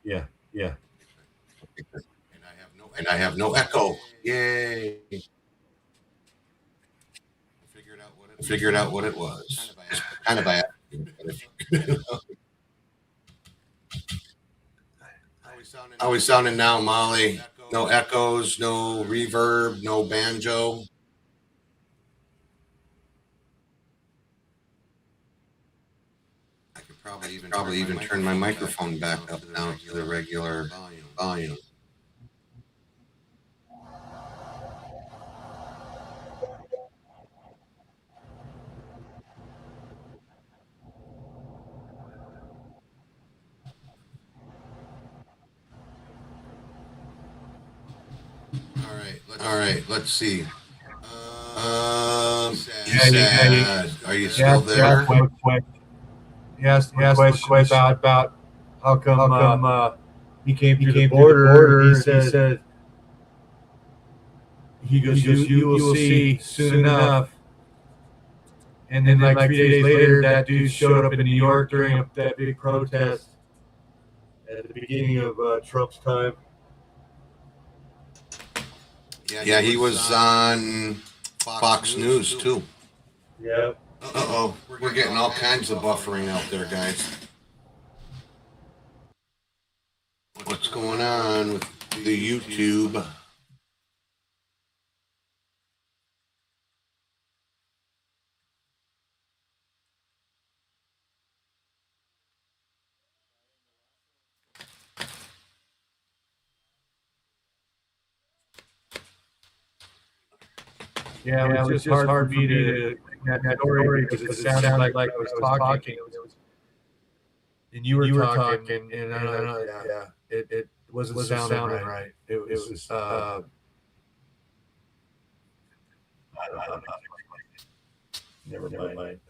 Yeah. And I have no echo. Yay! Figured out what it was. It's kind of bad. How we sounding now, Molly? No echoes, no reverb, no banjo. I could probably even turn my microphone back up now to the regular volume. All right, let's see. Are you still there? Yes, question about how come he came through the border. He said, he goes, you will see soon enough. And then like 3 days later, that dude showed up in New York during that big protest at the beginning of Trump's time. Yeah, he was on Fox News too. Yeah. Uh-oh, we're getting all kinds of buffering out there, guys. What's going on with the YouTube? Yeah, it was just hard for me to get that story because it sounded like I was talking. And you were talking, and I don't know, it wasn't sounding right. It was I don't know. Never mind.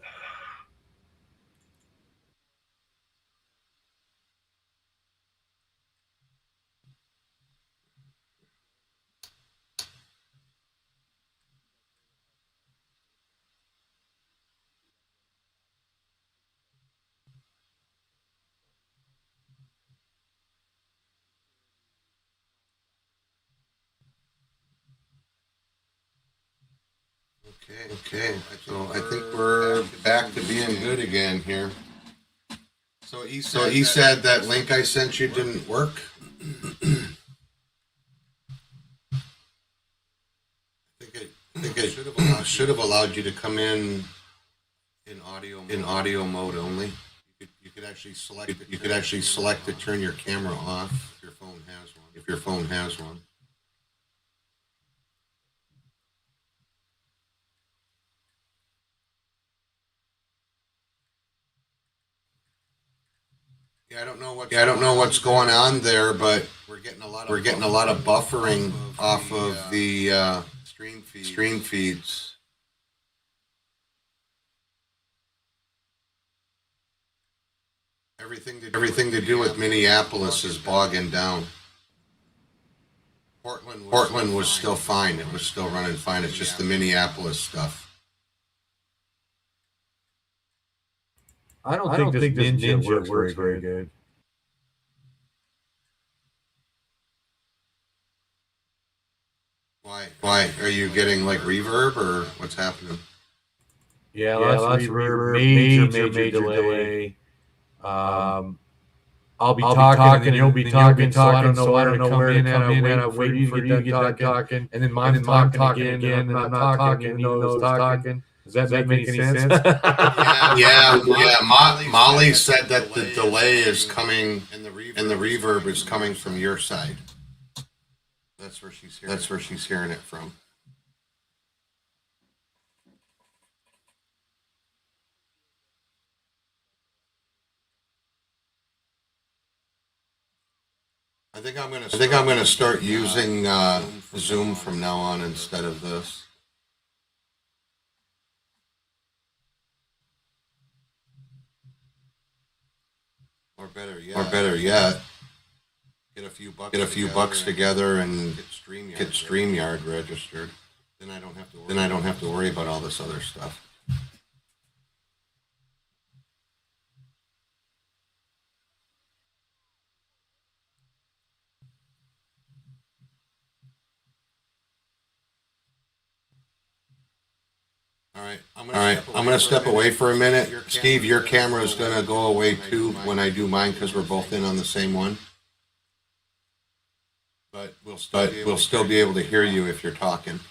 Okay. So I think we're back to being good again here. So he said that link I sent you didn't work. I think it should have allowed you to come in audio mode only. You could actually select to turn your camera off if your phone has one. Yeah, I don't know what's going on there, but we're getting a lot of buffering off of the stream feeds. Everything to do with Minneapolis is bogging down. Portland was still fine. It was still running fine. It's just the Minneapolis stuff. I don't think this Ninja works very good. Why? Are you getting like reverb or what's happening? Yeah, lots of reverb, major delay. I'll be talking and you'll be talking, so I don't know where to come in, and I'm waiting for you to get done talking, and then I'm talking again, and I'm not talking, even though I was talking. Does that make any sense? Molly said that the delay is coming, and the reverb is coming from your side. That's where she's hearing it from. I think I'm gonna start using Zoom from now on instead of this. Or better yet, get a few bucks together and get StreamYard registered. Then I don't have to worry about all this other stuff. All right, I'm gonna step away for a minute. Steve, your camera is gonna go away too when I do mine because we're both in on the same one. But we'll still be able to hear you if you're talking.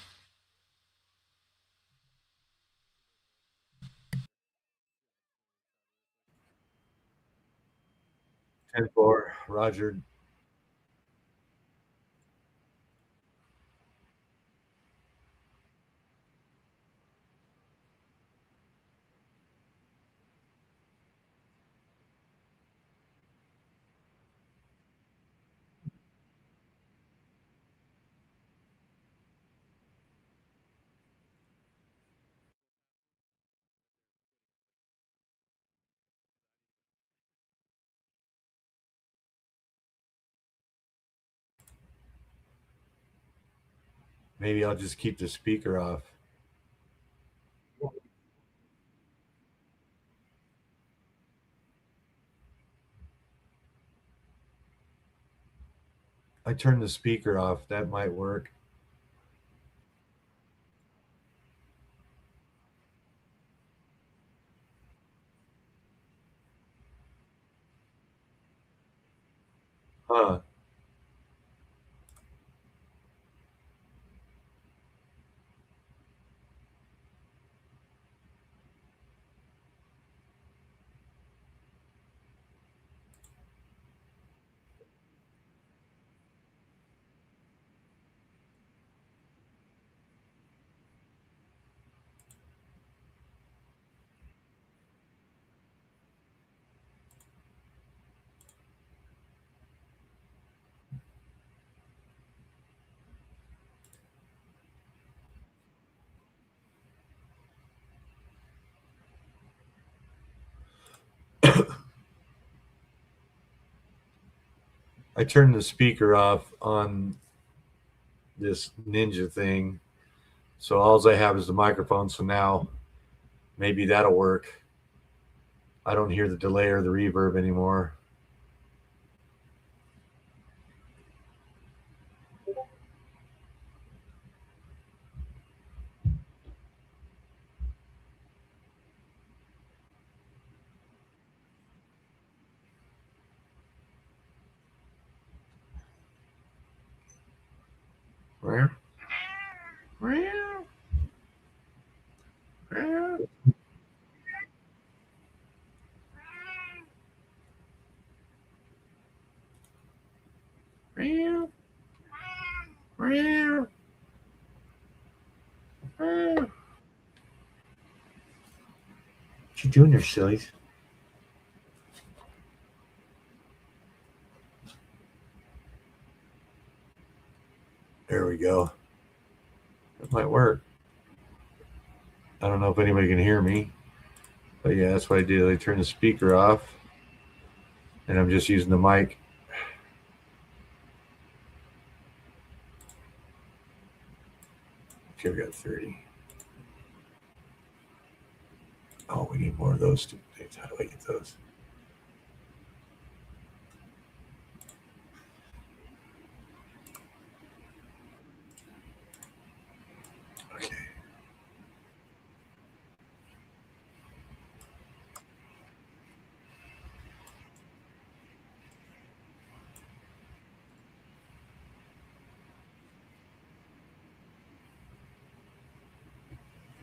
Ten-4, Roger. Maybe I'll just keep the speaker off. I turned the speaker off. That might work. Huh. I turned the speaker off on this Ninja thing. So all I have is the microphone. So now maybe that'll work. I don't hear the delay or the reverb anymore. Where? What you doing there, sillies? There we go. That might work. I don't know if anybody can hear me, but yeah, that's what I did. I turned the speaker off, and I'm just using the mic. Okay, we got 30. Oh, we need more of those stupid things. How do I get those? Okay.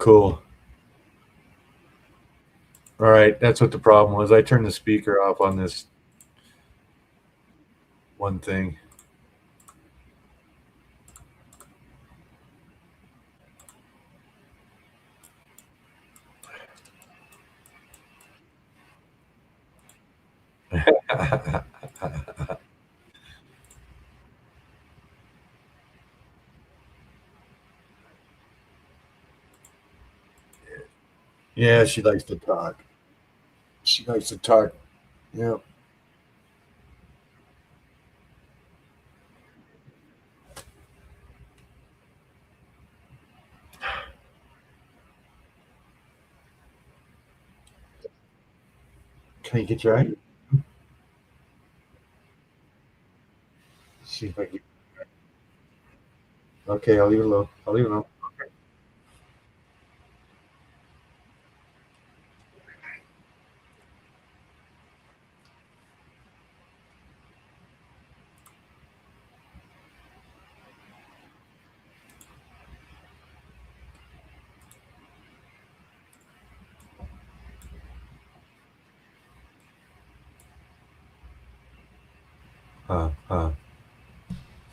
cool. All right, that's what the problem was. I turned the speaker off on this one thing. Yeah, she likes to talk. She likes to talk. Yeah. Can you get your eye? See if I can. Okay, I'll leave it alone. I'll leave it alone.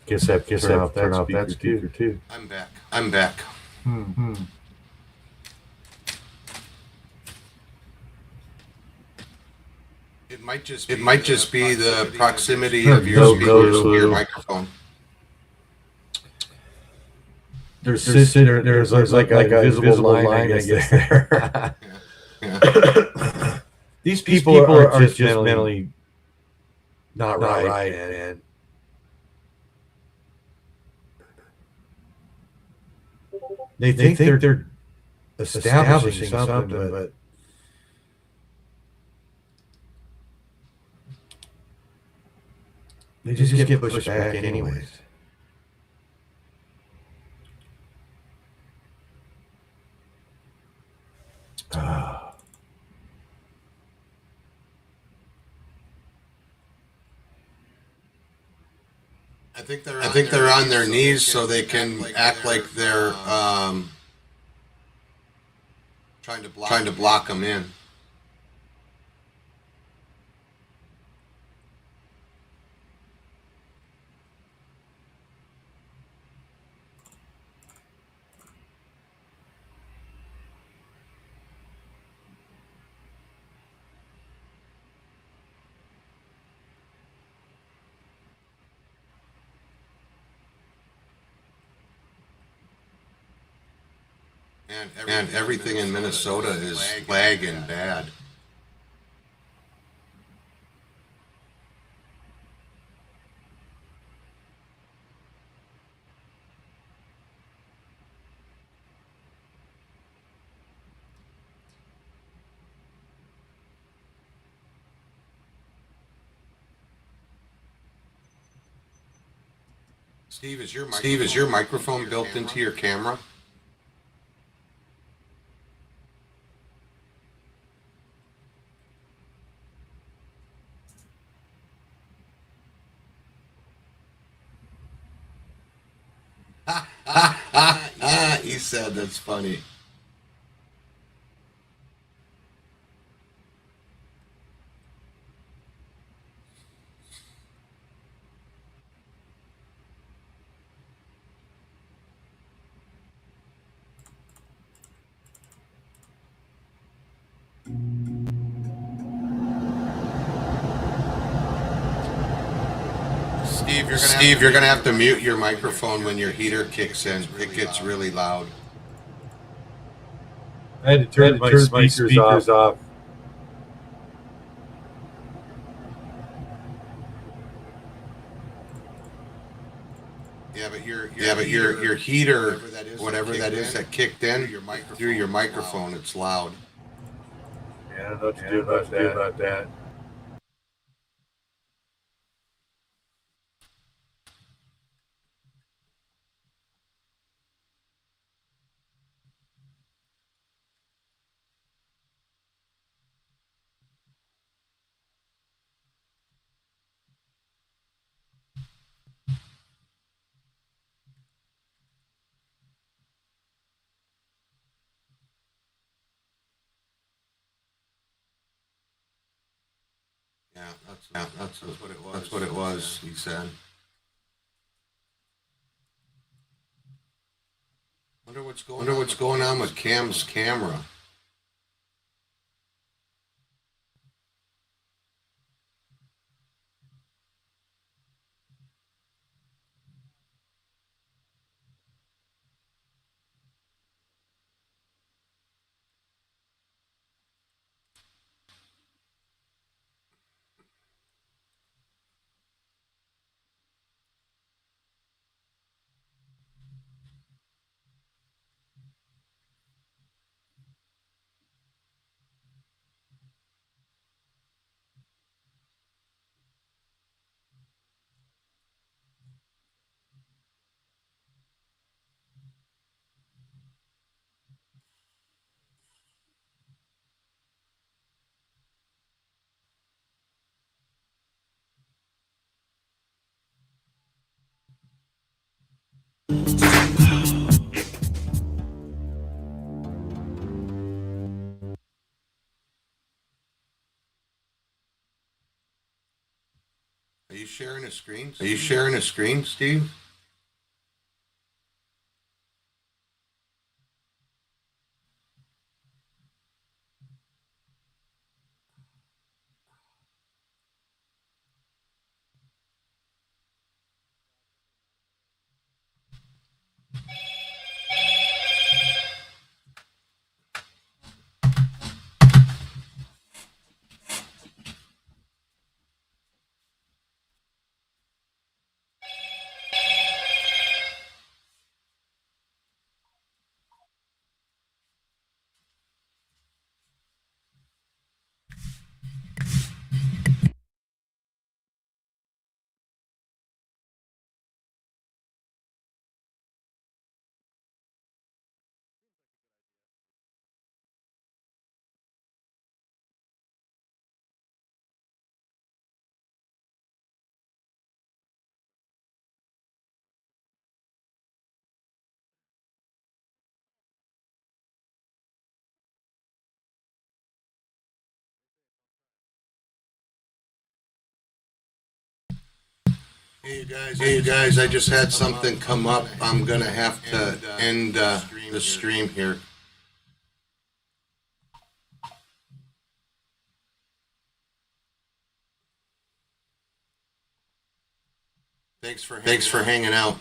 Guess I have to turn off that speaker too. I'm back. I'm back. It might just be the proximity of your speaker to your microphone. There's like a visible line, I guess there. Yeah. These people are just mentally not right, man. They think they're establishing something, but they just get pushed back anyways. I think they're on their knees so they can act like they're trying to block them in. And everything in Minnesota is lagging bad. Steve, is your microphone built into your camera? He said that's funny. Steve, you're gonna have to mute your microphone when your heater kicks in. It gets really loud. I had to turn my speakers off. Yeah, but your heater, whatever that is that kicked in through your microphone, it's loud. Yeah, I don't know what to do about that. Yeah, that's what it was. That's what it was, he said. Wonder what's going on with Cam's camera. Are you sharing a screen? Are you sharing a screen, Steve? Hey you guys, I just had something come up. I'm gonna have to end the stream here. Thanks for hanging out.